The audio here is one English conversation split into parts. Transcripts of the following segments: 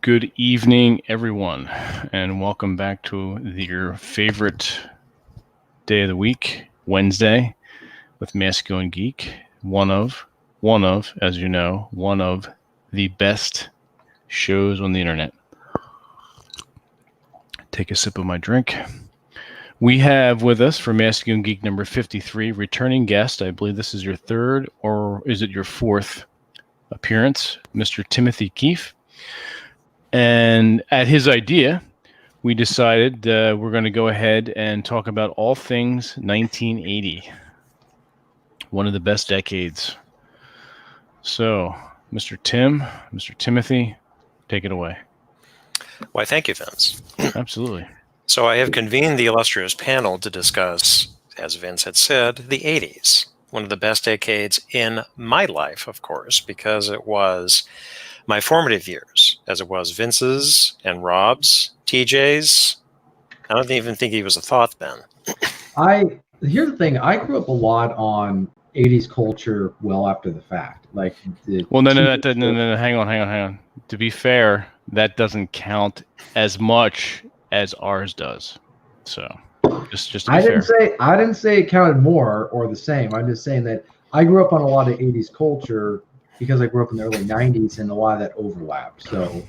Good evening, everyone, and welcome back to your favorite day of the week, Wednesday, with Masculine Geek. One of, as you know, one of the best shows on the internet. Take a sip of my drink. We have with us for Masculine Geek number 53, returning guest. I believe this is your third, or is it your fourth appearance, Mr. Timothy Keefe. And at his idea, we decided we're going to go ahead and talk about all things 1980, one of the best decades. So, Mr. Timothy, take it away. Why, thank you, Vince. Absolutely. So I have convened the illustrious panel to discuss, as Vince had said, the 80s, one of the best decades in my life, of course, because it was my formative years, as it was Vince's and Rob's, TJ's. I don't even think he was a thought then. Here's the thing. I grew up a lot on 80s culture well after the fact. No. Hang on. To be fair, that doesn't count as much as ours does. So, just to be fair. I didn't say it counted more or the same. I'm just saying that I grew up on a lot of 80s culture because I grew up in the early 90s and a lot of that overlapped. So,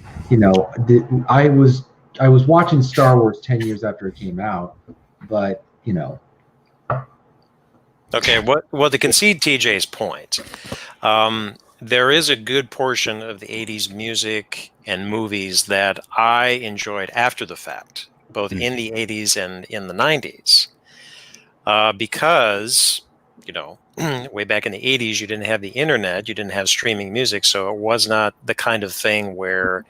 I was watching Star Wars 10 years after it came out, but, Okay, well, to concede TJ's point, there is a good portion of the 80s music and movies that I enjoyed after the fact, both in the 80s and in the 90s, because, way back in the 80s, you didn't have the internet, you didn't have streaming music, so it was not the kind of thing where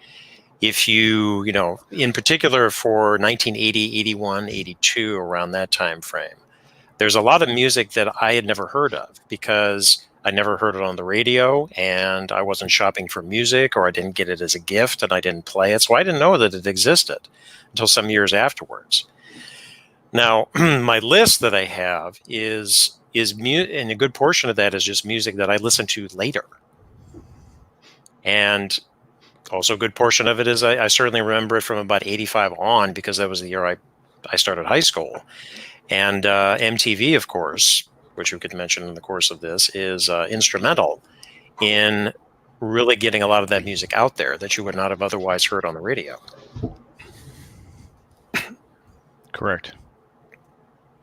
if you, in particular for 1980, 81, 82, around that time frame, there's a lot of music that I had never heard of because I never heard it on the radio and I wasn't shopping for music or I didn't get it as a gift and I didn't play it. So I didn't know that it existed until some years afterwards. Now, my list that I have is and a good portion of that is just music that I listened to later. And also a good portion of it is I certainly remember it from about 85 on because that was the year I started high school. And MTV, of course, which we could mention in the course of this, is instrumental in really getting a lot of that music out there that you would not have otherwise heard on the radio. Correct.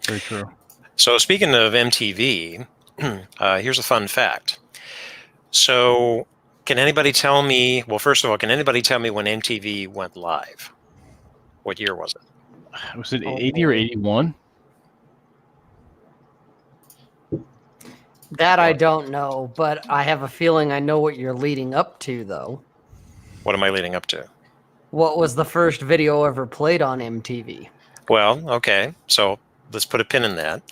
Very true. So speaking of MTV, here's a fun fact. So can anybody tell me, well, first of all, can anybody tell me when MTV went live? What year was it? Was it 80 or 81? That I don't know, but I have a feeling I know what you're leading up to, though. What am I leading up to? What was the first video ever played on MTV? Well, okay, so let's put a pin in that.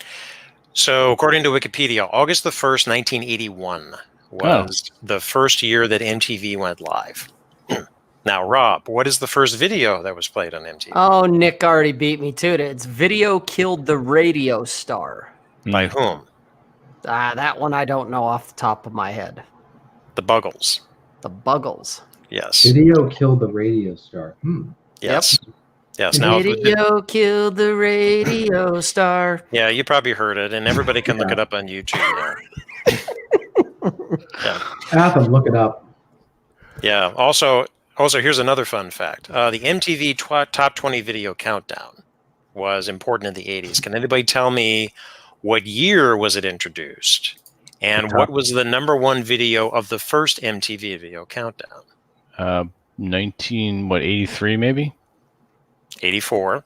So according to Wikipedia, August the 1st, 1981 was the first year that MTV went live. Now, Rob, what is the first video that was played on MTV? Oh, Nick already beat me to it. It's Video Killed the Radio Star. By whom? That one I don't know off the top of my head. The Buggles. The Buggles. Yes. Video Killed the Radio Star. Yes. Yep. Yes. Now, Video Killed the Radio Star. Yeah, you probably heard it, and everybody can look it up on YouTube now. Yeah. Look it up. Yeah. Also, here's another fun fact. The MTV Top 20 Video Countdown was important in the 80s. Can anybody tell me what year was it introduced? And what was the number one video of the first MTV Video Countdown? 83 maybe? 84.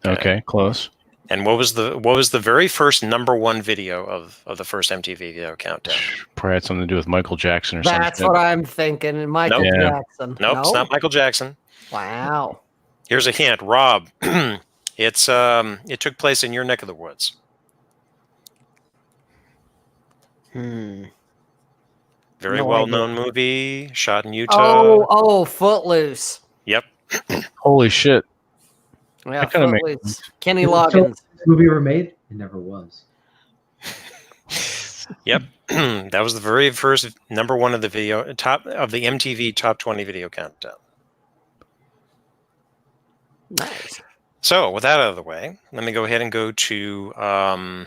Okay, close. And what was the very first number one video of the first MTV Video Countdown? Probably had something to do with Michael Jackson or something. That's what I'm thinking. Michael Jackson. Nope, it's not Michael Jackson. Wow. Here's a hint, Rob. It took place in your neck of the woods. Very well-known movie, shot in Utah. Oh, Footloose. Yep. Holy shit. Yeah, Footloose. Kenny Loggins. Movie ever made? It never was. Yep. That was the very first number one of the MTV Top 20 Video Countdown. Nice. So with that out of the way, let me go ahead and go to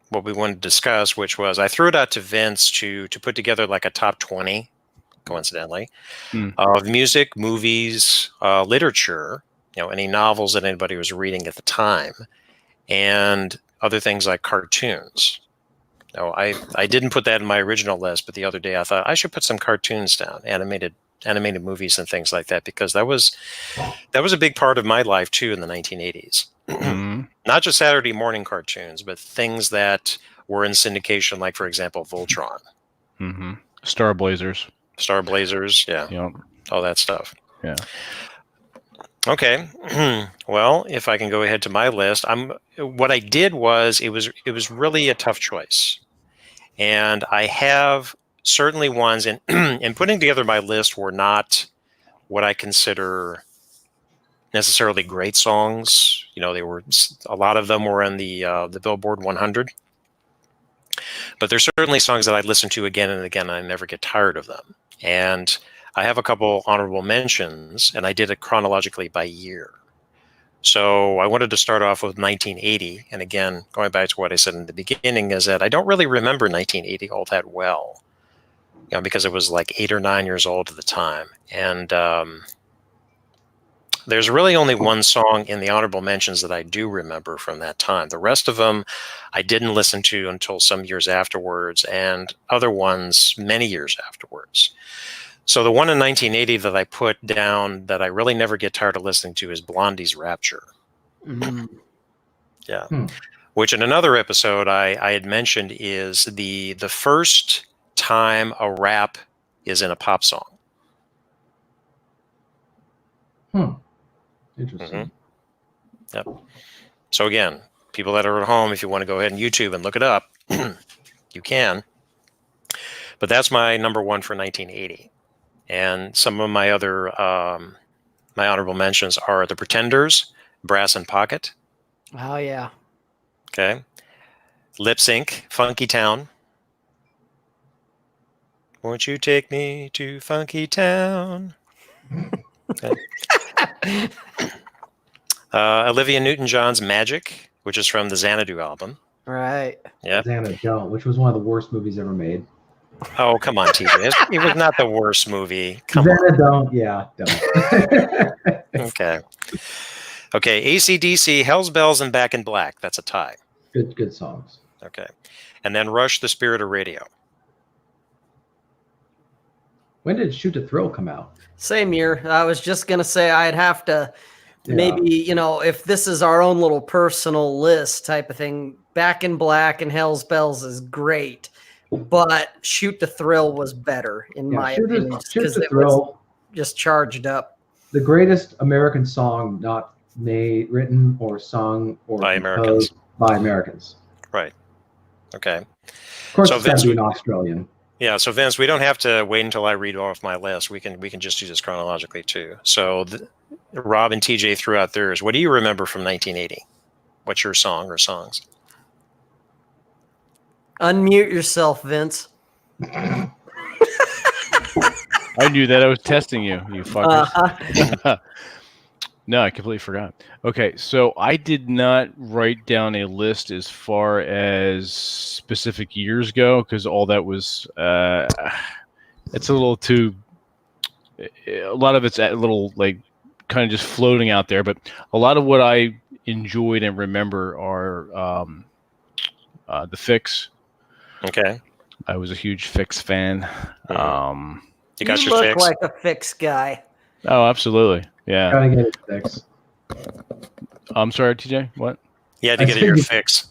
what we wanted to discuss, which was I threw it out to Vince to put together like a top 20, coincidentally, of music, movies, literature, any novels that anybody was reading at the time, and other things like cartoons. No, I didn't put that in my original list, but the other day I thought I should put some cartoons down, animated movies and things like that, because that was a big part of my life too in the 1980s. Not just Saturday morning cartoons, but things that were in syndication, like for example Voltron, Star Blazers, yeah, all that stuff. Yeah. Okay. Well, if I can go ahead to my list, what I did was it was really a tough choice. And I have certainly ones, and in putting together my list were not what I consider necessarily great songs. They were, a lot of them were in the Billboard 100, but there's certainly songs that I listen to again and again, and I never get tired of them. And I have a couple honorable mentions, and I did it chronologically by year. So I wanted to start off with 1980. And again, going back to what I said in the beginning, is that I don't really remember 1980 all that well, because I was like 8 or 9 years old at the time. And there's really only one song in the honorable mentions that I do remember from that time. The rest of them I didn't listen to until some years afterwards, and other ones many years afterwards. So the one in 1980 that I put down that I really never get tired of listening to is Blondie's Rapture. Yeah. Which in another episode I had mentioned is the first time a rap is in a pop song. Interesting. Yep. So again, people that are at home, if you want to go ahead and YouTube and look it up, you can. But that's my number one for 1980. And some of my other, my honorable mentions are The Pretenders, Brass and Pocket. Oh, yeah. Okay. Lip Sync, Funky Town. Won't you take me to Funky Town? Okay. Olivia Newton-John's Magic, which is from the Xanadu album. Right. Yeah. Xanadu, which was one of the worst movies ever made. Oh, come on, TJ. It was not the worst movie. Come on. Xanadu, yeah, don't. Okay. Okay, AC/DC, Hell's Bells, and Back in Black. That's a tie. Good songs. Okay. And then Rush, The Spirit of Radio. When did Shoot to Thrill come out? Same year. I was just going to say I'd have to maybe, if this is our own little personal list type of thing, Back in Black and Hell's Bells is great. But Shoot to Thrill was better, in my opinion, because it was just charged up. The greatest American song not written or sung or by Americans. By Americans. Right. Okay. Of course, so it's got to be an Australian. Yeah. So Vince, we don't have to wait until I read off my list. We can just do this chronologically too. So Rob and TJ threw out theirs. What do you remember from 1980? What's your song or songs? Unmute yourself, Vince. I knew that. I was testing you, you fuckers. No, I completely forgot. Okay, so I did not write down a list as far as specific years go, because all that was, it's a little too, a lot of it's a little like kind of just floating out there, but a lot of what I enjoyed and remember are the Fix. Okay. I was a huge Fix fan. You got your look Fix? like a Fix guy. Oh, absolutely. Yeah. Gotta get it fixed. I'm sorry, TJ. What? You had to get your fix.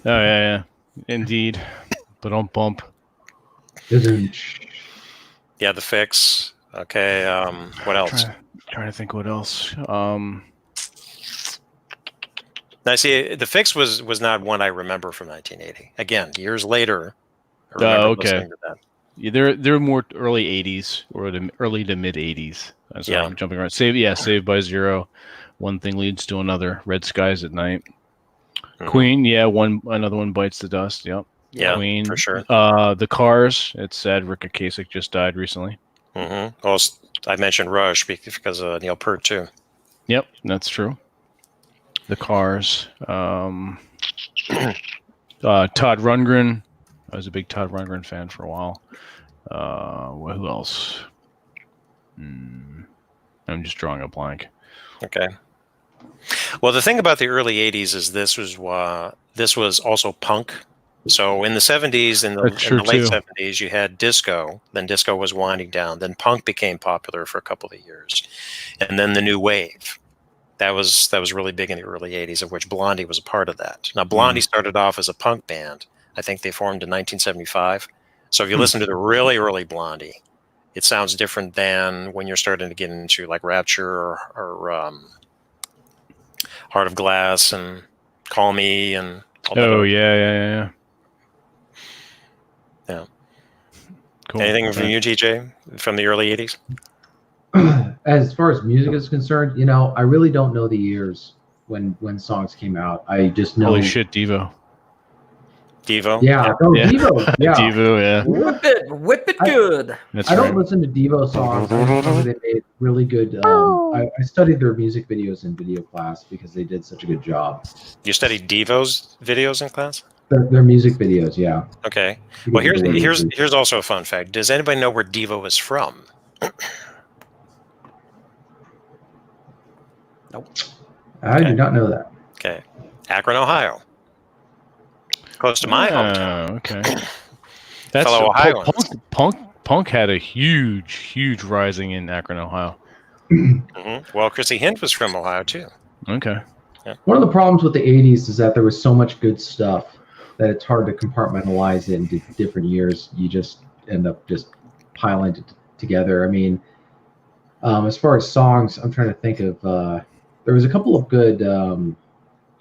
Oh yeah. Indeed. But don't bump. Yeah, the Fix. Okay. What else? Trying to think what else. Now, see, the Fix was not one I remember from 1980. Again, years later. I remember listening to that. Yeah, they're more early 80s or early to mid 80s. So I'm jumping around. Saved by Zero. One thing leads to another. Red Skies at Night. Mm-hmm. Queen, another one bites the dust. Yep. Yeah, Queen, for sure. The Cars. It's sad Rick Ocasek just died recently. Mm-hmm. Well, I mentioned Rush because of Neil Peart too. Yep, that's true. The Cars. Todd Rundgren. I was a big Todd Rundgren fan for a while. Who else? I'm just drawing a blank. Okay. Well, the thing about the early '80s is this was also punk. So in the '70s, in the late '70s, you had disco. Then disco was winding down. Then punk became popular for a couple of years, and then the new wave. That was really big in the early '80s, of which Blondie was a part of that. Now, Blondie started off as a punk band. I think they formed in 1975. So if you listen to the really early Blondie, it sounds different than when you're starting to get into like Rapture or Heart of Glass and Call Me and all that. Oh, yeah. Cool. Anything from you, TJ, from the early '80s? As far as music is concerned, I really don't know the years when songs came out. I just know. Holy shit, Devo. Yeah. Devo. Yeah. Devo, yeah. Whip it good. I don't listen to Devo songs. I just remember they made really good. I studied their music videos in video class because they did such a good job. You studied Devo's videos in class? Their music videos, yeah. Okay. Well, here's also a fun fact. Does anybody know where Devo is from? Nope. I do not know that. Okay. Akron, Ohio. Close to my hometown. Okay. That's fellow Ohioans. Punk had a huge rising in Akron, Ohio. Mm-hmm. Well, Chrissy Hint was from Ohio too. Okay. Yeah. One of the problems with the '80s is that there was so much good stuff that it's hard to compartmentalize it into different years. You just end up just piling it together. I mean, as far as songs, I'm trying to think of. There was a couple of good.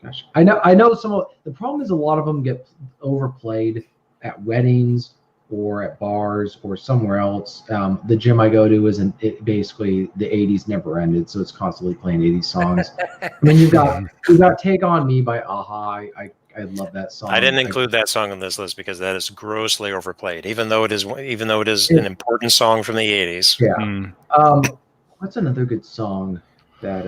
Gosh, I know some of the problem is a lot of them get overplayed at weddings or at bars or somewhere else. The gym I go to isn't it basically the '80s never ended, so it's constantly playing '80s songs. I mean, you've got "Take on Me" by Aha. I love that song. I didn't include that song on this list because that is grossly overplayed, even though it is an important song from the '80s. Yeah. What's another good song that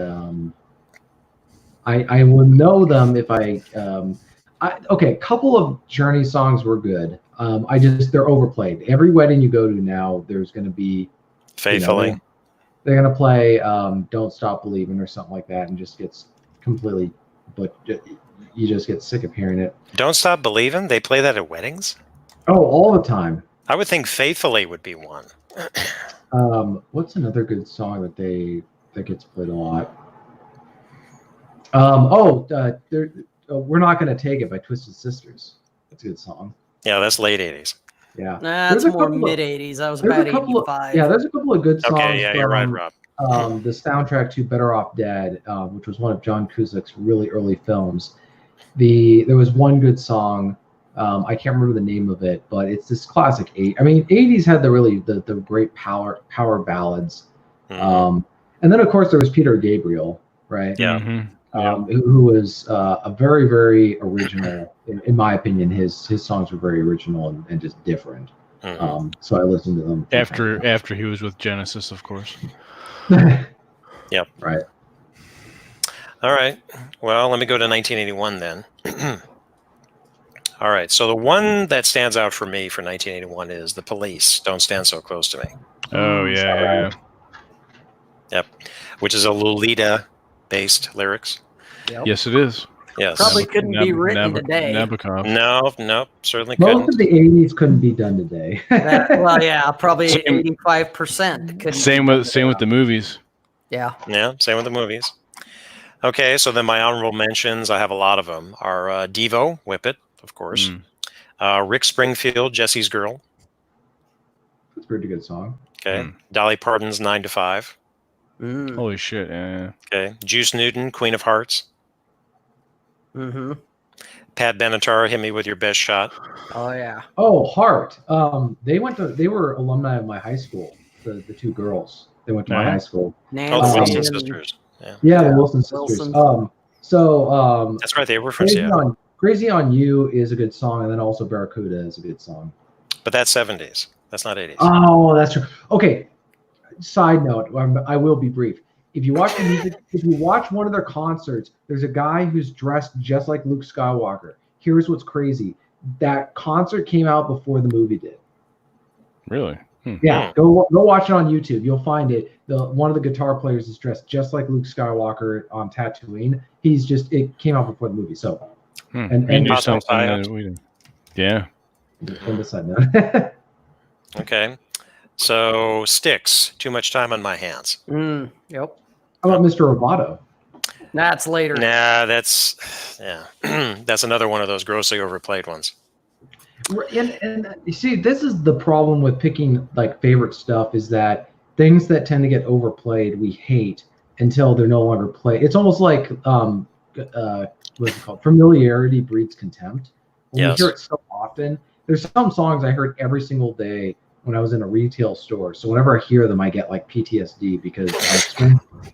I will know them if okay, a couple of Journey songs were good. They're overplayed. Every wedding you go to now, there's going to be Faithfully. They're going to play "Don't Stop Believing" or something like that, and just gets completely. But you just get sick of hearing it. Don't Stop Believing? They play that at weddings? Oh, all the time. I would think "Faithfully" would be one. What's another good song that gets played a lot? We're Not Gonna Take It by Twisted Sisters. That's a good song. Yeah, that's late '80s. Yeah, that's more mid-'80s. I was about 85. There's a couple of good songs. Okay, yeah, you're right, Rob. The soundtrack to Better Off Dead, which was one of John Cusack's really early films. There was one good song. I can't remember the name of it, but it's this classic '80s had the great power ballads. Mm-hmm. And then of course there was Peter Gabriel, right? Yeah. Who was a very, very original. In my opinion, his songs were very original and just different. Mm-hmm. So I listened to them after he was with Genesis, of course. Yep. Right. All right. Well, let me go to 1981 then. All right. So the one that stands out for me for 1981 is The Police, "Don't Stand So Close to Me." Oh, yeah. Yep. Which is a Lolita-based lyrics. Yep. Yes, it is. Yes. Probably couldn't be written today. Nabokov. No, certainly couldn't. Most of the '80s couldn't be done today. Probably 85%. Same with the movies. Yeah. Yeah, same with the movies. Okay, so then my honorable mentions, I have a lot of them, are Devo, "Whip It," of course. Rick Springfield, "Jesse's Girl." That's a pretty good song. Okay. Dolly Parton's "9 to 5." Holy shit, yeah. Okay. Juice Newton, "Queen of Hearts." Mm-hmm. Pat Benatar, "Hit Me With Your Best Shot." Oh, yeah. Oh, Heart. They were alumni of my high school. The two girls. They went to my high school. The Wilson sisters. Yeah, the Wilson sisters. That's right. They were from Seattle. "Crazy on You" is a good song, and then also "Barracuda" is a good song. But that's 70s. That's not 80s. Oh, that's true. Okay. Side note, I will be brief. if you watch the music, if you watch one of their concerts, there's a guy who's dressed just like Luke Skywalker. Here's what's crazy: that concert came out before the movie did. Really? Yeah, go watch it on YouTube. You'll find it. One of the guitar players is dressed just like Luke Skywalker on Tatooine. It came out before the movie. So, and do something that we did. Yeah. And the side note. Okay. So Styx, Too Much Time on My Hands. Yep. How about Mr. Roboto? That's later. Nah, that's another one of those grossly overplayed ones. And you see, this is the problem with picking like favorite stuff, is that things that tend to get overplayed we hate until they're no longer played. It's almost like what's it called? Familiarity breeds contempt. When you hear it so often, there's some songs I heard every single day when I was in a retail store. So whenever I hear them, I get like PTSD because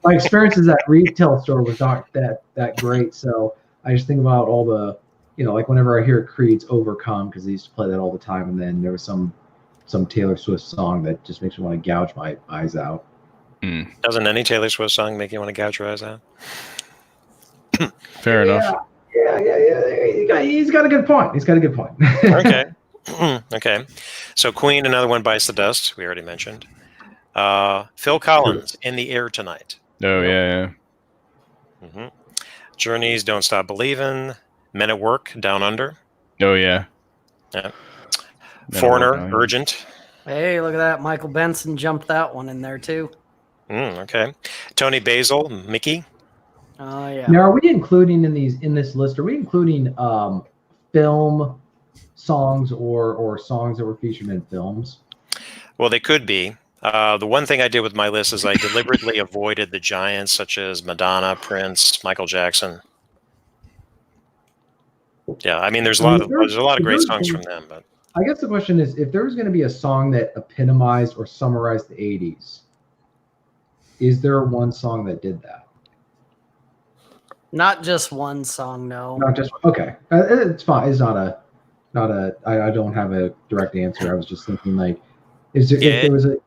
my experiences at retail store was not that great. So I just think about all the, like whenever I hear Creed's Overcome, because they used to play that all the time, and then there was some Taylor Swift song that just makes me want to gouge my eyes out. Doesn't any Taylor Swift song make you want to gouge your eyes out? Fair enough. Yeah. He's got a good point. Okay. Okay. So Queen, Another One Bites the Dust, we already mentioned. Phil Collins, In the Air Tonight. Oh, yeah. Journeys, Don't Stop Believin'. Men at Work, Down Under. Oh, yeah. Foreigner, Urgent. Hey, look at that. Michael Benson jumped that one in there, too. Okay. Tony Basil, Mickey. Oh, yeah. Now, are we including in this list, are we including film songs or songs that were featured in films? Well, they could be. The one thing I did with my list is I deliberately avoided the giants such as Madonna, Prince, Michael Jackson. Yeah, I mean, there's a lot of great songs from them. But I guess the question is, if there was going to be a song that epitomized or summarized the 80s, is there one song that did that? Not just one song, no. Not just okay. It's fine. It's not a. I don't have a direct answer. I was just thinking, like, if there was a.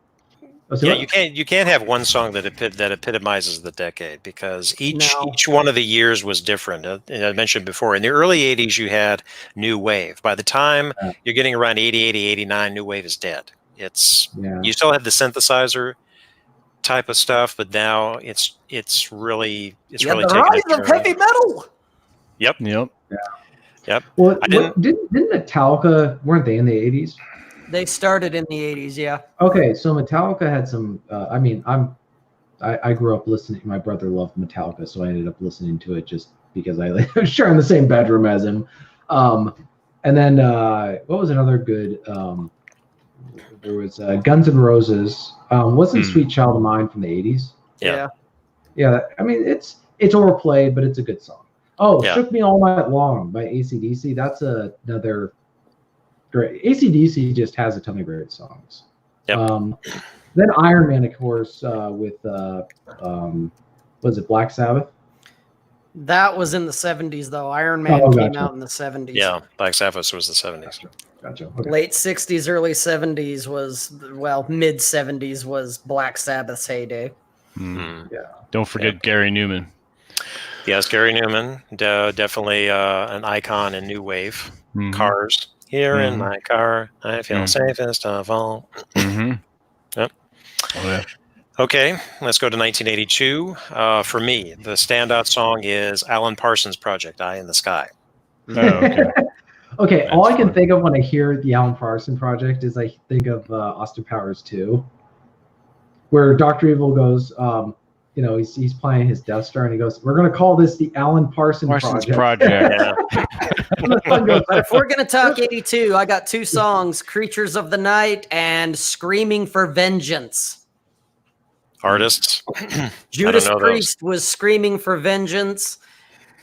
You can't have one song that epitomizes the decade, because each one of the years was different. I mentioned before, in the early 80s, you had New Wave. By the time you're getting around 80, 89, New Wave is dead. You still have the synthesizer type of stuff, but now it's really the rise of heavy metal. Yep. Well, didn't Metallica, weren't they in the 80s? They started in the 80s, yeah. Okay, so Metallica had some. I grew up listening. My brother loved Metallica, so I ended up listening to it just because I was sharing the same bedroom as him. And then what was another good? There was Guns N' Roses. Wasn't Sweet Child of Mine from the 80s? Yeah. I mean, it's overplayed, but it's a good song. Shook Me All Night Long by AC/DC. That's another. Great. AC/DC just has a ton of great songs. Yep. Then Iron Man, of course, with was it Black Sabbath? That was in the 70s, though. Iron Man came out in the 70s. Yeah, Black Sabbath was the 70s. Gotcha. Okay. Late 60s, early 70s mid 70s was Black Sabbath's heyday. Yeah. Don't forget Gary Newman. Yes, Gary Newman, definitely an icon in new wave. Cars. Here in my car, I feel safest of all. Yep. Oh, yeah. Okay, let's go to 1982. For me, the standout song is Alan Parsons Project, Eye in the Sky. Oh, okay. Okay, all I can think of when I hear the Alan Parsons Project is I think of Austin Powers 2, where Dr. Evil goes, he's playing his Death Star, and he goes, "We're going to call this the Alan Parsons Project." Yeah. But if we're going to talk 82, I got two songs, Creatures of the Night and Screaming for Vengeance. Artists? Judas Priest was Screaming for Vengeance.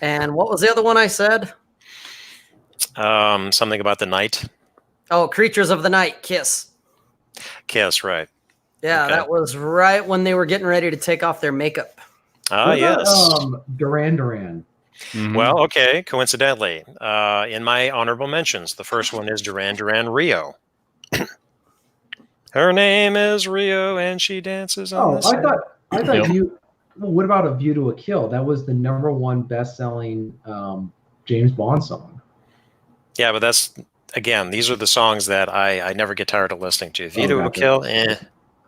And what was the other one I said? Something about the night. Oh, Creatures of the Night, Kiss. Kiss, right. Yeah, Okay. that was right when they were getting ready to take off their makeup. Yes. Duran Duran. Mhm. Well, okay, coincidentally, in my honorable mentions, the first one is Duran Duran Rio. Her name is Rio, and she dances on the I thought Yep. well, what about A View to a Kill? That was the #1 best-selling James Bond song. Yeah, but that's again. These are the songs that I never get tired of listening to. View to a Gotcha. Kill,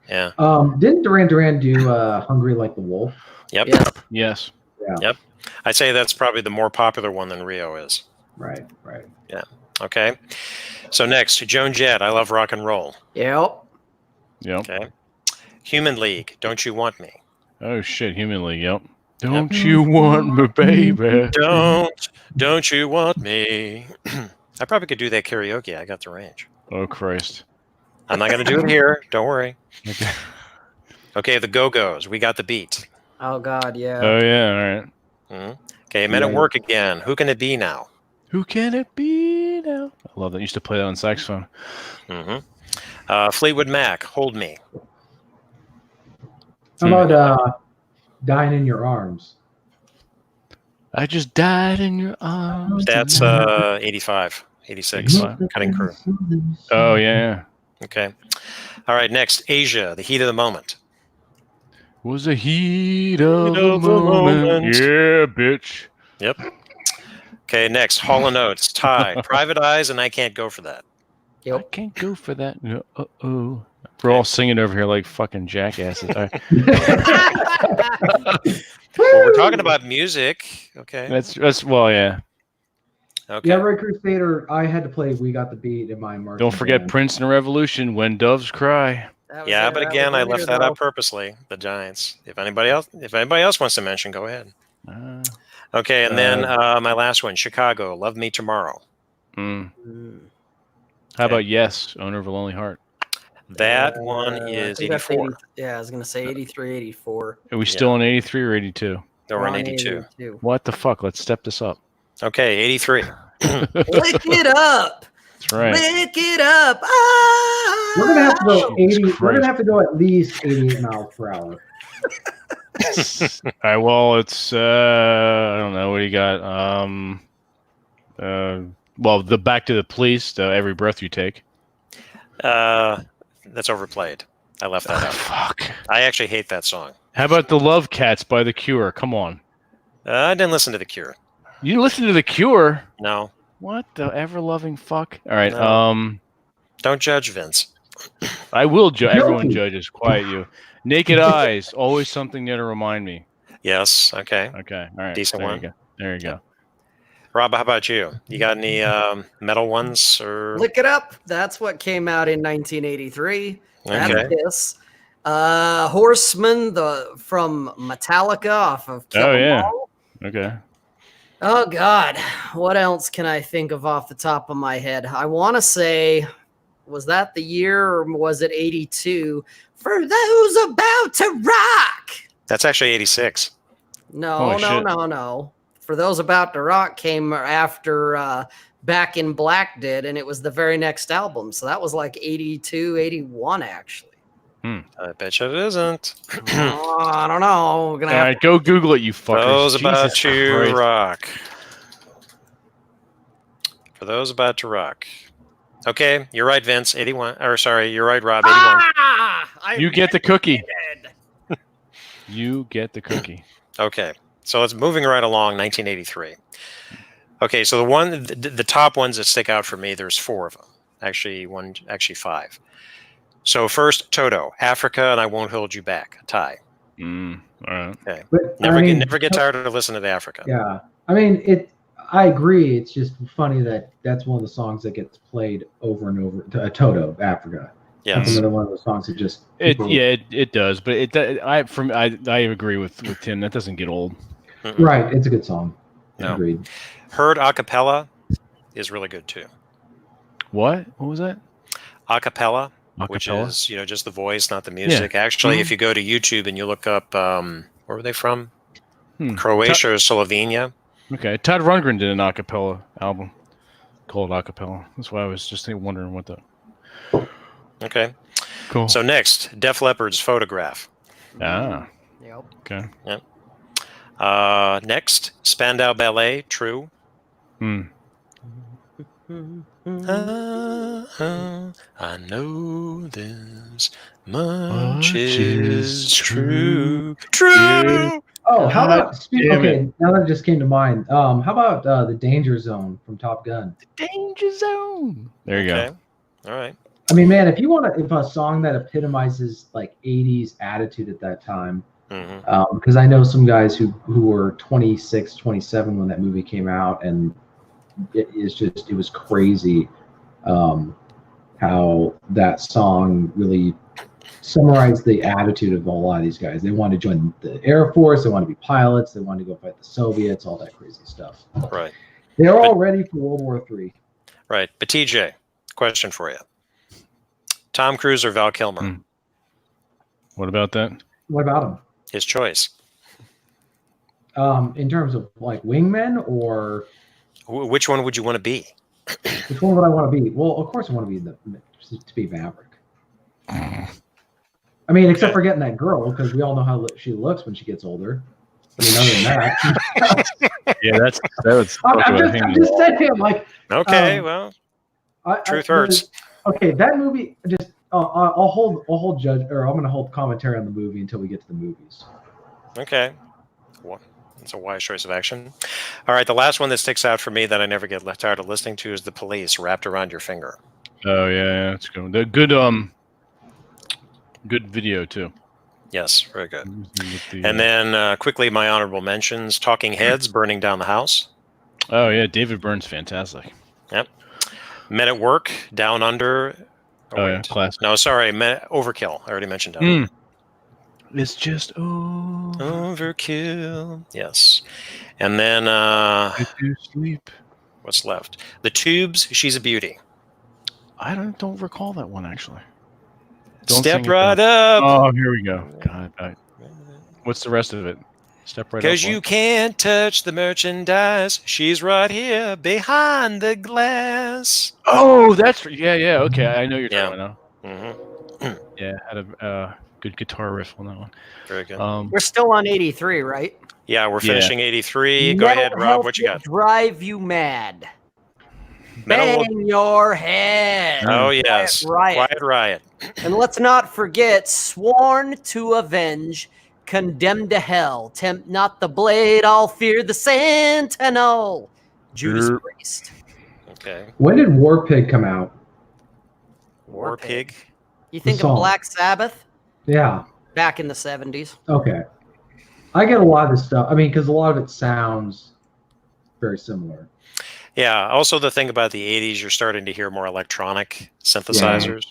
yeah. Didn't Duran Duran do Hungry Like the Wolf? Yep. Yeah. Yes. Yeah. Yep. I'd say that's probably the more popular one than Rio is. Right. Okay. So next, Joan Jett, I Love Rock and Roll. Yep. Yep. Okay. Human League, Don't You Want Me? Oh shit, Human League. Yep. Don't you want me, baby? Don't you want me? I probably could do that karaoke. I got the range. Oh Christ. I'm not going to do it here. Don't worry. Okay. Okay, the Go-Go's, We Got the Beat. Oh God, yeah. Oh yeah. All right. Mhm. Okay, Men at Work Again. Who Can It Be Now? Who can it be now? I love that. I used to play that on saxophone. Fleetwood Mac, Hold Me. How about Dying in Your Arms? I just died in your arms. That's tonight. 85, 86. 85. Cutting Crew. Oh yeah. Okay. All right, next, Asia, The Heat of the Moment. Was the heat of the of the moment. moment. Yeah, bitch. Yep. Okay, next, Hall & Oates, Tide, Private Eyes, and I Can't Go For That. I Yep. can't go for that. No, uh-oh. We're all singing over here like fucking jackasses. All right. Well, we're talking about music. Okay. That's well, yeah. Okay. Yeah, Red Crusader. I had to play We Got the Beat in my marching Don't forget band. Prince and the Revolution, When Doves Cry. That was Yeah, it. but That again, was I a left that weirdo. out purposely. The Giants. If anybody else wants to mention, go ahead. Uh, Okay, and then my last one, Chicago, Love Me Tomorrow. mm. Mm. How Okay. about Yes, Owner of a Lonely Heart? That one I is think that's 84. 80 yeah, I was gonna say 83, 84. Are we still on 83 or 82? No, we're on on 82. 82. What the fuck? Let's step this up. Okay, 83. Lick it up. That's right. Lick it up. Ah! We're gonna have to go Jesus 80. We're Christ. gonna have to go at least 88 miles per hour. All right. Well, it's I don't know. What do you got? Well, the Back to the Police. Every Breath You Take. That's overplayed. I left that out. Fuck. I actually hate that song. How about The Love Cats by The Cure? Come on. I didn't listen to The Cure. You listen to The Cure? No. What the ever-loving fuck? All right. No. Don't judge, Vince. I will judge. Everyone Guilty. judges. Quiet you. Naked Eyes. Always something there to remind me. Yes. Okay. Okay. All right. Decent there one. You go. There you go. Rob, how about you? You got any metal ones or? Lick it up. That's what came out in 1983. That's Okay. this. Horseman, from Metallica off of Kill 'Em yeah. All. Okay. Oh God, what else can I think of off the top of my head? I want to say, was that the year or was it 82? For those about to rock. That's actually 86. No, Holy shit. no. For those about to rock came after Back in Black did, and it was the very next album. So that was like 82, 81 actually. I bet you it isn't. Oh, I don't know. We're gonna All have right. Go Google it, you fuckers. Those about Jesus to Christ. rock. For those about to rock. Okay, you're right, Vince. 81. Or sorry, you're right, Rob. 81. You get the cookie. You get the cookie. Okay, so it's moving right along. 1983. Okay, so the top ones that stick out for me, there's 4 of them. Actually, five. So first, Toto, Africa, and I Won't Hold You Back. A tie. All right. Okay. But Never get tired of listening to Africa. Yeah, I mean I agree. It's just funny that that's one of the songs that gets played over and over. Toto, Africa. That's Yes. another one of those songs that just. It does, but I agree with Tim. That doesn't get old. Mm-mm. Right, it's a good song. No. Agreed. Heard a cappella is really good too. What was that? A cappella, which Acapella? is just the voice, not the music. Actually, if you go to YouTube and you look up, where were they from? Croatia or Slovenia? Okay, Todd Rundgren did an acapella album called Acapella. That's why I was just wondering what the. Okay. Cool. So next, Def Leppard's Photograph. Ah. Yep. Okay. Next, Spandau Ballet, True. Hmm. I know this Much is true. True. Oh, how God about damn okay? Now that just came to mind. How about the Danger Zone from Top Gun? Danger Zone. There you Okay. go. All right. I mean, man, if you want to, if a song that epitomizes like '80s attitude at that time, Mm-hmm. because I know some guys who were 26, 27 when that movie came out, and it was crazy how that song really summarized the attitude of a lot of these guys. They wanted to join the Air Force, they wanted to be pilots, they wanted to go fight the Soviets, all that crazy stuff. Right. They're all ready for World War III. Right. But TJ, question for you: Tom Cruise or Val Kilmer? What about that? What about them? His choice. In terms of like wingmen, or Which one would you want to be? which one would I want to be? Well, of course I want to be Maverick. I mean, except for getting that girl, because we all know how she looks when she gets older. I mean, other than that, Yeah, that's. I'm just saying, like. Okay, well, truth hurts. Okay, that movie. Just I'll hold judge, or I'm going to hold commentary on the movie until we get to the movies. Okay. Well, that's a wise choice of action. All right, the last one that sticks out for me that I never get tired of listening to is The Police, Wrapped Around Your Finger. Oh yeah, that's good. The good video too. Yes, very good. The, And then quickly, my honorable mentions: Talking Heads, Burning Down the House. Oh yeah, David Byrne's fantastic. Yep. Men at Work, Down Under. Oh yeah, classic. No, sorry, Overkill. I already mentioned Down Under. It's just Overkill. Yes. And then to sleep. what's left? The Tubes, She's a Beauty. I don't recall that one actually. Step right up. Oh, here we go. God, what's the rest of it? Step right up. Because you can't touch the merchandise. She's right here behind the glass. Oh, that's yeah. Okay, I know you're talking about now. Mm-hmm. Yeah, had a good guitar riff on that one. Very good. We're still on 83, right? Yeah, we're finishing 83. Go Mental ahead, Rob. health What you got? Drive you mad. Mental- Bang your head. Oh, yes. Quiet Riot. And let's not forget, sworn to avenge, condemned to hell. Tempt not the blade, I'll fear the sentinel. Judas Priest. Okay. When did War Pig come out? War Pig. You think of song. Black Sabbath? Yeah. Back in the 70s. Okay. I get a lot of this stuff. I mean, because a lot of it sounds very similar. Yeah. Also, the thing about the 80s, you're starting to hear more electronic synthesizers.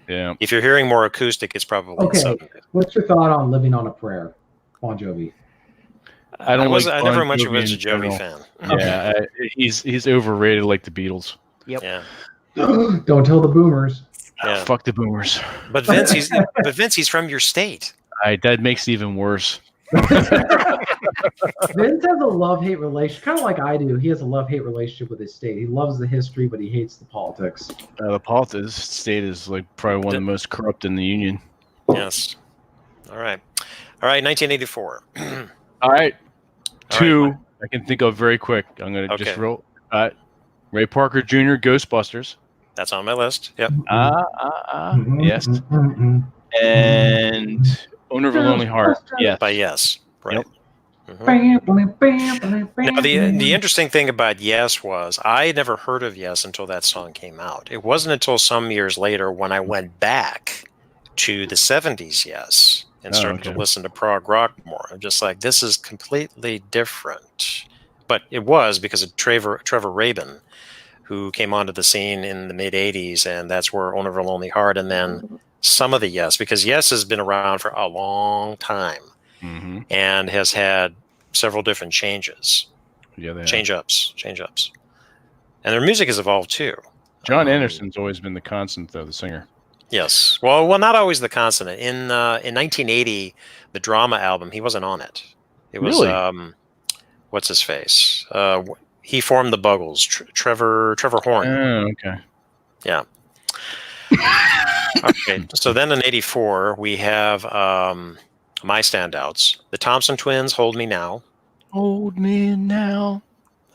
Yeah. If you're hearing more acoustic, it's probably Okay. something. What's your thought on Living on a Prayer, Bon Jovi? I never much Jovi was a in Jovi general. fan. Yeah, he's overrated like the Beatles. Yep. Yeah. Don't tell the boomers. Yeah. Fuck the boomers. But Vince, he's from your state. That makes it even worse. Vince has a love-hate relationship, kind of like I do. He has a love-hate relationship with his state. He loves the history, but he hates the politics. The politics state is like probably one of the most corrupt in the union. Yes. All right. 1984. All right. Two All right. I can think of very quick. I'm going to just Okay. roll. Ray Parker Jr., Ghostbusters. That's on my list. Yep. Yes. And Owner of a Lonely Heart. Yes. By Yes. Right. Yep. Now, the interesting thing about Yes was I had never heard of Yes until that song came out. It wasn't until some years later when I went back to the 70s Yes and started to listen to prog rock more. I'm just like, this is completely different. But it was because of Trevor Rabin, who came onto the scene in the mid-'80s, and that's where Owner of a Lonely Heart, and then some of the Yes, because Yes has been around for a long time and has had several different changes. Yeah, they have. Change-ups. And their music has evolved too. John Anderson's always been the constant, though, the singer. Yes. Well, not always the constant. In 1980, the Drama album, he wasn't on it. It was, Really? What's his face? He formed the Buggles, Trevor Horn. Oh, okay. Yeah. Okay. So then in 84, we have my standouts. The Thompson Twins, Hold Me Now. Hold me now.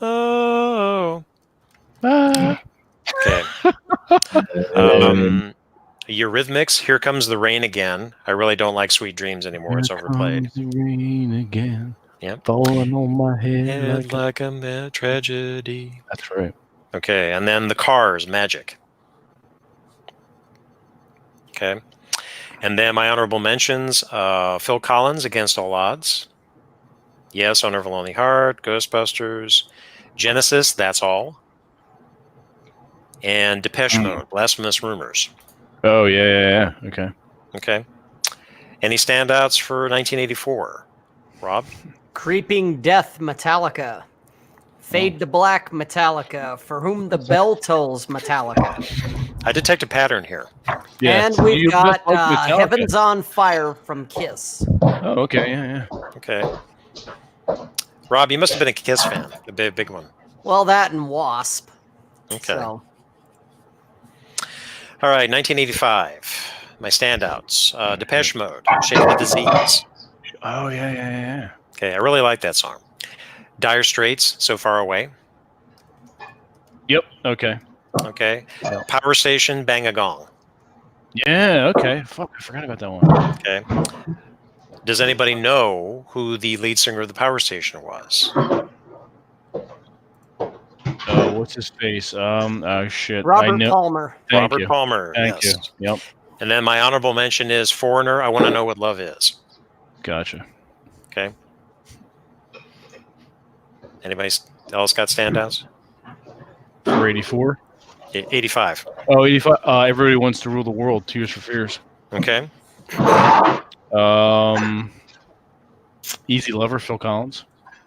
Oh. Ah. Okay. Eurythmics, Here Comes the Rain Again. I really don't like Sweet Dreams anymore. It's overplayed. Comes the rain again. Yep. Falling on my head Head like a mad tragedy. That's right. Okay, and then the Cars, Magic. Okay. And then my honorable mentions, Phil Collins, Against All Odds. Yes, Owner of a Lonely Heart, Ghostbusters, Genesis, That's All. And Depeche Mode, Blasphemous Rumors. Oh, yeah. Okay. Okay. Any standouts for 1984? Rob? Creeping Death, Metallica. Fade to Black, Metallica. For Whom the Bell Tolls, Metallica. I detect a pattern here. And we've got Heaven's on Fire from Kiss. Oh, okay. Yeah. Okay. Rob, you must have been a Kiss fan, the big one. Well, that and Wasp. Okay. So. All right, 1985. My standouts. Depeche Mode, Shape of the Disease. Oh, yeah. Okay, I really like that song. Dire Straits, So Far Away. Yep. Okay. Okay. Power Station, Bang a Gong. Yeah. Okay. Fuck, I forgot about that one. Okay. Does anybody know who the lead singer of the Power Station was? Oh, what's his face? Oh shit. Robert Palmer. Robert Palmer. Thank you. Yep. And then my honorable mention is Foreigner, I Want to Know What Love Is. Gotcha. Okay. Anybody else got standouts? For 84? 85. Oh, 85. Everybody Wants to Rule the World. Tears for Fears. Okay. Easy Lover, Phil Collins.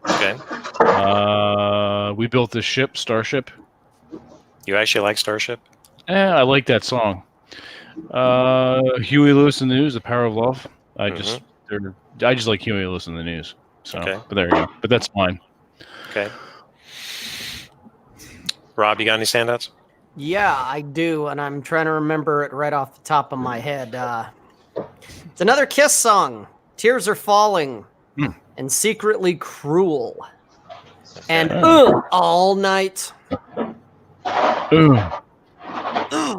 Okay. We Built This Ship, Starship. You actually like Starship? I like that song. Huey Lewis and the News, The Power of Love. I just like Huey Lewis and the News. So, Okay. But there you go. But that's fine. Okay. Rob, you got any standouts? Yeah, I do, and I'm trying to remember it right off the top of my head. It's another Kiss song, Tears Are Falling, and Secretly Cruel, and All Night. Ooh.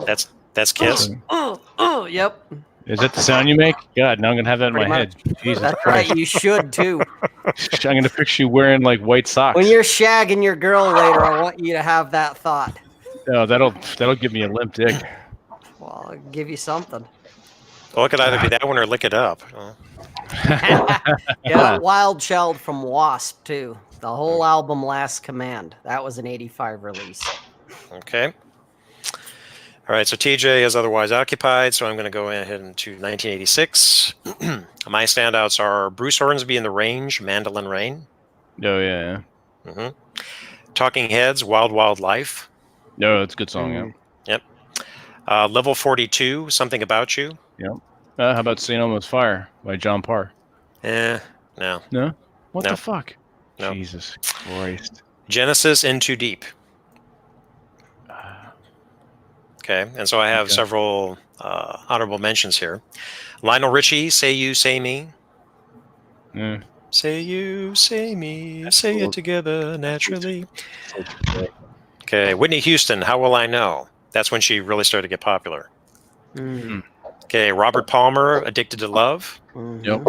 That's Kiss? Yep. Is that the sound you make? God, now I'm going to have that in my head. Jesus That's Christ. right, you should too. I'm going to picture you wearing like white socks. When you're shagging your girl later, I want you to have that thought. No, that'll give me a limp dick. Well, I'll give you something. Well, it could either be that one or Lick It Up. Yeah, Wild Child from Wasp too. The whole album Last Command. That was an 85 release. Okay. All right, so TJ is otherwise occupied, so I'm going to go ahead into 1986. My standouts are Bruce Hornsby in the Range, Mandolin Rain. Oh, yeah. Talking Heads, Wild Wild Life. No, it's a good song, Yep. Level 42, Something About You. Yep. How about St. Elmo's Fire by John Parr? No. No? What No. the fuck? No. Jesus Christ. Genesis, In Too Deep. Okay, and so I have several honorable mentions here. Lionel Richie, Say You, Say Me. Yeah. Say you, say me, say it together naturally. Okay, Whitney Houston, How Will I Know? That's when she really started to get popular. Okay, Robert Palmer, Addicted to Love. Yep.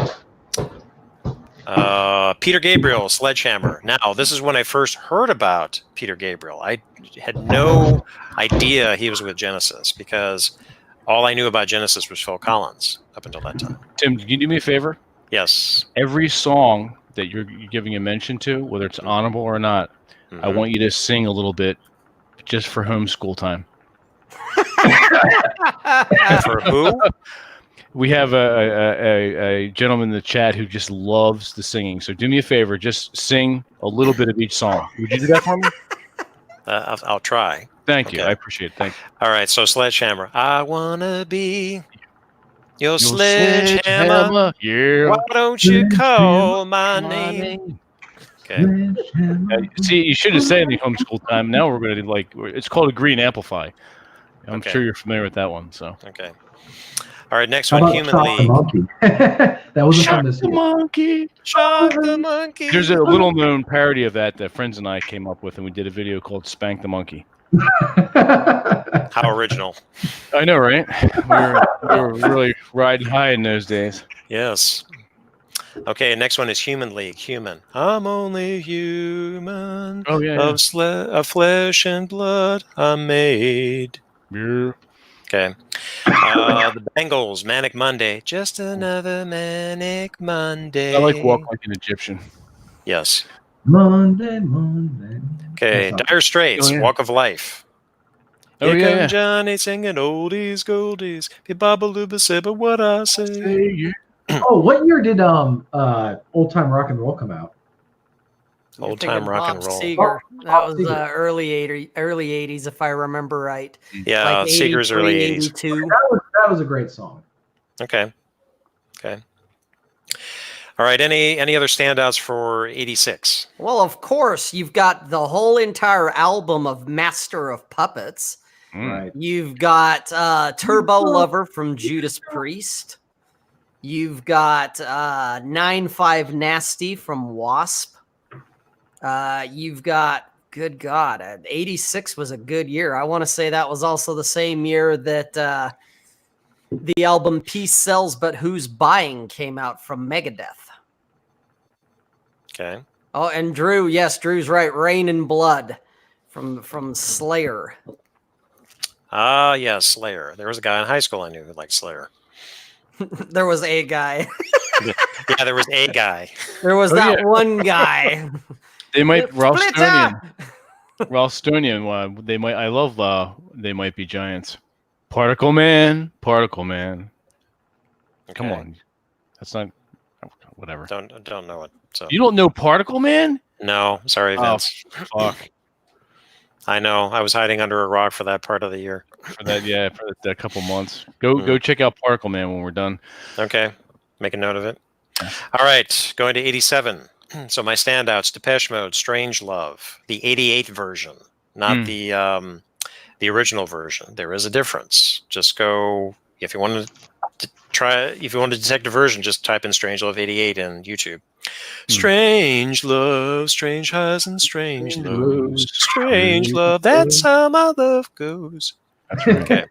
Peter Gabriel, Sledgehammer. Now, this is when I first heard about Peter Gabriel. I had no idea he was with Genesis because all I knew about Genesis was Phil Collins up until that time. Tim, can you do me a favor? Yes. Every song that you're giving a mention to, whether it's honorable or not, I want you to sing a little bit just for homeschool time. For who? We have a gentleman in the chat who just loves the singing. So do me a favor, just sing a little bit of each song. Would you do that for me? I'll try. Thank you. I appreciate it. Thank you. All right, so Sledgehammer. I want to be your sledgehammer. Yeah. Why don't you call my name? Okay. See, you should have said the homeschool time. Now we're going to it's called a green amplify. I'm sure you're familiar with that one. So okay. All right, next How one, about Human Shock League. the Monkey? That wasn't Shock from this the year. Monkey. Shock the monkey. There's a little known parody of that friends and I came up with, and we did a video called Spank the Monkey. How original. I know, right? We were really riding high in those days. Yes. Okay, next one is Human League. Human. I'm only human. Oh yeah. Of flesh and blood I'm made. Yeah. Okay. The Bengals, Manic Monday. Just another Manic Monday. I like Walk Like an Egyptian. Yes. Monday. Okay. That's Dire Straits, Oh, yeah. Walk of Life. Oh, Here yeah, come yeah. Johnny singing oldies goldies. Be babalooba say but what I say. Hey, yeah. Oh, what year did Old Time Rock and Roll come out? You're Old time thinking rock Bob and roll. Seger. That Bob was Seger. early 80s, if I remember right. Yeah, Like Seeger's early 83, 80s. 82. That was a great song. Okay. All right. Any other standouts for 86? Well, of course, you've got the whole entire album of Master of Puppets. Right. You've got Turbo Lover from Judas Priest. You've got 9-5 Nasty from Wasp. You've got, good God, 86 was a good year. I want to say that was also the same year that the album Peace Sells But Who's Buying came out from Megadeth. Okay. Oh, and Drew, yes, Drew's right. Rain and Blood from Slayer. Yeah, Slayer. There was a guy in high school I knew who liked Slayer. There was a guy. Yeah, there was a guy. There was Oh, that yeah. one guy. They might Ralph Split Stonian. up! Ralph Stonian. They might. I love. They might be giants. Particle Man. Come Okay. on. That's not. Whatever. Don't know it. So You don't know Particle Man? no, sorry, Oh, Vince. fuck. I know. I was hiding under a rock for that part of the year. For that, yeah, for that couple months. Go check out Particle Man when we're done. Okay. Make a note of it. All right. Going to 87. So my standouts: Depeche Mode, Strange Love, the 88 version, not the original version. There is a difference. Just go if you want to if you want to detect a version, just type in Strange Love 88 in YouTube. Strange love, strange highs and strange lows. Strange love, that's how my love goes. That's right. Okay.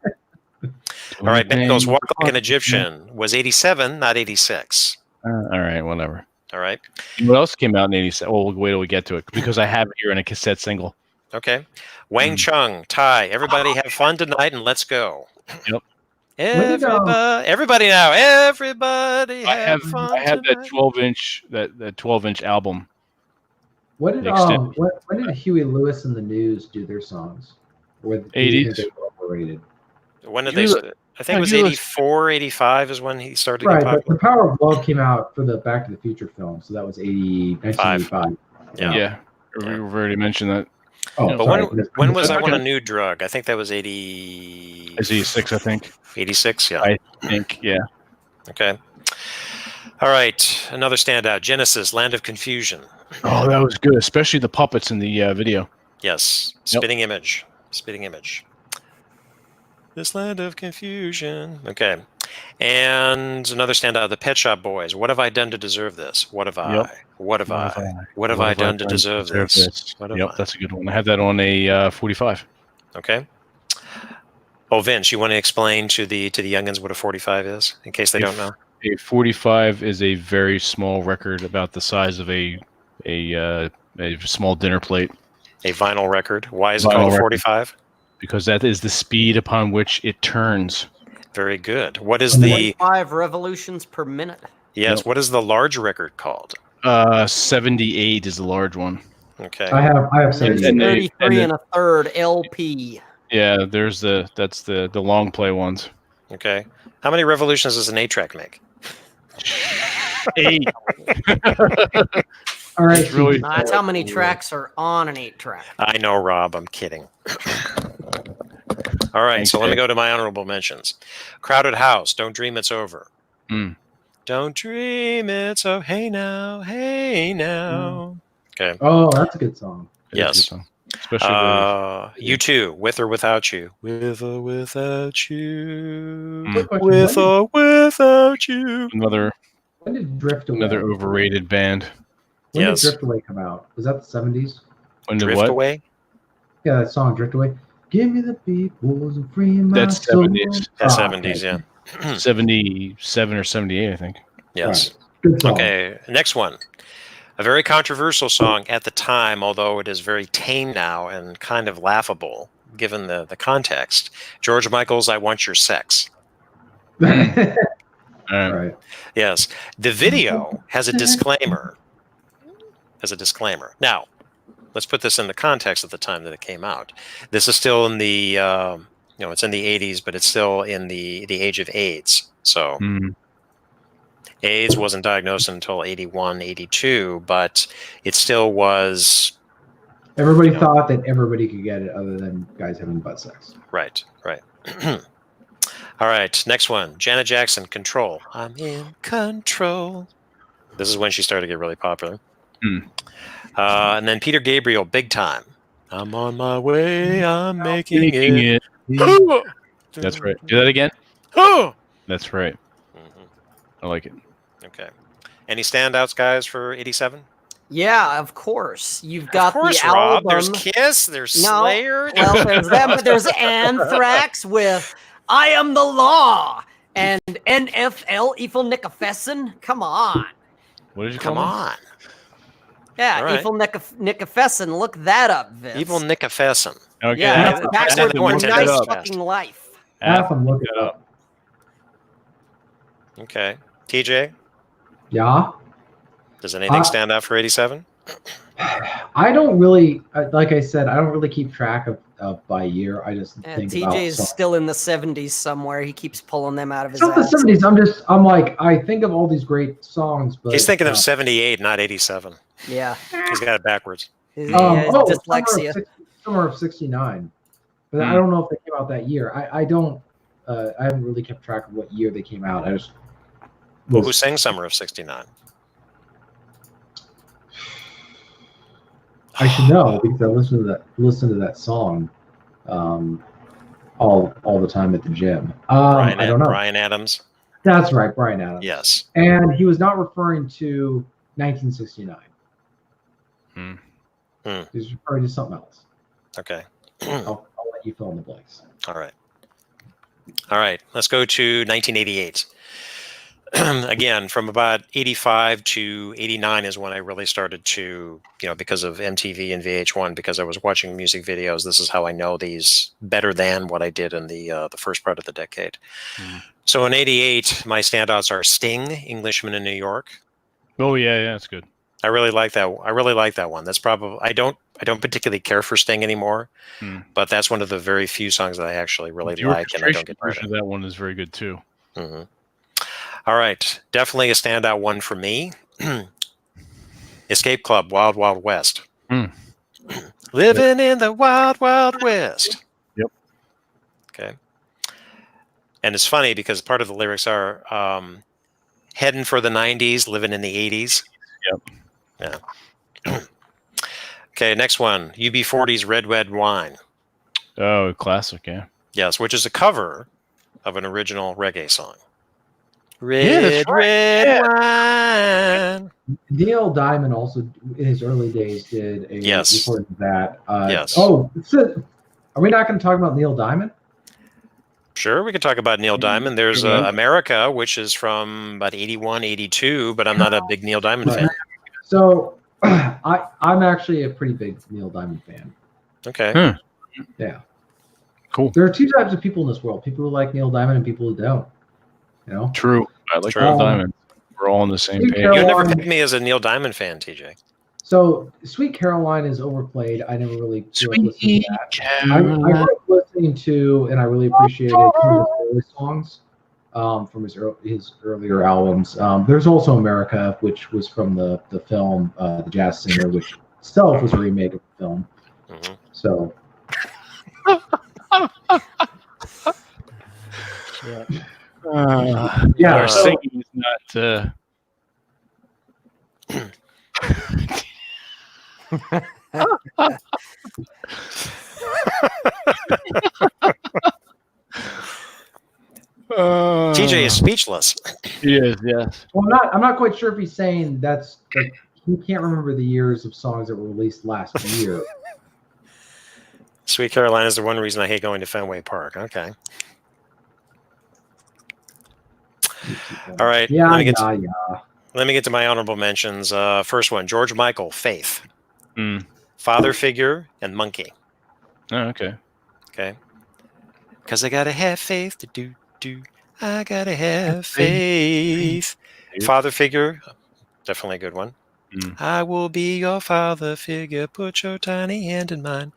All right, Bengals, Walk Like an Egyptian was 87, not 86. All right, whatever. All right. What else came out in 87? Oh, wait till we get to it because I have it here in a cassette single. Okay. Wang Chung, Ty, everybody have fun tonight and let's go. Yep. Everybody now. Everybody have fun. I have tonight. that 12-inch that 12-inch album. When did Huey Lewis and the News do their songs? Or do you think 80s. they were overrated? When did they? I think it was 84, 85 is when he started to Right, get but popular. The Power of Love came out for the Back to the Future film, so that was 1985. Yeah. We've already mentioned that. Oh, But sorry. when was that one a Okay. new drug? I think that was 80. It's 86, I think. 86, yeah. I think, yeah. Okay. All right. Another standout. Genesis, Land of Confusion. Oh, that was good, especially the puppets in the video. Yes. Yep. Spitting image. Spitting image. This land of confusion. Okay. And another standout, the Pet Shop Boys. What have I done to deserve this? What have I? What have I? What have I done to deserve this? What have I? That's a good one. I have that on a 45. Okay. Oh, Vince, you want to explain to the youngins what a 45 is, in case they don't know? A 45 is a very small record, about the size of a small dinner plate. A vinyl record. Why is it called a 45? Because that is the speed upon which it turns. Very good. What is the 5 revolutions per minute? yes? Yep. What is the large record called? 78 is the large one. Okay. I have 70. And 33 and a third LP. Yeah, that's the long play ones. Okay. How many revolutions does an 8-track make? 8. All right, It's really- No, that's how many tracks are on an 8-track. I know, Rob. I'm kidding. All right. Thanks, So let me Dave. go to my honorable mentions. Crowded House. Don't Dream It's Over. Mm. Don't dream it's over. Hey now. Hey now. Okay. Oh, that's a good song. It is a good Yes. song. Especially You too. With or without you. With or without you. Mm. Quick With question, or without you. another when did Drift Away? overrated band. When Yes. did Drift Away come out? Was that the 70s? When did Drift what? Away. Yeah, that song Drift Away. Give me the peoples and free my That's soul. 70s. Yeah, 70s, okay. yeah. 77 or 78, I think. Yes. Right. Good song. Okay, next one. A very controversial song at the time, although it is very tame now and kind of laughable given the context. George Michael's I Want Your Sex. All right. Right. Yes. The video has a disclaimer. Now, let's put this in the context of the time that it came out. This is still in the, it's in the 80s, but it's still in the age of AIDS. So AIDS wasn't diagnosed until 81, 82, but it still was. Everybody thought that everybody could get it other than guys having butt sex. Right. All right, next one. Janet Jackson, Control. I'm in control. This is when she started to get really popular. And then Peter Gabriel, Big Time. I'm on my way, I'm making it. That's right. Do that again. That's right. I like it. Okay. Any standouts, guys, for 87? Yeah, of course. You've got Of course, the Rob. album. There's Kiss, there's Slayer. Well, there's them, but there's Anthrax with I Am the Law and NFL Evil Nicafessin. Come on. What did you call Come on. Yeah, All right. Evil Nicafessin. Look that up, Vince. Evil Nicafessin. Okay. Yeah, back That's with important to nice know. fucking life. Have them look it up. Okay. TJ, Yeah. does anything stand out for 87? I don't really, like I said, I don't really keep track of by year. I just think about TJ's songs. still in the 70s somewhere. He keeps pulling them out of his It's not the ass. 70s. I'm like, I think of all these great songs, but He's thinking of 78, not 87. Yeah. He's got it backwards. His dyslexia. Summer of '69, but I Hmm. don't know if they came out that year. I don't. I haven't really kept track of what year they came out. I just. Who sang Summer of 69? I should know because I listen to that song, all the time at the gym. I don't know. Bryan Adams. That's right, Bryan Adams. Yes. And he was not referring to 1969. He was referring to something else. Okay. I'll let you fill in the blanks. All right. Let's go to 1988. Again, from about 85 to 89 is when I really started to, because of MTV and VH1, because I was watching music videos. This is how I know these better than what I did in the first part of the decade. So in 88, my standouts are Sting, Englishman in New York. Oh yeah, that's good. I really like that one. That's probably I don't particularly care for Sting anymore, but that's one of the very few songs that I actually really like, and I don't get version of that one is very good too. All right, definitely a standout one for me. Escape Club, Wild Wild West. Living in the Wild Wild West. Yep. Okay. And it's funny because part of the lyrics are heading for the 90s, living in the 80s. Yep. Yeah. Okay, next one. UB40's Red Red Wine. Oh, classic, yeah. Yes, which is a cover of an original reggae song. Red Wine. Neil Diamond also, in his early days, did a recording of that. Yes. Oh, are we not going to talk about Neil Diamond? Sure, we could talk about Neil Diamond. There's America, which is from about 81, 82, but I'm not a big Neil Diamond fan. So I'm actually a pretty big Neil Diamond fan. Okay. Yeah. Cool. There are two types of people in this world: people who like Neil Diamond and people who don't. True. I like Neil Diamond. We're all on the same page. You never picked me as a Neil Diamond fan, TJ. So Sweet Caroline is overplayed. I never really grew up listening to that. I grew up listening to, and I really appreciated some of his early songs from his earlier albums. There's also America, which was from the film The Jazz Singer, which itself was a remake of the film. So. Our singing is not. TJ is speechless. He is, yes. Well, I'm not quite sure if he's saying that's like he can't remember the years of songs that were released last year. Sweet Carolina is the one reason I hate going to Fenway Park. Okay. All right. Yeah, let me get to my honorable mentions. First one, George Michael, Faith. Father Figure, and Monkey. Oh, okay. Okay. Because I gotta have faith to do. I gotta have faith. Father Figure, definitely a good one. I will be your father figure. Put your tiny hand in mine.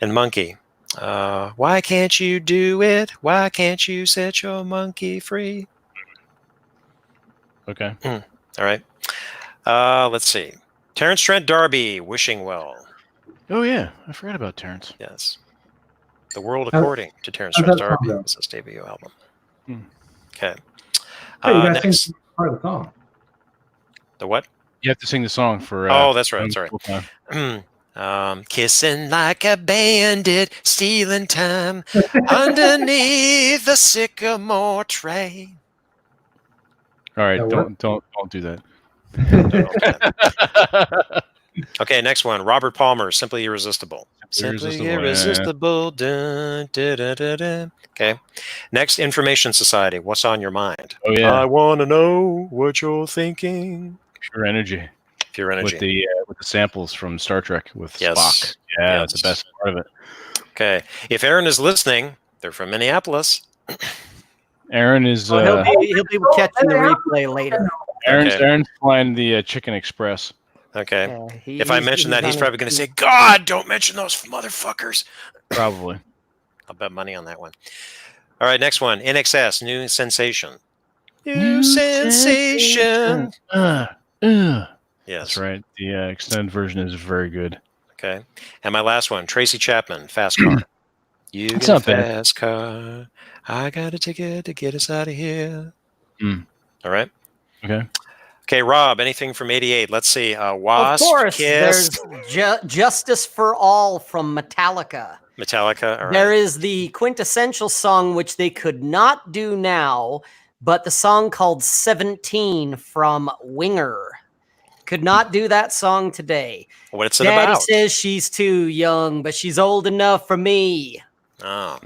And Monkey. Why can't you do it? Why can't you set your monkey free? Okay. All right. Let's see. Terrence Trent D'Arby, Wishing Well. Oh yeah, I forgot about Terrence. Yes. The World According to Terrence Trent D'Arby was his debut album. Okay. Hey, you guys Next. sing part of the song. The what? You have to sing the song for. Oh, that's right. Sorry. Kissing like a bandit, stealing time underneath the sycamore tree. All right, don't do that. Okay, next one. Robert Palmer, Simply Irresistible. Simply Irresistible. Dun, dun, dun, dun, dun. Okay. Next, Information Society. What's on your mind? Oh yeah. I want to know what you're thinking. Pure Energy. Pure Energy. With the samples from Star Trek with Spock. Yeah, that's the best part of it. Okay. If Aaron is listening, they're from Minneapolis. Aaron is. He'll be catching the replay later. Aaron's flying the Chicken Express. Okay. If I mention that, he's probably going to say, God, don't mention those motherfuckers. Probably. I'll bet money on that one. All right, next one. NXS, New Sensation. New Sensation. Yes. That's right. The extended version is very good. Okay. And my last one, Tracy Chapman, Fast Car. You get a fast car. I got a ticket to get us out of here. All right. Okay. Okay, Rob, anything from 88? Let's see. Wasp, of course, Kiss. there's Justice for All from Metallica. Metallica, all right. There is the quintessential song, which they could not do now, but the song called 17 from Winger. Could not do that song today. What's it Daddy about? says she's too young, but she's old enough for me. Oh.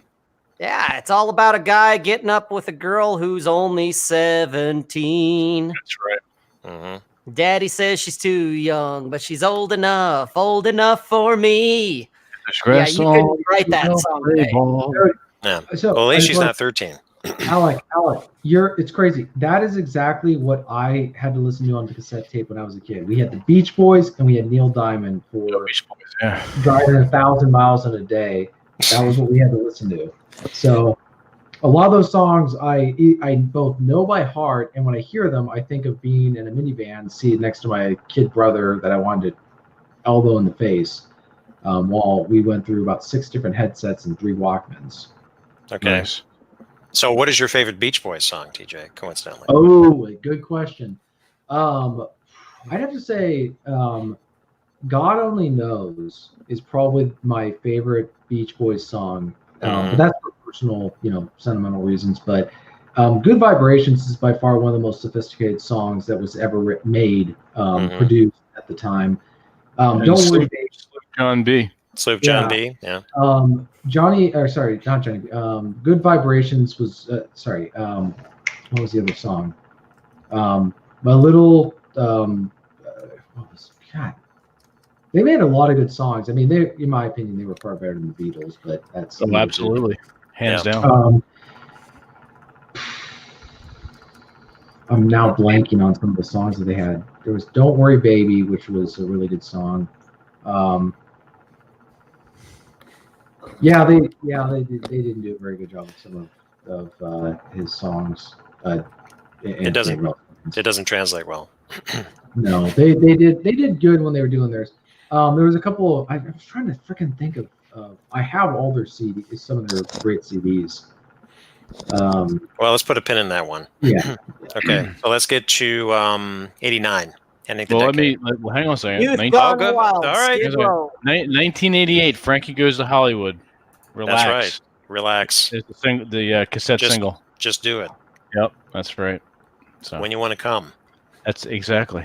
Yeah, it's all about a guy getting up with a girl who's only 17. That's right. Mm-hmm. Daddy says she's too young, but she's old enough for me. Yeah, you couldn't write that song today. Yeah. So, well, at least she's not 13. Alec, it's crazy. That is exactly what I had to listen to on the cassette tape when I was a kid. We had the Beach Boys and we had Neil Diamond for driving 1,000 miles in a day. That was what we had to listen to. So a lot of those songs I both know by heart, and when I hear them, I think of being in a minivan seated next to my kid brother that I wanted to elbow in the face while we went through about 6 different headsets and 3 Walkmans. Okay. Nice. So what is your favorite Beach Boys song, TJ, coincidentally? Oh, good question. I'd have to say God Only Knows is probably my favorite Beach Boys song. But that's for personal, sentimental reasons. But Good Vibrations is by far one of the most sophisticated songs that was ever made, produced at the time. Don't worry, baby. John B. Sloop John B. Yeah. Not Johnny B. Good Vibrations was what was the other song? My little what was God? They made a lot of good songs. I mean, in my opinion, they were far better than the Beatles, but that's absolutely hands down. I'm now blanking on some of the songs that they had. There was "Don't Worry, Baby," which was a really good song. They didn't do a very good job with some of his songs. It doesn't translate well. No, they did good when they were doing theirs. There was a couple. I was trying to freaking think of. I have all their CDs, some of their great CDs. Well, let's put a pin in that one. Yeah. Okay, so let's get to 89. Hang on a second. Youth Gone Wild. All right. 1988. Frankie Goes to Hollywood. Relax. That's right. Relax. It's the cassette single. Just do it. Yep, that's right. So when you want to come. That's exactly.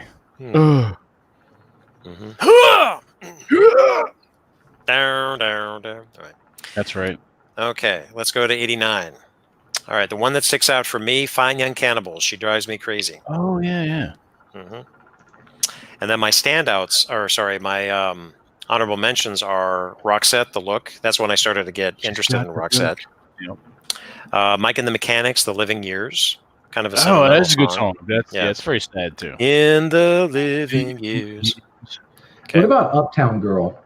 Down, down, down. All right. That's right. Okay, let's go to 89. All right, the one that sticks out for me, Fine Young Cannibals. She drives me crazy. Oh yeah, yeah. hmm And then my standouts, or sorry, my honorable mentions are Roxette, The Look. That's when I started to get interested in Roxette. Yep. Mike and the Mechanics, The Living Years. Kind of a Oh, sentimental that's a good song. That's Yeah. it's very sad too. In the living years. Okay. What about Uptown Girl?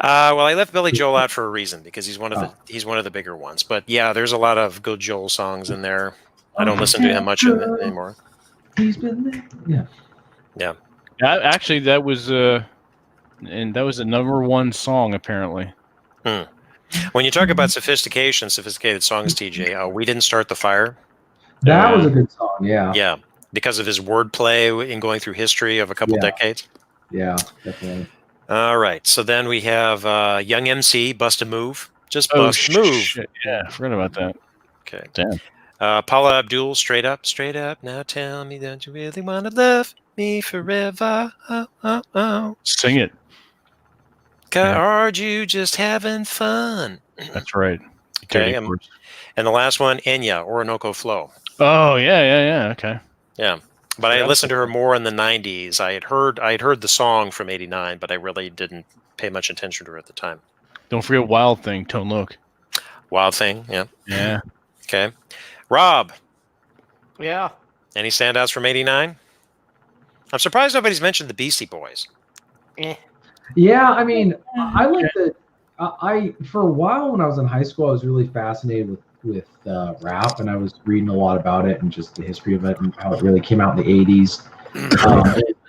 Well, I left Billy Joel out for a reason because he's one of the bigger ones. But yeah, there's a lot of good Joel songs in there. I don't listen to him much anymore. He's been there. Yeah. Yeah. Actually, that was the #1 song apparently. When you talk about sophisticated songs, TJ, We Didn't Start the Fire. That was a good song. Yeah. Yeah, because of his wordplay in going through history of a couple decades. Yeah, definitely. All right, so then we have Young MC, Bust a Move. Just bust a move. Shit. Yeah, I forgot about that. Okay. Damn. Paula Abdul, Straight Up. Now tell me, don't you really want to love me forever? Oh. Sing it. Are you just having fun? That's right. Okay. And the last one, Enya, Orinoco Flow. Oh yeah. Okay. Yeah. But I listened to her more in the 90s. I had heard the song from 89, but I really didn't pay much attention to her at the time. Don't forget Wild Thing, Tone Loc. Wild Thing, yeah. Yeah. Okay. Rob. Yeah. Any standouts from 89? I'm surprised nobody's mentioned the Beastie Boys. Yeah, I mean, I like the. I for a while when I was in high school, I was really fascinated with rap, and I was reading a lot about it and just the history of it and how it really came out in the 80s.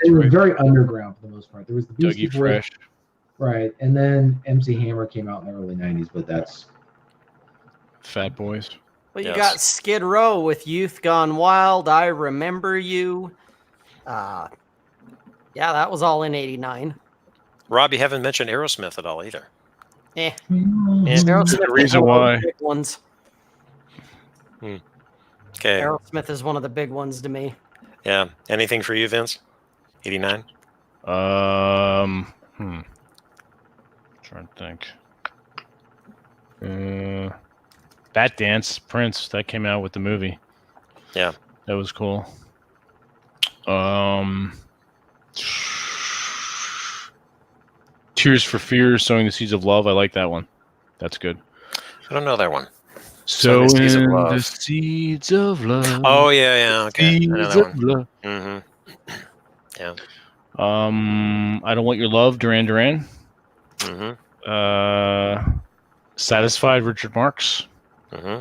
It was very underground for the most part. There was the Beastie Boys, Fresh. right, and then MC Hammer came out in the early 90s, but that's Fat Boys. Well, you got Skid Row with Youth Gone Wild. I Remember You. Yeah, that was all in 89. Rob, you haven't mentioned Aerosmith at all either. Aerosmith the reason why. big ones. Okay. Aerosmith is one of the big ones to me. Yeah. Anything for you, Vince? 89? Trying to think. Bat Dance, Prince, that came out with the movie. Yeah. That was cool. Tears for Fears, Sowing the Seeds of Love. I like that one. That's good. I don't know that one. Sowing the Seeds of the Love. Seeds of Love. Oh, yeah. Okay. I know Seeds that of one. Love. Mm-hmm. Yeah. I Don't Want Your Love, Duran Duran. Mm-hmm. Satisfied, Richard Marx. Mm-hmm.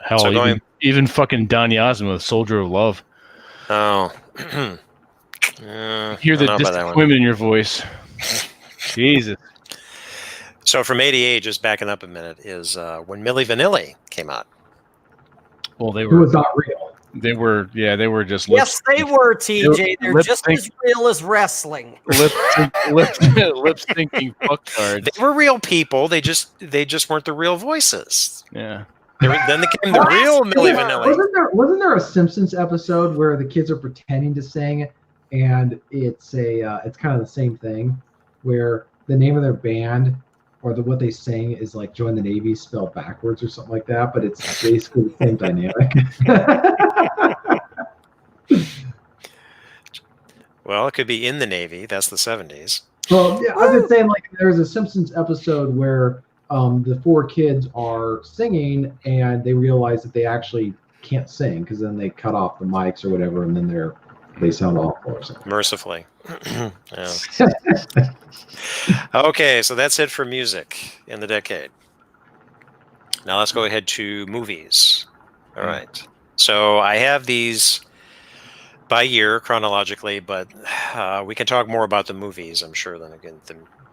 Hell, So even fucking Donny Osmond with Soldier of Love. Oh. Hear the disappointment in your voice. Jesus. So from 88, just backing up a minute, is when Milli Vanilli came out. Well, it was not real. They were just yes, they were, TJ. They're just as real as wrestling. Lip syncing fucktards. They were real people. They just weren't the real voices. Yeah. Then they came the real Milli Vanilli. Wasn't there a Simpsons episode where the kids are pretending to sing, and it's kind of the same thing, where the name of their band or what they sing is like Join the Navy spelled backwards or something like that, but it's basically the same dynamic. Well, it could be In the Navy. That's the 70s. Well, yeah, I've been saying like there's a Simpsons episode where the 4 kids are singing and they realize that they actually can't sing because then they cut off the mics or whatever, and then they sound awful or something. Mercifully. Okay, so that's it for music in the decade. Now let's go ahead to movies. All right. So I have these by year chronologically, but we can talk more about the movies, I'm sure, than again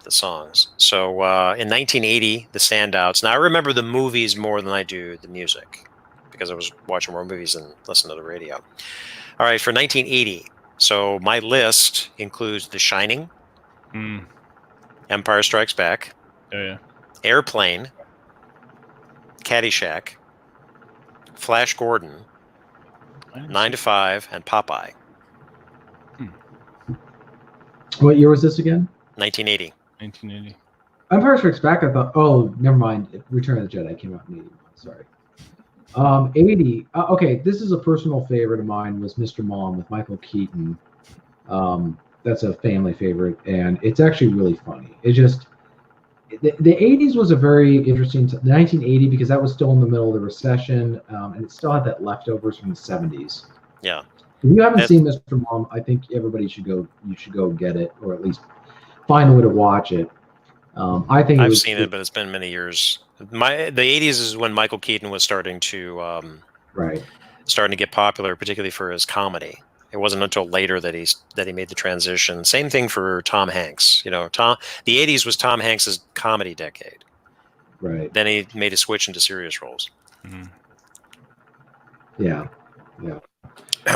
the songs. So in 1980, the standouts. Now I remember the movies more than I do the music because I was watching more movies than listening to the radio. All right, for 1980. So my list includes The Shining, Empire Strikes Back, Airplane, Caddyshack, Flash Gordon, 9 to 5, and Popeye. What year was this again? 1980. 1980. Empire Strikes Back. I thought. Oh, never mind. Return of the Jedi came out in 81. Sorry. 80. Okay, this is a personal favorite of mine. Was Mr. Mom with Michael Keaton. That's a family favorite, and it's actually really funny. It just the 80s was a very interesting 1980 because that was still in the middle of the recession, and it still had that leftovers from the 70s. Yeah. If you haven't seen Mr. Mom, I think everybody should go. You should go get it, or at least find a way to watch it. I think I've seen it, but it's been many years. The 80s is when Michael Keaton was starting to get popular, particularly for his comedy. It wasn't until later that he made the transition. Same thing for Tom Hanks. You know, the 80s was Tom Hanks's comedy decade. Right. Then he made a switch into serious roles. Mm-hmm. Yeah.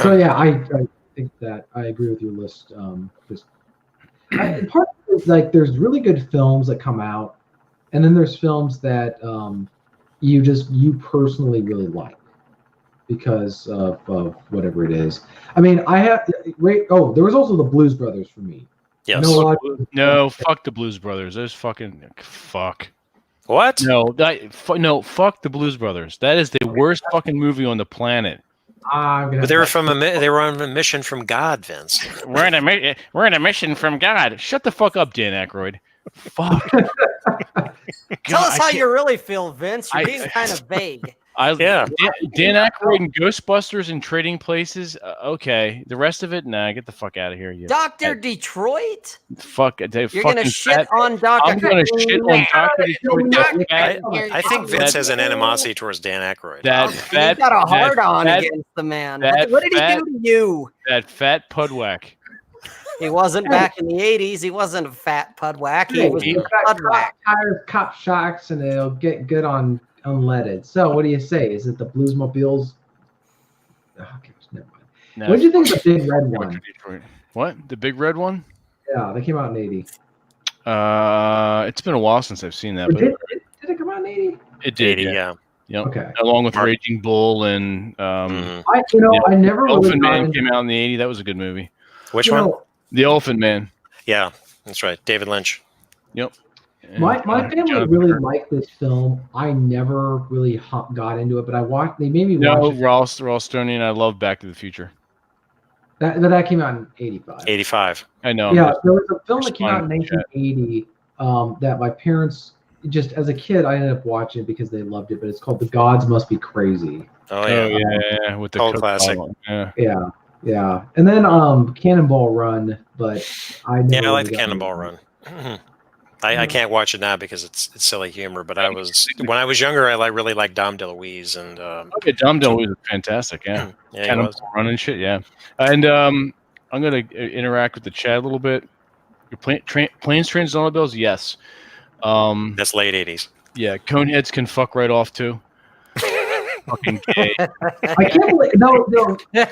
So yeah, I think that I agree with your list. Part of it is like there's really good films that come out, and then there's films that you personally really like because of whatever it is. I mean, there was also the Blues Brothers for me. Yes. No, fuck the Blues Brothers. There's fucking fuck. What? No, fuck the Blues Brothers. That is the worst fucking movie on the planet. But they were on a mission from God, Vince. We're in a mission from God. Shut the fuck up, Dan Aykroyd. Fuck. Tell us how you really feel, Vince. You're being kind of vague. Dan Aykroyd and Ghostbusters and Trading Places. Okay, the rest of it, nah. Get the fuck out of here, you. Dr. Detroit. Fuck. You're gonna shit on Dr. I'm gonna shit on Dr. Detroit. I think Vince has an animosity towards Dan Aykroyd. He's got a hard on against the man. What did he do to you? That fat pudwack. He wasn't back in the 80s. He wasn't a fat pudwack. He was a pudwack. Tires, cop shocks, and it'll get good on unleaded. So what do you say? Is it the Bluesmobiles? Oh, okay, never mind. No, what did you think of the big red one? What? The big red one? Yeah, they came out in 80. It's been a while since I've seen that. Did it come out in 80? It did, 80, yeah. Yep. Okay. Along with Raging Bull and I never Elephant Man came out in the 80s. That was a good movie. Which one? The Elephant Man. Yeah, that's right. David Lynch. Yep. My family really liked this film. I never really got into it, but they made me watch it. Ross Stoney and I love Back to the Future. That came out in 85. 85. I know. Yeah, there was a film that came out in 1980 that my parents, just as a kid, I ended up watching it because they loved it, but it's called The Gods Must Be Crazy. Oh, yeah. With the cult classic. Yeah. And then Cannonball Run, but I like the Cannonball Run. I can't watch it now because it's silly humor. But when I was younger, I really liked Dom DeLuise and. Dom DeLuise is fantastic. Yeah, Cannonball Run and shit. Yeah, and I'm gonna interact with the chat a little bit. Your planes, trains, and automobiles. Yes. That's late 80s. Yeah, coneheads can fuck right off too. Fucking gay. I can't believe no. It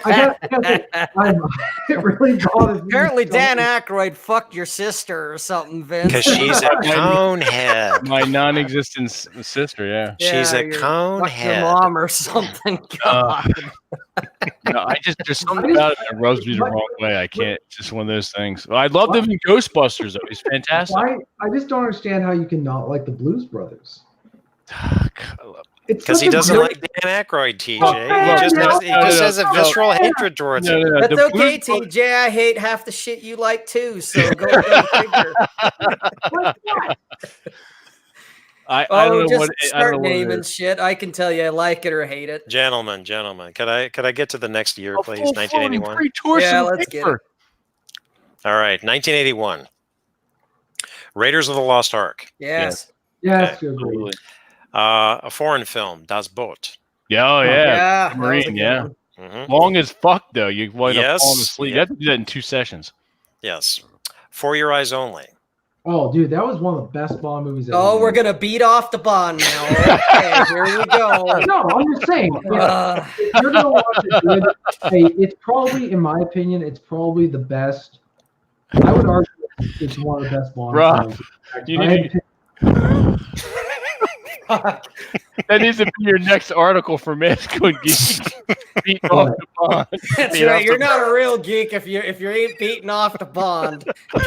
really bothers me. Apparently, Dan Aykroyd fucked your sister or something, Vince. Because she's a conehead. My non-existent sister. Yeah. She's a conehead. Your mom or something. God. No, there's something about it that rubs me the wrong way. I can't. It's just one of those things. I love them in Ghostbusters. Though. It's fantastic. I just don't understand how you can not like the Blues Brothers. Because he doesn't like Dan Aykroyd, TJ. He just has a visceral hatred towards him. That's okay, TJ. I hate half the shit you like too. So go ahead and figure. I don't know what. Start naming shit. I can tell you, I like it or hate it. Gentlemen, could I get to the next year, please? 1981. Yeah, let's get it. All right, 1981. Raiders of the Lost Ark. Yes. Yes, absolutely. A foreign film, Das Boot. Yeah. Marine, yeah. Mm-hmm. Long as fuck, though. You wind up falling asleep. Yep. You have to do that in 2 sessions. Yes. For Your Eyes Only. Oh, dude, that was one of the best Bond movies ever. Oh, we're going to beat off the Bond now. Okay, here we go. No, I'm just saying. If you're going to watch it, it's probably, in my opinion, it's probably the best. I would argue it's one of the best Bond films. That needs to be your next article for Masculine Geek. Beating off the bond. That's Beat right. off You're the- not a real geek if you ain't beating off the Bond.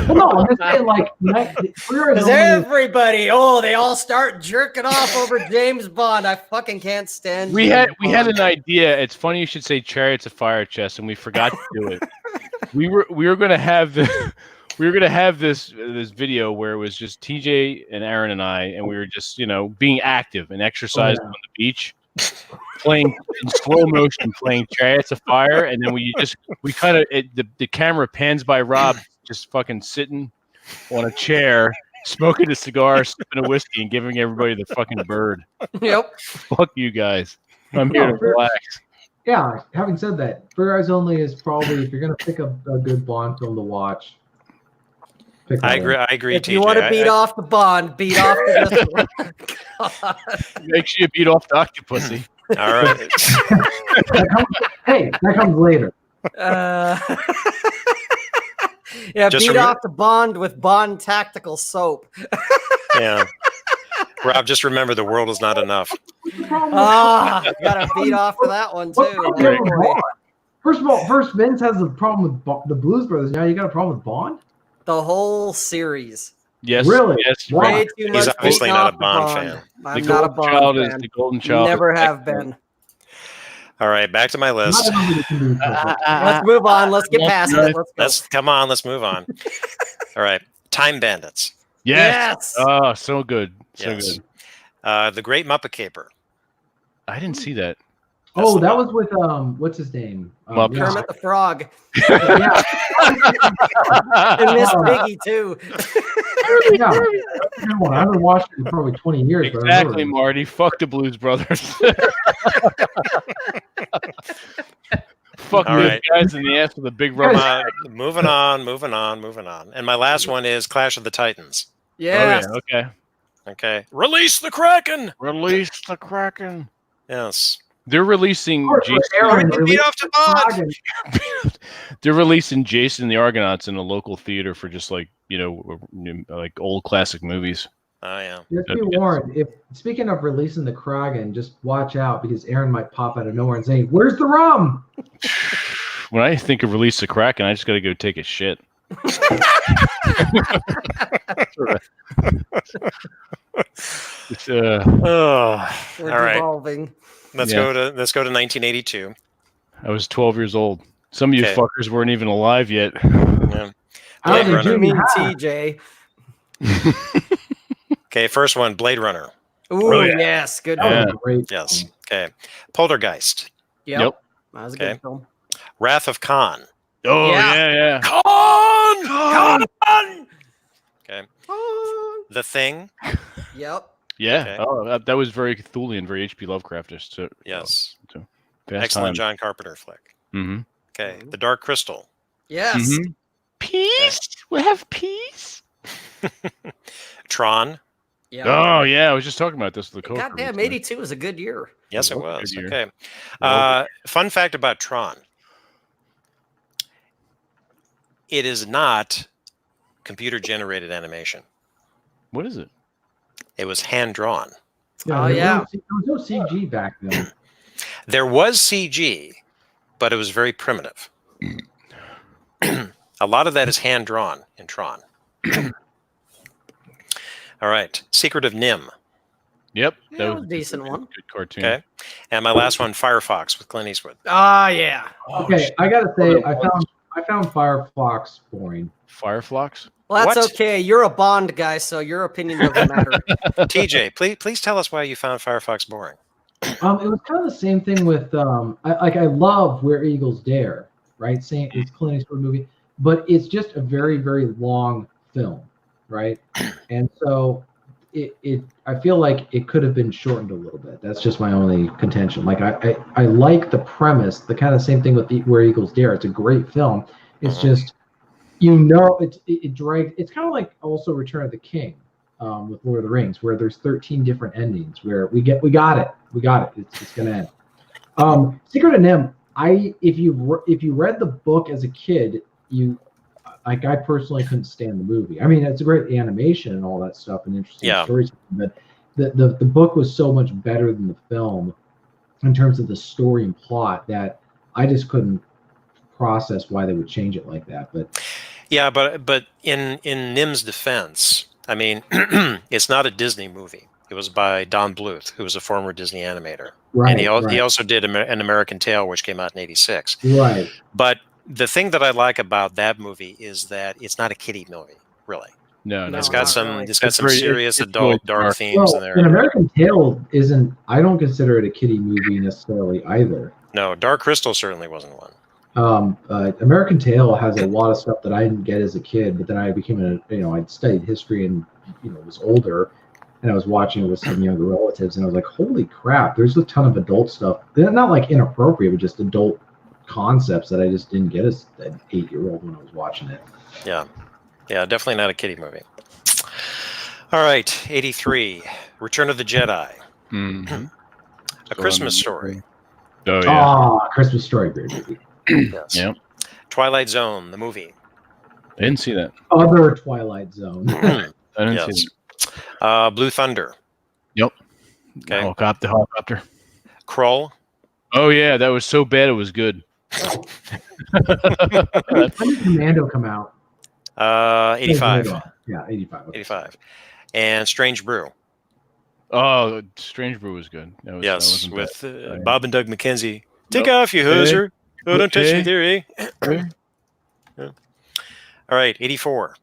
Well, no, I'm just saying, like, Because everybody, they all start jerking off over James Bond. I fucking can't stand. We had James an idea. It's funny you should say Chariots of Fire Chest, and we forgot to do it. we were gonna have this video where it was just TJ and Aaron and I, and we were just being active and exercising on the beach, playing in slow motion, playing Chariots of Fire, and then we kind of the camera pans by Rob just fucking sitting on a chair, smoking a cigar, sipping a whiskey, and giving everybody the fucking bird. Yep. Fuck you guys. I'm here to relax. Yeah, having said that, For Your Eyes Only is probably, if you're going to pick a good Bond film to watch, pick that I one. agree, If TJ. you want to beat off the Bond, beat off the this one. Make sure you beat off the Octopussy. All right. That comes later. Yeah, Just beat off the Bond with Bond tactical soap. Yeah. Rob, just remember the world is not enough. Gotta beat off for that one What's too. the problem with Bond? First of all, Vince has a problem with the Blues Brothers. Now you got a problem with Bond? The whole series. Yes. Really? Yes. Wow. Way too He's much obviously beating not off a the Bond Bond. fan. I'm not a Bond Child fan. is the golden child. Never have been. All right, back to my list. Let's move on. Let's get past it. Let's go. Come on, let's move on. All right, Time Bandits. Yes. Oh, so good. So Yes. good. The Great Muppet Caper. I didn't see that. Oh, that was with what's his name? Muppet. Kermit the Frog. Yeah. And Miss Piggy too. Yeah. Good one. I haven't watched it in probably 20 years. But I Exactly, remember. Marty. Fuck the Blues Brothers. Fuck All those right. guys in the ass with a big rubber. Moving on. And my last one is Clash of the Titans. Yes. Oh, yeah. Okay. Okay. Release the Kraken. Release the Kraken. Yes. They're releasing Jason. Aaron Beat released off the Bond. They're releasing Jason and the Argonauts in a local theater for just like like old classic movies. Oh yeah. Just be warned. If speaking of releasing the Kraken, just watch out because Aaron might pop out of nowhere and say, "Where's the rum?" When I think of Release the Kraken, I just got to go take a shit. It's, Oh. We're All right. devolving. Let's go to 1982. I was 12 years old. Some of you Okay. fuckers weren't even alive yet. Yeah. I was Blade a Runner. You mean junior high. TJ? Okay, first one, Blade Runner. Ooh, Oh, yeah. yes, good. That was Yeah. a great. Yes. film. Okay. Poltergeist. Yep. That was a Okay. good film. Wrath of Khan. Oh, Yeah. yeah. Khan. Okay. Oh, The Thing. yep. Yeah. Okay. Oh, that was very Cthulhian, very H.P. Lovecraftish. So, Yes. fast Excellent time. John Carpenter flick. Mm-hmm. Okay. The Dark Crystal. Yes. Peace. We'll have peace. Tron. Yeah. Oh, yeah. I was just talking about this with the coach. Goddamn, 82 was a good year. Yes, it It was a was. good year. Okay. Well, Fun fact about Tron. It is not computer-generated animation. What is it? It was hand-drawn. Oh, there yeah. was no CG back then. There was CG, but it was very primitive. A lot of that is hand-drawn in Tron. All right. Secret of Nim. Yep. That was a decent one. Good cartoon. Okay. And my last one, Firefox with Clint Eastwood. Ah, yeah. Okay, I gotta say, I found Firefox boring. Fireflux? Well, that's What? okay. You're a Bond guy, so your opinion doesn't matter. TJ, please tell us why you found Firefox boring. It was kind of the same thing with I love Where Eagles Dare, right? Saying it's Clint Eastwood movie, but it's just a very, very long film, right? And so I feel like it could have been shortened a little bit. That's just my only contention. Like I like the premise, the kind of same thing with Where Eagles Dare. It's a great film. It's just it dragged. It's kind of like also Return of the King with Lord of the Rings, where there's 13 different endings. Where we got it. It's gonna end. Secret of Nim. If you read the book as a kid, I personally couldn't stand the movie. I mean, it's a great animation and all that stuff and interesting stories, but the book was so much better than the film in terms of the story and plot that I just couldn't process why they would change it like that. But Yeah, but in Nim's defense, I mean, it's not a Disney movie. It was by Don Bluth, who was a former Disney animator, and he right, also did an American Tail, which came out in '86. right. But the thing that I like about that movie is that it's not a kiddie movie, really. No, No, It's no, got not some really. it's got It's some very- serious it's adult really dark dark. themes in Well, there. an American Tail isn't. I don't consider it a kiddie movie necessarily either. No, Dark Crystal certainly wasn't one. American Tail has a lot of stuff that I didn't get as a kid, but then I became I studied history and was older, and I was watching it with some younger relatives, and I was like, holy crap, there's a ton of adult stuff. They're not like inappropriate, but just adult concepts that I just didn't get as an 8-year-old when I was watching it. Yeah, definitely not a kiddie movie. All right, '83, Return of the Jedi, Mhm. A Christmas Story. Oh yeah. Christmas Story, great movie. Yes. Yep. Twilight Zone, the movie. I didn't see that. Other Twilight Zone. I didn't Yes. see that. Blue Thunder, Yep. Okay. The helicopter. Krull. Oh yeah, that was so bad it was good. When did Commando come out? 85. Yeah, 85. Okay. 85. And Strange Brew. Oh, Strange Brew was good. That was, Yes, that with yeah. Bob and Doug McKenzie. Take Yep. off, you hoser. Oh, don't touch Okay. me there, eh? Okay. All right, 84.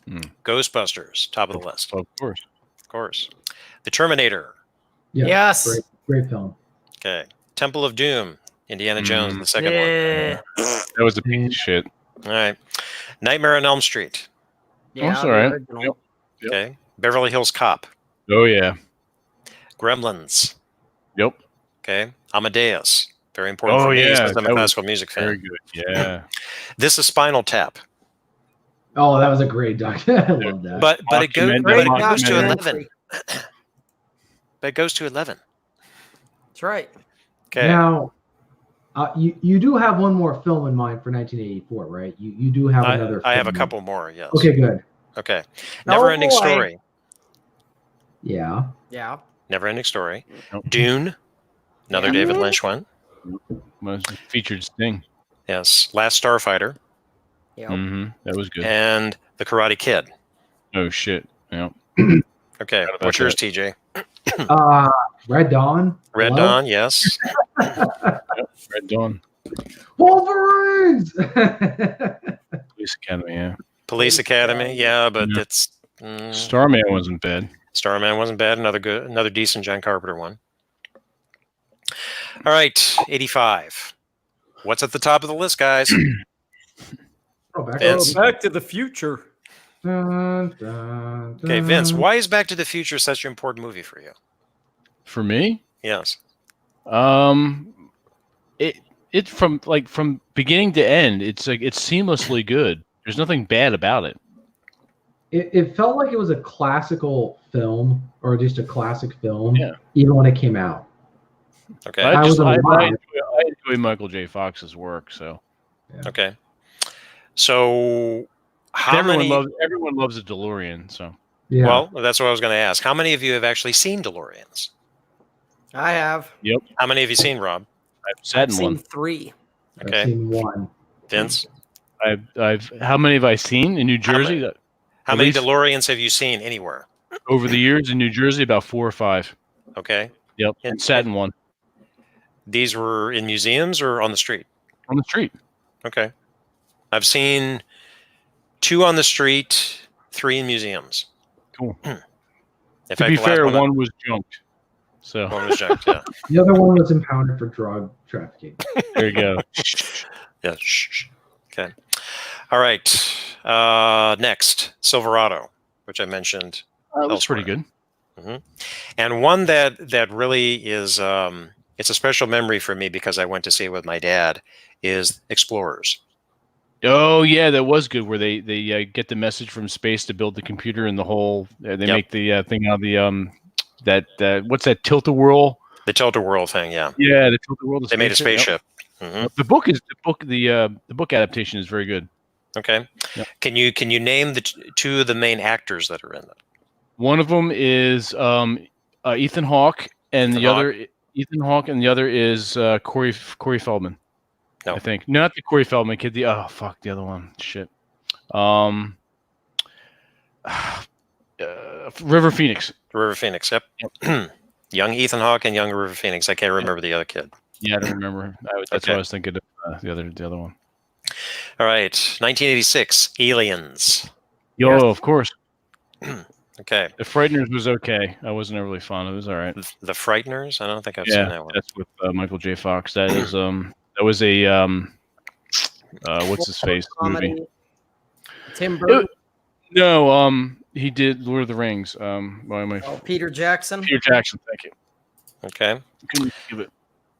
Hmm. Ghostbusters, top of the list, Of course. of course. The Terminator. Yeah, Yes. great film. Okay. Temple of Doom. Indiana Jones, the second one. Yeah. That was a piece of shit. All right. Nightmare on Elm Street. Yeah, That's the all right. original. Yep. Yep. Okay. Beverly Hills Cop. Oh yeah. Gremlins. Yep. Okay. Amadeus. Very important Oh for me yeah. since I'm a That was classical music very fan. good. Yeah. This is Spinal Tap. Oh, that was a great doc. I love that. But it goes to Documentary. 11. But it goes to 11. That's right. Okay. Now, you do have one more film in mind for 1984, right? You do have another. I have a film. couple more, yes. Okay, good. Okay. Oh, Never Ending boy. Story. Yeah. Yeah. Never Ending Story. Nope. Dune. Another Yeah. David Lynch one. Was featured Sting. Yes. Last Starfighter. Yeah. Mm-hmm. That was good. And The Karate Kid. Oh shit. Yeah. Okay. about What's yours, that. TJ? Red Dawn. Red Hello? Dawn, yes. Red Dawn. Wolverines. Police Academy. Yeah. Police Academy, yeah, but Yeah. it's Starman wasn't bad. Starman wasn't bad. Another decent John Carpenter one. All right, 85. What's at the top of the list, guys? Oh, back Vince. up. Back to the Future. Dun, dun, Okay, Vince, dun. why is Back to the Future such an important movie for you? For me, Yes. it from beginning to end, it's seamlessly good. There's nothing bad about it. It felt like it was a classical film, or just a classic film, Yeah. even when it came out. Okay. I was I alive. enjoy Michael J. Fox's work. So Okay. So, how everyone many? loves a DeLorean. So Yeah. Well, that's what I was going to ask. How many of you have actually seen DeLoreans? I have. How many have you seen, Rob? I've sat I've in seen one. 3. I've Okay. seen one. Vince, I've how many have I seen in New Jersey? how At many least- DeLoreans have you seen anywhere? Over the years in New Jersey, about 4 or 5. Okay. Yep, And- and sat in one These were in museums or on the street? on the street. Okay. I've seen 2 on the street, 3 in museums. Cool. In To fact, be the last fair, one, one was junked. So one was junked, yeah. The other one was impounded for drug trafficking. there you go. Yeah. Shh. Okay. All right. Next, Silverado, which I mentioned. That was pretty Elsewhere. good. And one that really is it's a special memory for me because I went to see it with my dad is Explorers. Oh yeah, that was good. Where they get the message from space to build the computer and the whole. They Yep. make the thing out of the that what's that tilt-a-whirl? The Tilt-a-Whirl thing, yeah. Yeah, the tilt-a-whirl. They made a Yep. spaceship. Mhm. The book adaptation is very good. Okay. Yep. Can you name the 2 of the main actors that are in it? One of them is Ethan Hawke, and Ethan the Hawke? other Ethan Hawke, and the other is Corey Feldman. No. I think not the Corey Feldman kid. The other one. Shit. River Phoenix. River Phoenix. Yep. Young Ethan Hawke and young River Phoenix. I can't remember the other kid. Yeah, I don't remember. That's Okay. what I was thinking of the other one. All right. 1986. Aliens. Yo, Yes. of course. Okay. The Frighteners was okay. I wasn't really fond of it. It was all right. The Frighteners. I don't think I've seen that one. That's with Michael J. Fox. That is that was a what's his face movie? Comedy. Tim Burton. No, he did Lord of the Rings. Why am I? Peter Jackson. Peter Jackson. Thank you. Okay. Couldn't give it.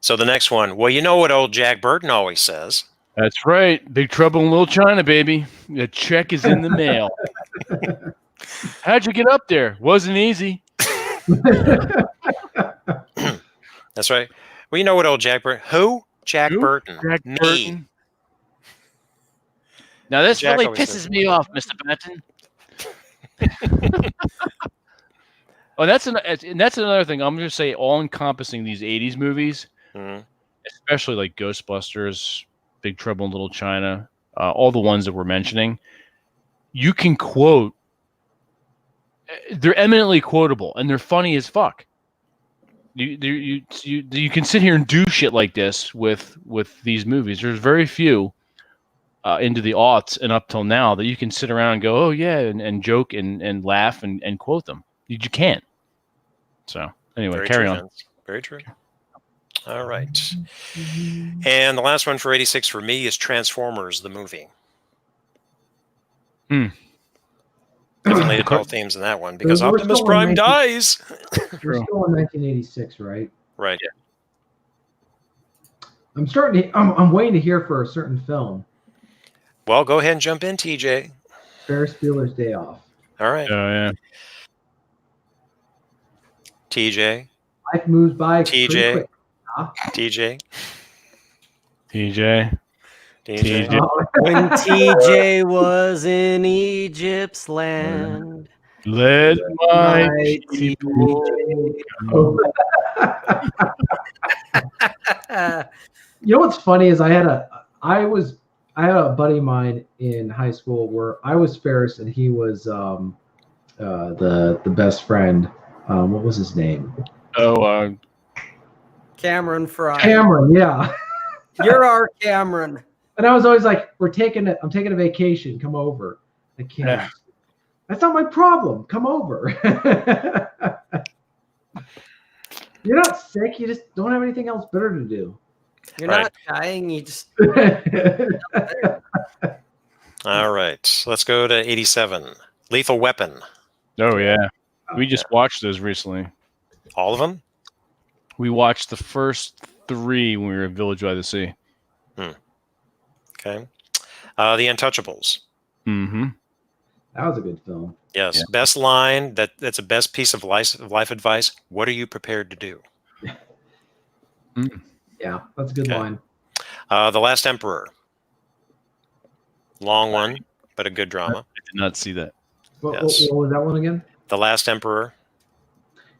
So the next one. Well, you know what old Jack Burton always says. That's right. Big Trouble in Little China, baby. The check is in the mail. How'd you get up there? Wasn't easy. That's right. Well, you know what old Jack Burton. Who? Jack Who? Burton. Jack Me. Burton. Now this Jack really always pisses says- me off, Mr. Burton. Oh, that's another thing. I'm going to say, all encompassing these '80s movies, Mhm. especially like Ghostbusters, Big Trouble in Little China, all the ones that we're mentioning. You can quote. They're eminently quotable, and they're funny as fuck. You can sit here and do shit like this with these movies. There's very few into the aughts and up till now that you can sit around and go, oh yeah, and joke and laugh and quote them. You can't. So anyway, Very carry true, on. Vince. Very true. All right. And the last one for 86 for me is Transformers, the movie. Definitely adult themes in that one because We're Optimus still Prime in dies. We're still in 1986, right? Right. I'm starting to. I'm waiting to hear for a certain film. Well, go ahead and jump in, TJ. Ferris Bueller's Day Off. All right. Oh yeah. TJ. Life moves by pretty TJ. quick. TJ. TJ. TJ. TJ. When TJ was in Egypt's land. Let my My people. Oh. You know what's funny is I had a buddy of mine in high school where I was Ferris and he was the best friend. What was his name? Oh, Cameron Fry. Cameron. Yeah. You're our Cameron. And I was always like, I'm taking a vacation. Come over. I can't. Yeah. That's not my problem. Come over. You're not sick. You just don't have anything else better to do. You're Right. not dying. You just. All right. Let's go to 87. Lethal Weapon. oh yeah. We just watched those recently. All of them? We watched the first 3 when we were at Village by the Sea. Okay. The Untouchables. Mm-hmm. That was a good film. Yes. Yeah. Best line. That's a best piece of life advice. What are you prepared to do? Yeah, that's a good Okay. line. The Last Emperor. Long one, but a good drama. I did not see that. What Yes. was that one again? The Last Emperor.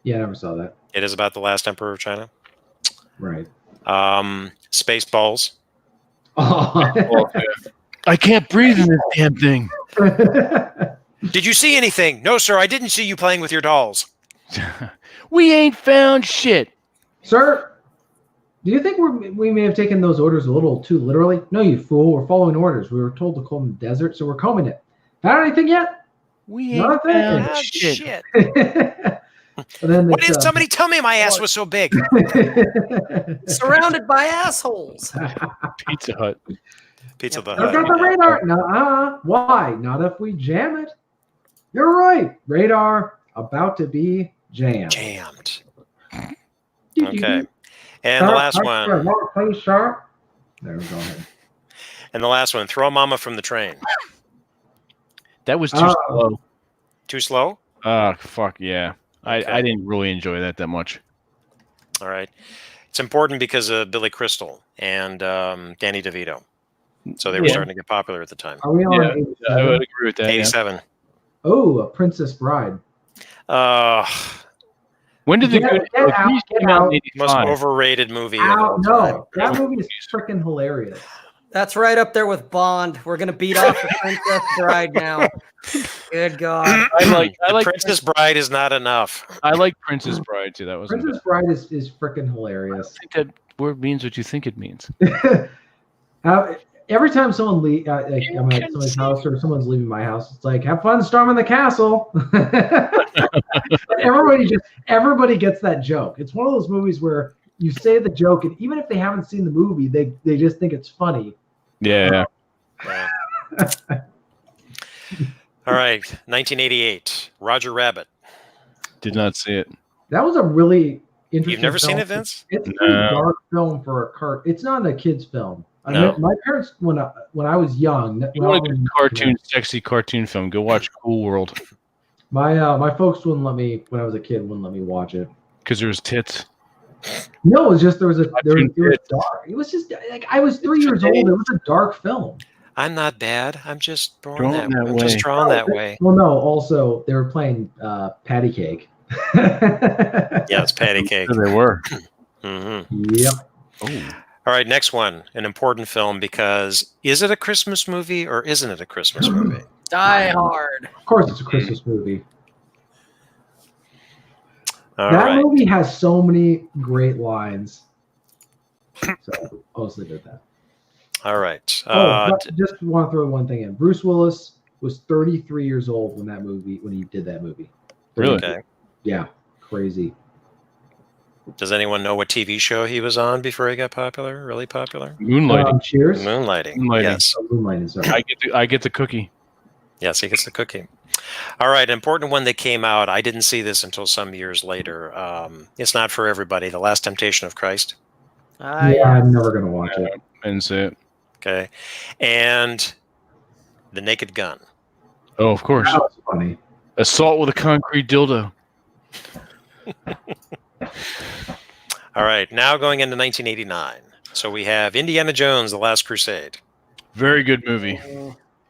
Yeah, I never saw that. It is about the last emperor of China. Right. Spaceballs. Oh. I can't breathe in this damn thing. Did you see anything? No, sir. I didn't see you playing with your dolls. We ain't found shit. Sir, do you think we may have taken those orders a little too literally? No, you fool. We're following orders. We were told to comb the desert, so we're combing it. Found anything yet? We ain't Nothing. found Ah, shit. shit. And then What did somebody tell me my ass was so big? Surrounded by assholes. Pizza Hut. Pizza the I've Hut. got the radar. No, why? Not if we jam it. You're right. Radar about to be jammed. Jammed. Okay. And Sir, the last sir, one. Please, sir. There we go. Ahead. And the last one. Throw Mama from the train. That was too Oh. slow. Too slow? Oh, fuck yeah. Okay. I didn't really enjoy that much. All right. It's important because of Billy Crystal and Danny DeVito. So they were Yeah. starting to get popular at the time. Are we on Yeah, 87? I would agree with that. Yeah. 87. Oh, A Princess Bride. When did the Get Goonies out, get came out out. in Most 85? overrated movie of all time. No, that movie is freaking hilarious. That's right up there with Bond. We're gonna beat off the Princess Bride now. Good God. I like Princess Bride is not enough. I like Princess Bride too. That was Princess Bride is freaking hilarious. I think that word means what you think it means. Every time someone I'm at somebody's house or someone's leaving my house, it's like, have fun storming the castle. everybody gets that joke. It's one of those movies where you say the joke, and even if they haven't seen the movie, they just think it's funny. Yeah. All right, 1988, Roger Rabbit. Did not see it. That was a really interesting. You've never seen film. it, Vince? It's a pretty dark film for a cart. It's not a kid's film. No. My parents, when I was young, You want a good sexy cartoon film? Go watch Cool World. My folks wouldn't let me when I was a kid. Wouldn't let me watch it Because there's tits. No, it was just it was dark. It was just like I was 3 years old. It was a dark film. I'm not bad. I'm just Drawn drawn that I'm way. just drawn that way. Well, no. Also, they were playing patty cake. Yeah, it's patty cake. There they were. Yep. Oh. All right, next one. An important film because is it a Christmas movie or isn't it a Christmas movie? Die Hard. Of course, it's a Christmas movie. All that right. movie has so many great lines. So I'll just leave it at that. All right. But just want to throw one thing in. Bruce Willis was 33 years old when he did that movie. Really? Okay. Yeah, crazy. Does anyone know what TV show he was on before he got popular? Really popular? Moonlighting. Cheers. Moonlighting. Moonlighting. Yes. Oh, Moonlighting, sorry. I get the cookie. Yes, he gets the cookie. All right, important one that came out. I didn't see this until some years later. It's not for everybody. The Last Temptation of Christ. Yeah, I'm never gonna watch it. I didn't see it. Okay. And The Naked Gun. Oh, of course. That was funny. Assault with a concrete dildo. All right, now going into 1989. So we have Indiana Jones, The Last Crusade. Very good movie.